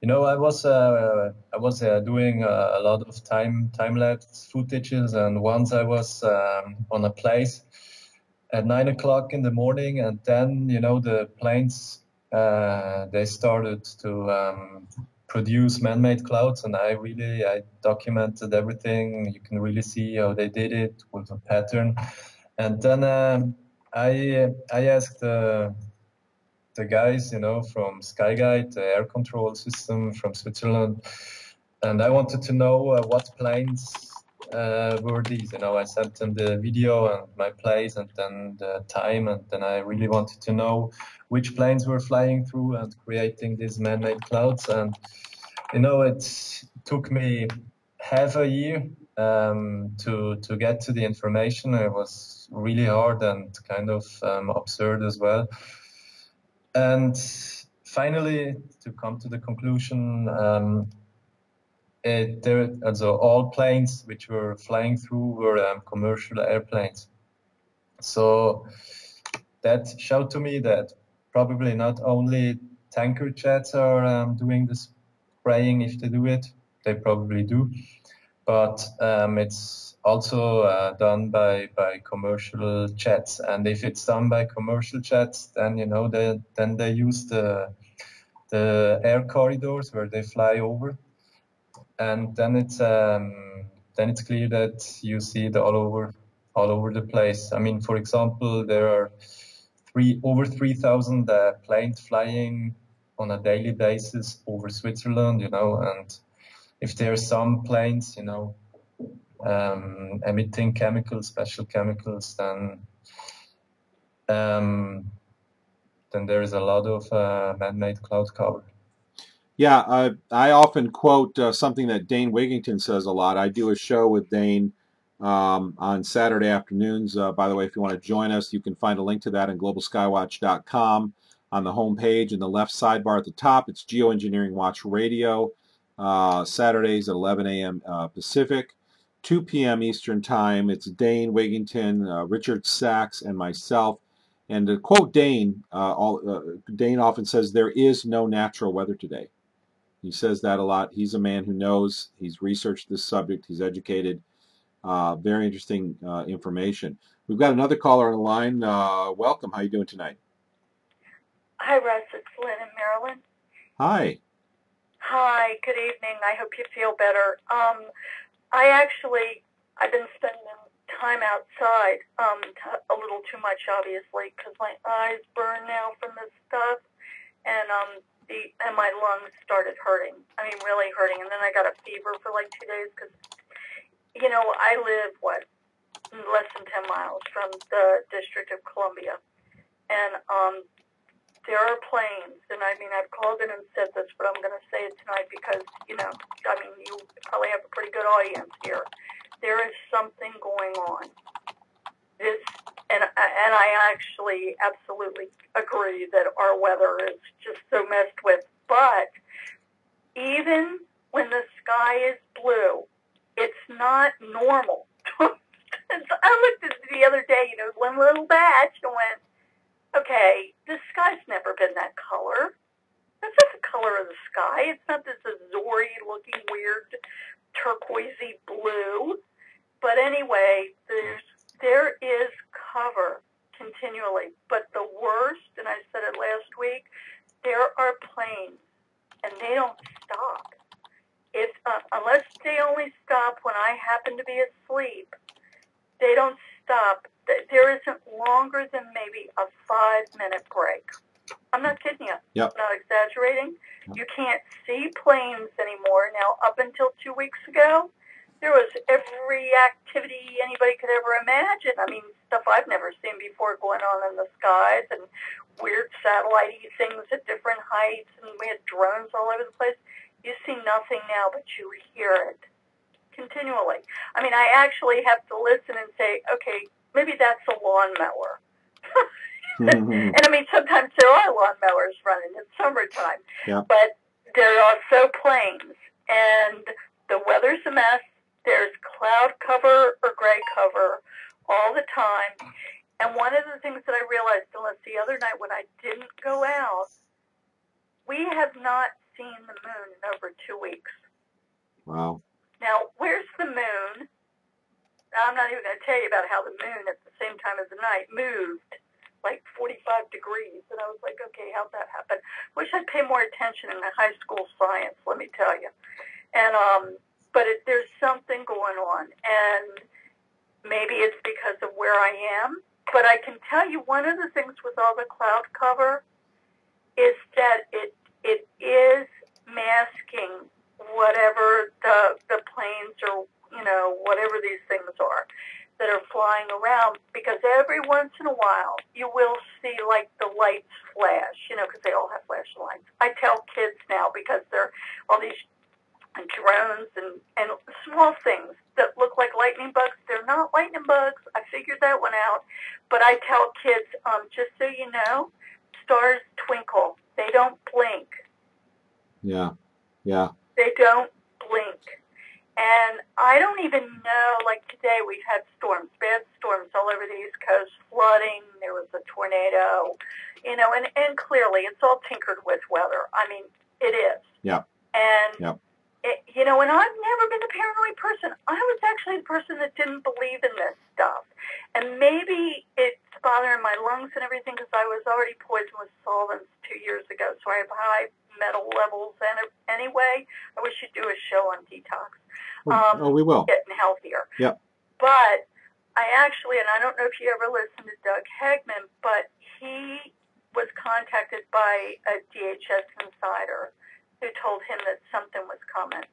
You know, I was doing a lot of time-lapse footages, and once I was on a place at 9 o'clock in the morning, and then, you know, the planes, they started to produce man-made clouds, and I documented everything. You can really see how they did it with a pattern. And then I asked the guys, you know, from Skyguide, the air control system from Switzerland, and I wanted to know what planes were these. You know, I sent them the video and my place and then the time, and then I really wanted to know which planes were flying through and creating these man-made clouds. And, you know, it took me half a year to get to the information. It was really hard and kind of absurd as well. And finally, to come to the conclusion, so all planes which were flying through were commercial airplanes. So that showed to me that probably not only tanker jets are doing the spraying. If they do it, they probably do, but it's also done by commercial jets. And if it's done by commercial jets, then, you know, then they use the air corridors where they fly over, and then it's clear that you see it all over the place. I mean, for example, there are over 3,000 planes flying on a daily basis over Switzerland, you know, and if there are some planes, you know, emitting special chemicals, then there is a lot of man-made cloud cover. Yeah, I often quote something that Dane Wigington says a lot. I do a show with Dane on Saturday afternoons. By the way, if you want to join us, you can find a link to that on globalskywatch.com. On the home page in the left sidebar at the top, it's Geoengineering Watch Radio, Saturdays at 11 a.m. Pacific, 2 p.m. Eastern Time. It's Dane Wigington, Richard Sachs, and myself. And to quote Dane, Dane often says, there is no natural weather today. He says that a lot. He's a man who knows. He's researched this subject. He's educated. Very interesting information. We've got another caller on the line. Welcome. How are you doing tonight? Hi, Russ. It's Lynn in Maryland. Hi. Hi. Good evening. I hope you feel better. I've been spending time outside a little too much, obviously, because my eyes burn now from this stuff, and my lungs started hurting. I mean, really hurting. And then I got a fever for like 2 days because, you know, I live, less than 10 miles from the District of Columbia. And there are planes, and I mean, I've called in and said this, but I'm going to say it tonight because, you know, I mean, you probably have a pretty good audience here. There is something going on. And I actually absolutely agree that our weather is just so messed with. But even when the sky is blue, it's not normal. I looked at it the other day, you know, one little batch, and went, okay, the sky's never been that color. That's not the color of the sky. It's not this azure-looking weird turquoisey blue. But anyway, there is cover continually. But the worst, and I said it last week, there are planes, and they don't stop. Unless they only stop when I happen to be asleep, they don't stop. There isn't longer than maybe a 5-minute break. I'm not kidding you. Yep. I'm not exaggerating. You can't see planes anymore. Now, up until 2 weeks ago, there was every activity anybody could ever imagine. I mean, stuff I've never seen before going on in the skies, and weird satellite-y things at different heights, and we had drones all over the place. You see nothing now, but you hear it continually. I mean, I actually have to listen and say, okay, maybe that's a lawnmower. And I mean, sometimes there are lawnmowers running. It's summertime. Yeah. But there are also planes, and the weather's a mess. There's cloud cover or gray cover all the time. And one of the things that I realized, unless the other night when I didn't go out, we have not seen the moon in over 2 weeks. Wow. Now, where's the moon? I'm not even going to tell you about how the moon at the same time as the night moved like 45 degrees. And I was like, okay, how'd that happen? Wish I'd pay more attention in the high school science, let me tell you. And but there's something going on. And maybe it's because of where I am. But I can tell you one of the things with all the cloud cover is that it is masking whatever the planes or, whatever these things are that are flying around, because every once in a while you will see like the lights flash, because they all have flashlights. I tell kids now, because they're all these drones and small things that look like lightning bugs. They're not lightning bugs. I figured that one out. But I tell kids, just so you know, stars twinkle. They don't blink. Yeah. Yeah. They don't blink. And I don't even know, like today we've had storms, bad storms all over the East Coast, flooding, there was a tornado, and clearly it's all tinkered with weather. I mean, it is. Yeah. And, yeah. And I've never been a paranoid person. I was actually the person that didn't believe in this stuff. And maybe it's bothering my lungs and everything because I was already poisoned with solvents 2 years ago, so I have high metal levels anyway. I wish you'd do a show on detox. We will. Getting healthier. Yep. But I actually, and I don't know if you ever listened to Doug Hegman, but he was contacted by a DHS insider who told him that something was coming.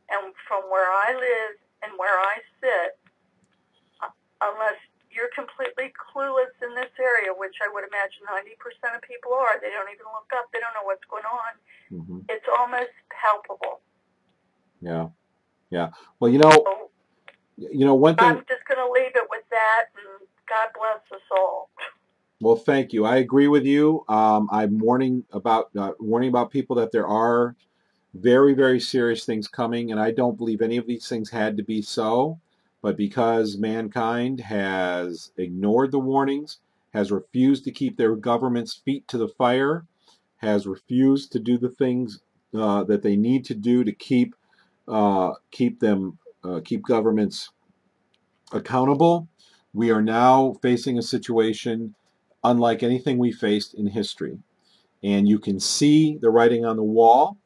And from where I live and where I sit, unless you're completely clueless in this area, which I would imagine 90% of people are, they don't even look up, they don't know what's going on. Mm-hmm. It's almost palpable. Yeah. Yeah. Well, one thing. I'm just going to leave it with that, and God bless us all. Well, thank you. I agree with you. I'm warning about people that there are very, very serious things coming, and I don't believe any of these things had to be so. But because mankind has ignored the warnings, has refused to keep their government's feet to the fire, has refused to do the things that they need to do to keep governments accountable, we are now facing a situation unlike anything we faced in history. And you can see the writing on the wall.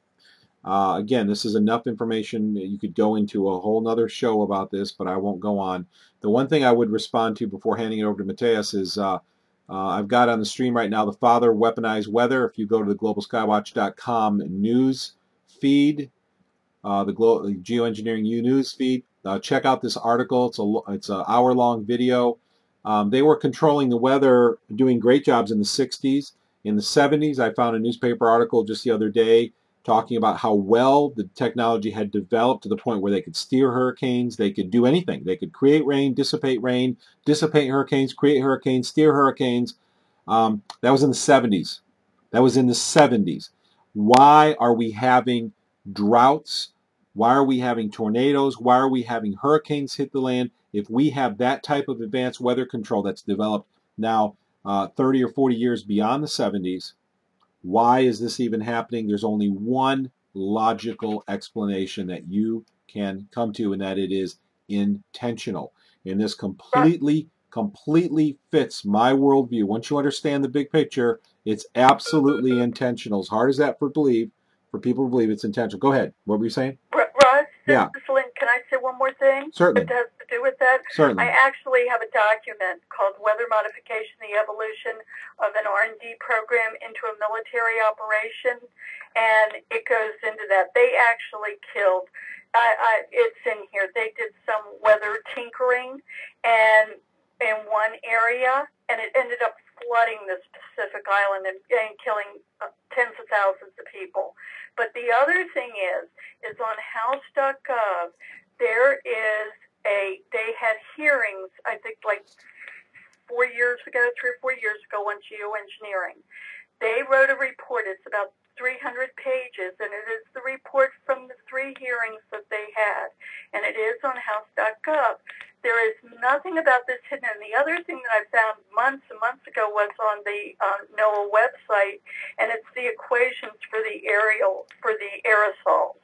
Again, this is enough information. You could go into a whole nother show about this, but I won't go on. The one thing I would respond to before handing it over to Matthias is I've got on the stream right now the Father Weaponized Weather. If you go to the globalskywatch.com news feed, the geoengineering news feed, check out this article. It's an hour-long video. They were controlling the weather, doing great jobs in the 60s. In the 70s, I found a newspaper article just the other day talking about how well the technology had developed to the point where they could steer hurricanes. They could do anything. They could create rain, dissipate hurricanes, create hurricanes, steer hurricanes. That was in the 70s. That was in the 70s. Why are we having droughts? Why are we having tornadoes? Why are we having hurricanes hit the land if we have that type of advanced weather control that's developed now 30 or 40 years beyond the 70s? Why is this even happening? There's only one logical explanation that you can come to, and that it is intentional. And this completely fits my worldview. Once you understand the big picture, it's absolutely intentional. As hard as that for people to believe, it's intentional. Go ahead. What were you saying? Russ, yeah. This is Lynn. Can I say one more thing? Certainly. It has to do with that. Certainly. I actually have a document called Weather Modification, the Evolution of an R&D Program into a Military Operation, and it goes into that. They actually killed, it's in here, they did some weather tinkering and in one area, and it ended up flooding this Pacific island and killing tens of thousands of people. But the other thing is on house.gov, they had hearings, I think like 3 or 4 years ago on geoengineering. They wrote a report, it's about 300 pages, and it is the report from the 3 hearings that they had, and it is on house.gov. There is nothing about this hidden. And the other thing that I found months and months ago was on the NOAA website, and it's the equations for the aerosols.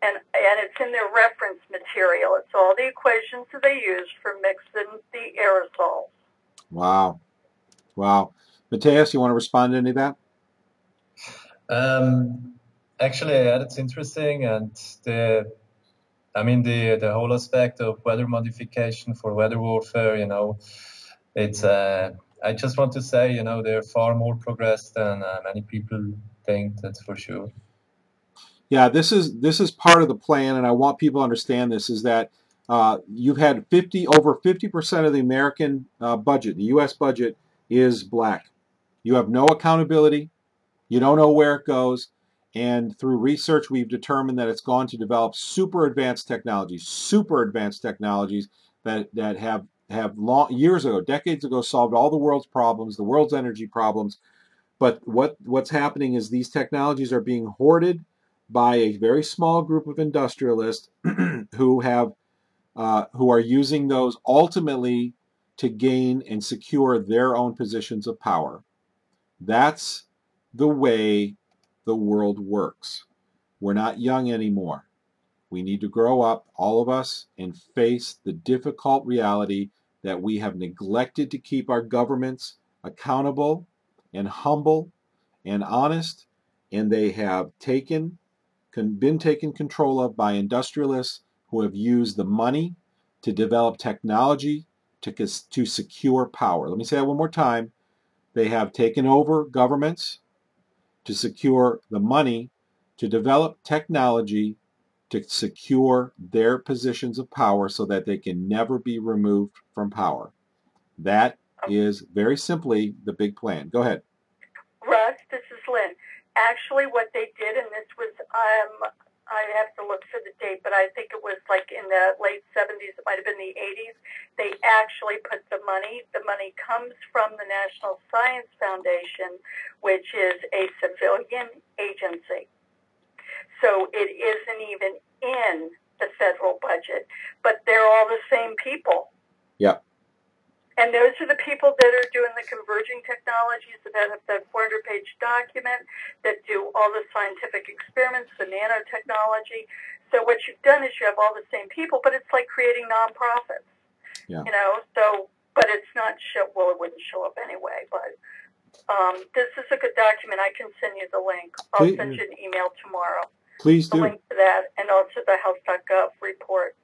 And it's in their reference material. It's all the equations that they use for mixing the aerosols. Wow. Wow. Matthias, you want to respond to any of that? Actually, it's interesting, and the whole aspect of weather modification for weather warfare, it's I just want to say, they're far more progressed than many people think. That's for sure. Yeah, this is part of the plan, and I want people to understand this, is that you've had over 50% of the American budget, the U.S. budget, is black. You have no accountability. You don't know where it goes. And through research, we've determined that it's gone to develop super advanced technologies that have years ago, decades ago, solved all the world's problems, the world's energy problems. But what's happening is these technologies are being hoarded by a very small group of industrialists who are using those ultimately to gain and secure their own positions of power. That's the way the world works. We're not young anymore. We need to grow up, all of us, and face the difficult reality that we have neglected to keep our governments accountable and humble and honest, and they have been taken control of by industrialists who have used the money to develop technology to secure power. Let me say that one more time. They have taken over governments to secure the money to develop technology to secure their positions of power so that they can never be removed from power. That is very simply the big plan. Go ahead. Russ, this is Lynn. Actually, what they did, and this was, I have to look for the date, but I think it was like in the late 70s, it might have been the 80s, they actually put the money comes from the National Science Foundation, which is a civilian agency. So it isn't even in the federal budget, but they're all the same people. Yeah. And those are the people that are doing the converging technologies, that have that 400-page document, that do all the scientific experiments, the nanotechnology. So what you've done is you have all the same people, but it's like creating nonprofits. Yeah. But it's not it wouldn't show up anyway. But this is a good document. I can send you the link. I'll send you an email tomorrow. Please do. The link to that, and also the house.gov report.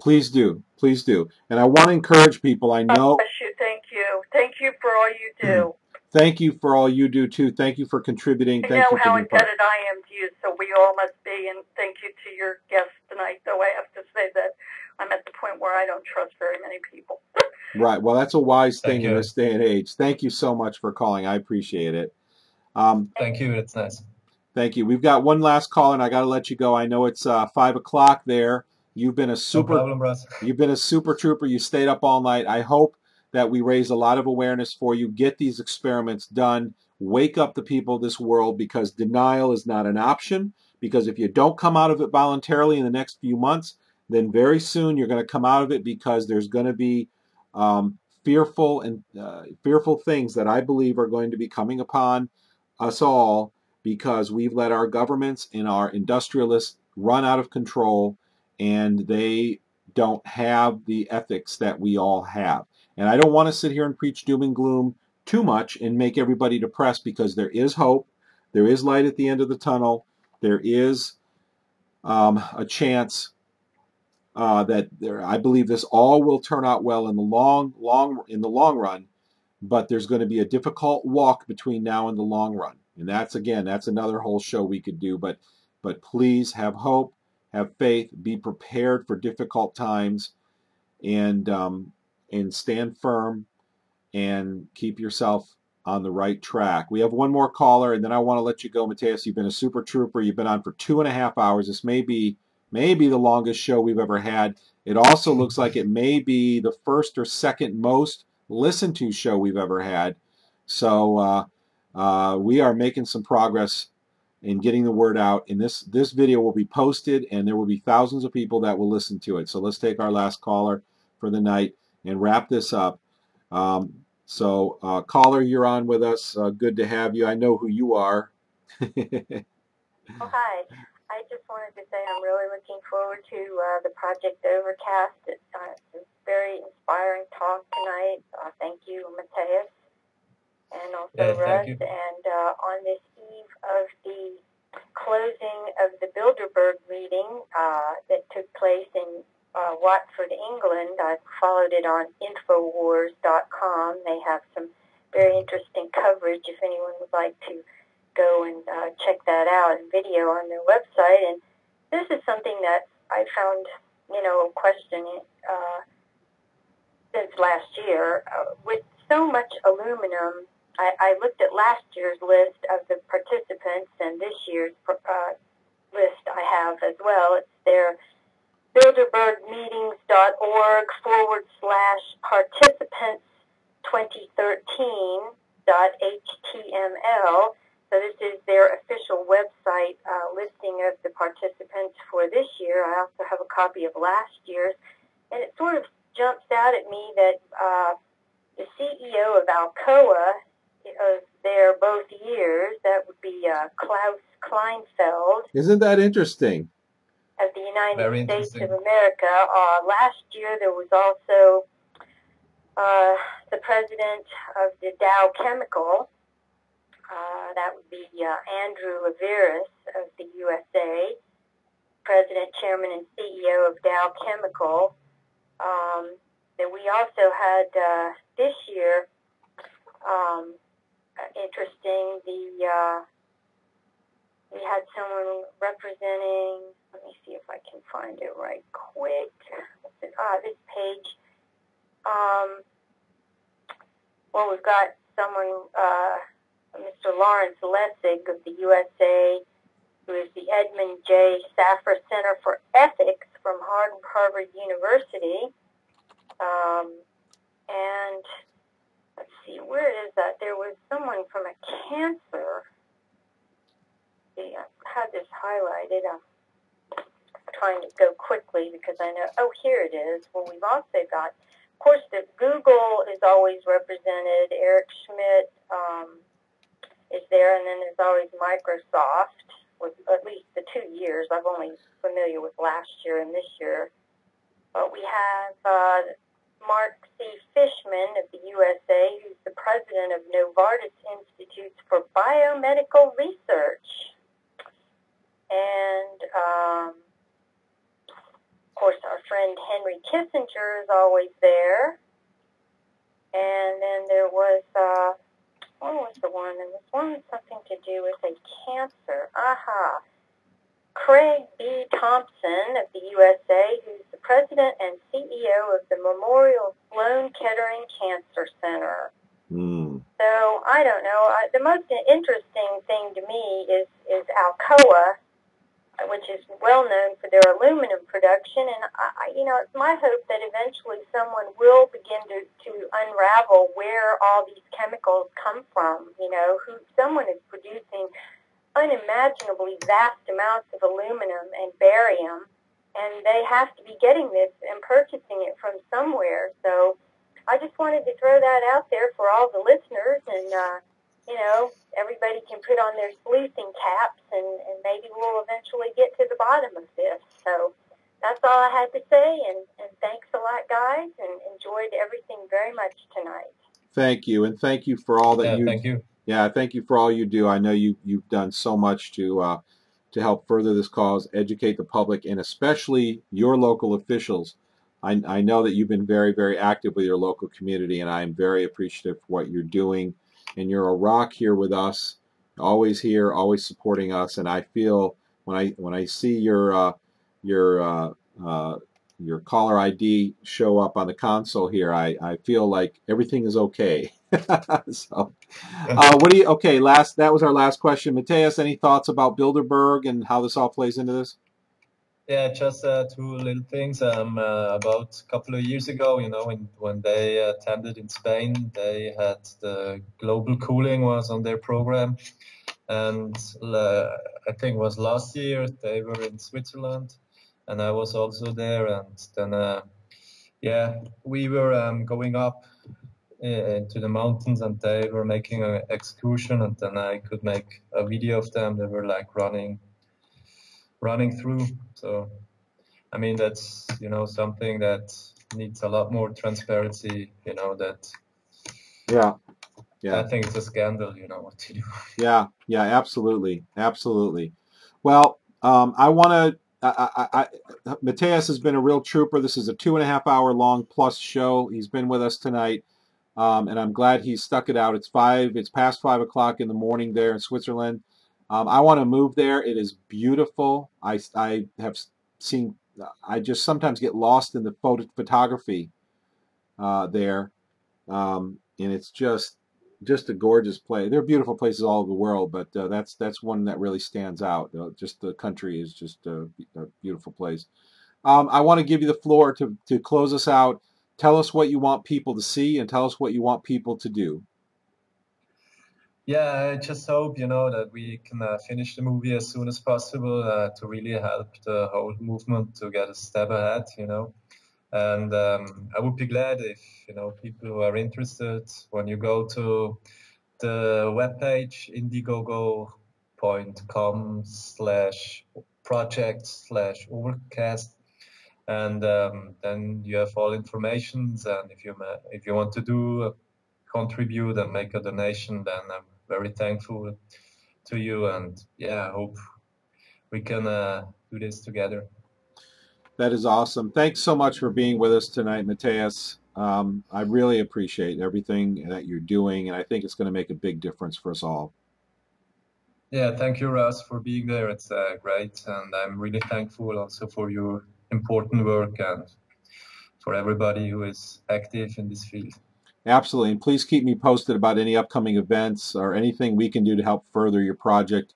Please do. Please do. And I want to encourage people. I know. Bless you. Thank you. Thank you for all you do. Thank you for all you do, too. Thank you for contributing. I know how indebted I am to you, so we all must be. And thank you to your guests tonight, though I have to say that I'm at the point where I don't trust very many people. Right. Well, that's a wise thing in this day and age. Thank you so much for calling. I appreciate it. Thank you. It's nice. Thank you. We've got one last call, and I got to let you go. I know it's 5 o'clock there. You've been a super. No problem, Russ. You've been a super trooper. You stayed up all night. I hope that we raise a lot of awareness for you. Get these experiments done. Wake up the people of this world, because denial is not an option. Because if you don't come out of it voluntarily in the next few months, then very soon you're going to come out of it, because there's going to be fearful things that I believe are going to be coming upon us all, because we've let our governments and our industrialists run out of control, and they don't have the ethics that we all have. And I don't want to sit here and preach doom and gloom too much and make everybody depressed, because there is hope. There is light at the end of the tunnel. There is a chance that I believe this all will turn out well in the long run. But there's going to be a difficult walk between now and the long run, and that's another whole show we could do. But please have hope, have faith, be prepared for difficult times, and stand firm and keep yourself on the right track. We have one more caller, and then I want to let you go, Matthias. You've been a super trooper. You've been on for 2.5 hours. This may be the longest show we've ever had. It also looks like it may be the first or second most listened to show we've ever had. So we are making some progress in getting the word out. And this video will be posted, and there will be thousands of people that will listen to it. So let's take our last caller for the night and wrap this up. Caller, you're on with us. Good to have you. I know who you are. Oh, hi. I just wanted to say I'm really looking forward to the Project Overcast. It's a very inspiring talk tonight. Thank you, Matthias, and also Russ. And on this eve of the closing of the Bilderberg meeting that took place in Watford, England, I followed it on Infowars.com. They have some very interesting coverage if anyone would like to go and check that out in video on their website. And this is something that I found, questioning since last year. With so much aluminum, I looked at last year's list of the participants, and this year's list I have as well. It's their bilderbergmeetings.org/participants 2013.html. So this is their official website listing of the participants for this year. I also have a copy of last year's, and it sort of jumps out at me that the CEO of Alcoa of their both years, that would be Klaus Kleinfeld. Isn't that interesting? Of the United States of America. Last year there was also the president of the Dow Chemical. That would be Andrew Laveris of the USA, president, chairman, and CEO of Dow Chemical. Then we also had this year, interesting, we had someone representing, let me see if I can find it right quick. This page. Well, we've got someone, Mr. Lawrence Lessig of the USA, who is the Edmund J. Safra Center for Ethics from Harvard University. And let's see, where is that? There was someone from a cancer. I had this highlighted. I'm trying to go quickly because I know, here it is. Well, we've also got, of course, Google is always represented. Eric Schmidt is there, and then there's always Microsoft, with at least the 2 years. I'm only familiar with last year and this year. But we have Mark C. Fishman of the USA, who's the president of Novartis Institutes for Biomedical Research. And, of course, our friend Henry Kissinger is always there. And then there was, what was the one? And this one had something to do with a cancer. Craig B. Thompson of the USA, who's the president and CEO of the Memorial Sloan Kettering Cancer Center. So, I don't know. The most interesting thing to me is Alcoa, which is well known for their aluminum production, and it's my hope that eventually someone will begin to unravel where all these chemicals come from. Someone is producing unimaginably vast amounts of aluminum and barium, and they have to be getting this and purchasing it from somewhere. So I just wanted to throw that out there for all the listeners, and everybody can put on their sleuthing caps, and maybe we'll eventually get to the bottom of this. So that's all I had to say, and thanks a lot, guys, and enjoyed everything very much tonight. Thank you, and thank you for all that thank you. Yeah, thank you for all you do. I know you've done so much to help further this cause, educate the public, and especially your local officials. I know that you've been very, very active with your local community, and I am very appreciative for what you're doing. And you're a rock here with us, always here, always supporting us. And I feel when I see your caller ID show up on the console here, I feel like everything is okay. So, what do you? Okay, that was our last question. Matthias, any thoughts about Bilderberg and how this all plays into this? Yeah, just two little things. About a couple of years ago, when they attended in Spain, they had the global cooling was on their program, and I think it was last year they were in Switzerland, and I was also there, and then we were going up into the mountains, and they were making an excursion, and then I could make a video of them. They were like running through. So I mean, that's something that needs a lot more transparency. That I think it's a scandal. What to do. Yeah, absolutely. Well, I want to. Matthias has been a real trooper. This is a 2.5 hour long plus show. He's been with us tonight. And I'm glad he stuck it out. It's past 5 o'clock in the morning there in Switzerland. I want to move there. It is beautiful. I have seen. I just sometimes get lost in the photography there, and it's just a gorgeous place. There are beautiful places all over the world, but that's one that really stands out. Just the country is just a beautiful place. I want to give you the floor to close us out. Tell us what you want people to see, and tell us what you want people to do. Yeah, I just hope, that we can finish the movie as soon as possible to really help the whole movement to get a step ahead, And I would be glad if, people who are interested, when you go to the webpage, indiegogo.com/project/OVERCAST, and then you have all information. And if you want to contribute and make a donation, then I'm very thankful to you. And I hope we can do this together. That is awesome. Thanks so much for being with us tonight, Matthias. I really appreciate everything that you're doing, and I think it's going to make a big difference for us all. Yeah, thank you, Russ, for being there. It's great, and I'm really thankful also for your important work and for everybody who is active in this field. Absolutely, and please keep me posted about any upcoming events or anything we can do to help further your project.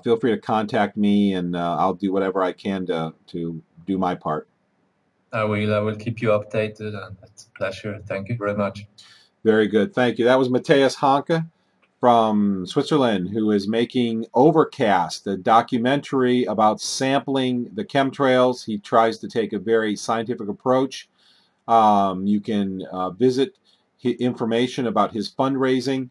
Feel free to contact me, and I'll do whatever I can to do my part. I will keep you updated, and it's a pleasure. Thank you very much. Very good. Thank you. That was Matthias Hancke from Switzerland, who is making OVERCAST, a documentary about sampling the chemtrails. He tries to take a very scientific approach. You can visit information about his fundraising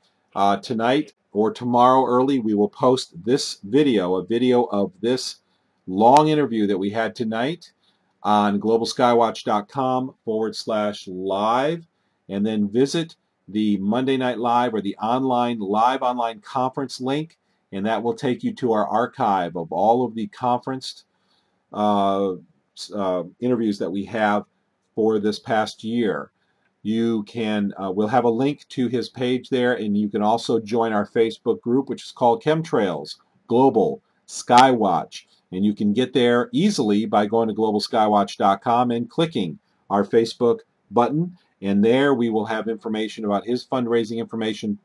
tonight or tomorrow early. We will post this video, a video of this long interview that we had tonight on globalskywatch.com/live, and then visit the Monday Night Live or the online conference link, and that will take you to our archive of all of the conference interviews that we have for this past year. You can, we'll have a link to his page there, and you can also join our Facebook group, which is called Chemtrails Global Skywatch. And you can get there easily by going to globalskywatch.com and clicking our Facebook button. And there we will have information about his fundraising information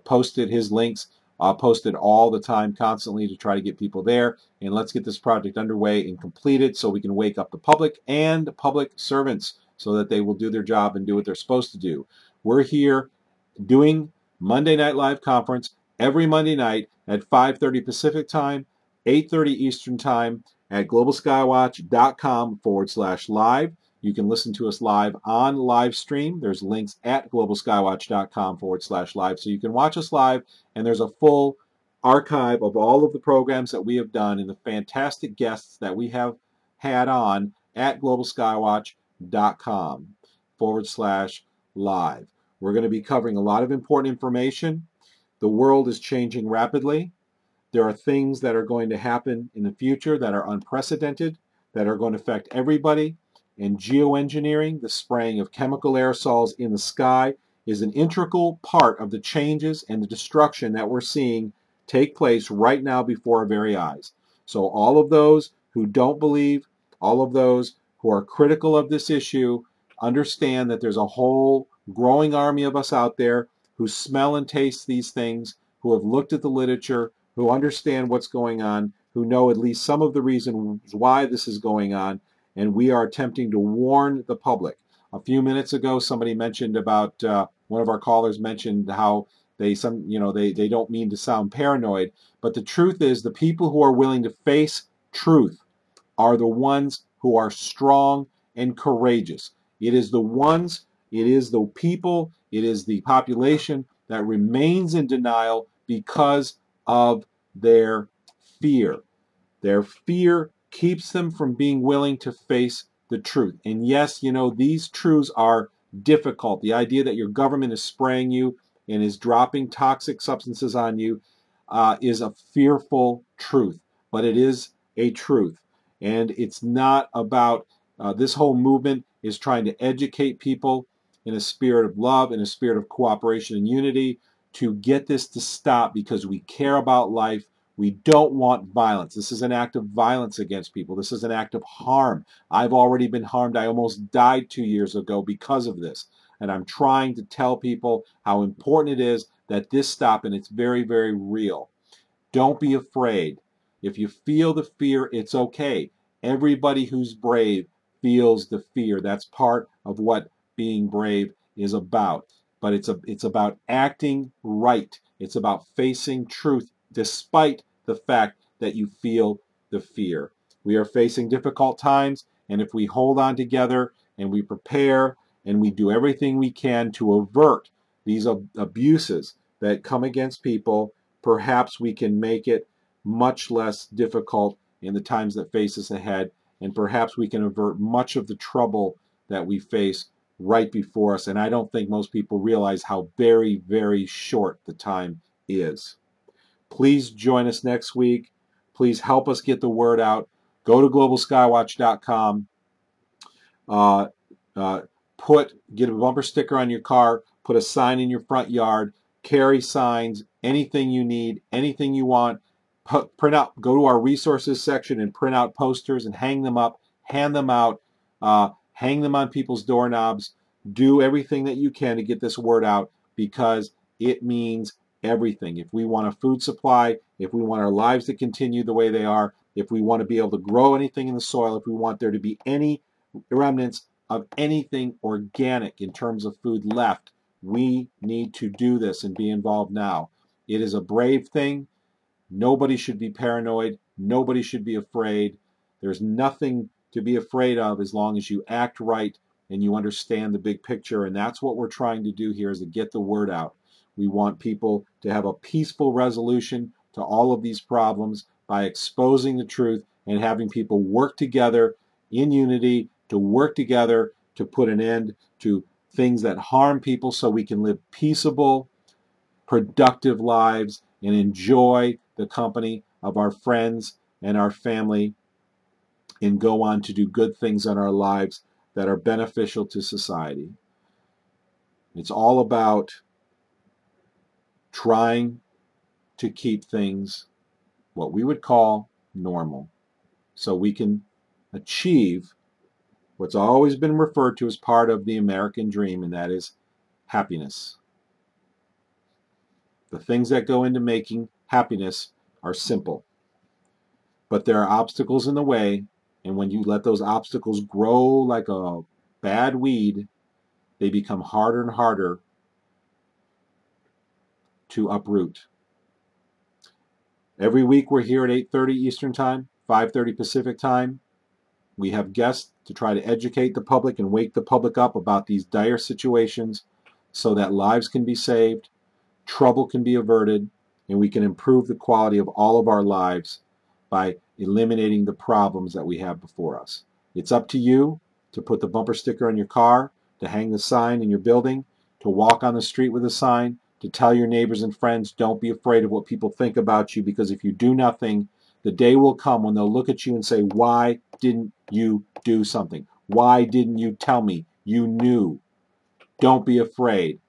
posted, his links posted all the time, constantly, to try to get people there. And let's get this project underway and completed so we can wake up the public and public servants so that they will do their job and do what they're supposed to do. We're here doing Monday Night Live conference every Monday night at 5:30 Pacific time, 8:30 Eastern time at globalskywatch.com/live. You can listen to us live on live stream. There's links at globalskywatch.com/live, so you can watch us live, and there's a full archive of all of the programs that we have done and the fantastic guests that we have had on at globalskywatch.com/live. We're going to be covering a lot of important information. The world is changing rapidly. There are things that are going to happen in the future that are unprecedented, that are going to affect everybody. And geoengineering, the spraying of chemical aerosols in the sky, is an integral part of the changes and the destruction that we're seeing take place right now before our very eyes. So all of those who don't believe, all of those who are critical of this issue, understand that there's a whole growing army of us out there who smell and taste these things, who have looked at the literature, who understand what's going on, who know at least some of the reasons why this is going on, and we are attempting to warn the public. A few minutes ago, somebody mentioned about, one of our callers mentioned how they don't mean to sound paranoid, but the truth is the people who are willing to face truth are the ones who are strong and courageous. It is the people, it is the population that remains in denial because of their fear. Their fear keeps them from being willing to face the truth. And yes, these truths are difficult. The idea that your government is spraying you and is dropping toxic substances on you is a fearful truth, but it is a truth. And it's not about, this whole movement is trying to educate people in a spirit of love, in a spirit of cooperation and unity, to get this to stop because we care about life. We don't want violence. This is an act of violence against people. This is an act of harm. I've already been harmed. I almost died 2 years ago because of this. And I'm trying to tell people how important it is that this stop, and it's very, very real. Don't be afraid. If you feel the fear, it's okay. Everybody who's brave feels the fear. That's part of what being brave is about. But it's about acting right. It's about facing truth despite the fact that you feel the fear. We are facing difficult times, and if we hold on together and we prepare and we do everything we can to avert these abuses that come against people, perhaps we can make it much less difficult in the times that face us ahead, and perhaps we can avert much of the trouble that we face right before us. And I don't think most people realize how very, very short the time is. Please join us next week. Please help us get the word out. Go to globalskywatch.com. Get a bumper sticker on your car. Put a sign in your front yard. Carry signs. Anything you need. Anything you want. Print out. Go to our resources section and print out posters and hang them up. Hand them out. Hang them on people's doorknobs. Do everything that you can to get this word out, because it means everything. If we want a food supply, if we want our lives to continue the way they are, if we want to be able to grow anything in the soil, if we want there to be any remnants of anything organic in terms of food left, we need to do this and be involved now. It is a brave thing. Nobody should be paranoid. Nobody should be afraid. There's nothing to be afraid of as long as you act right and you understand the big picture. And that's what we're trying to do here, is to get the word out. We want people to have a peaceful resolution to all of these problems by exposing the truth and having people work together in unity, to work together to put an end to things that harm people, so we can live peaceable, productive lives and enjoy the company of our friends and our family, and go on to do good things in our lives that are beneficial to society. It's all about trying to keep things what we would call normal, so we can achieve what's always been referred to as part of the American dream, and that is happiness. The things that go into making happiness are simple, but there are obstacles in the way, and when you let those obstacles grow like a bad weed, they become harder and harder to uproot. Every week we're here at 8:30 Eastern Time, 5:30 Pacific Time. We have guests to try to educate the public and wake the public up about these dire situations so that lives can be saved, trouble can be averted, and we can improve the quality of all of our lives by eliminating the problems that we have before us. It's up to you to put the bumper sticker on your car, to hang the sign in your building, to walk on the street with a sign, to tell your neighbors and friends, don't be afraid of what people think about you, because if you do nothing, the day will come when they'll look at you and say, why didn't you do something? Why didn't you tell me? You knew. Don't be afraid.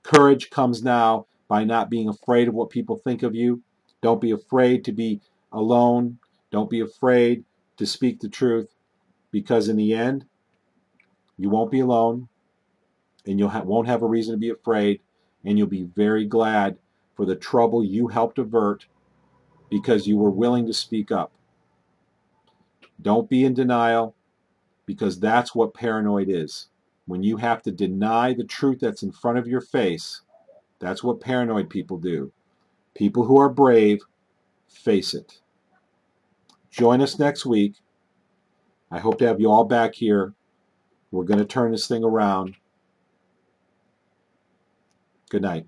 Courage comes now by not being afraid of what people think of you. Don't be afraid to be alone. Don't be afraid to speak the truth, because in the end, you won't be alone, and you won't have a reason to be afraid, and you'll be very glad for the trouble you helped avert because you were willing to speak up. Don't be in denial, because that's what paranoid is. When you have to deny the truth that's in front of your face, that's what paranoid people do. People who are brave face it. Join us next week. I hope to have you all back here. We're going to turn this thing around. Good night.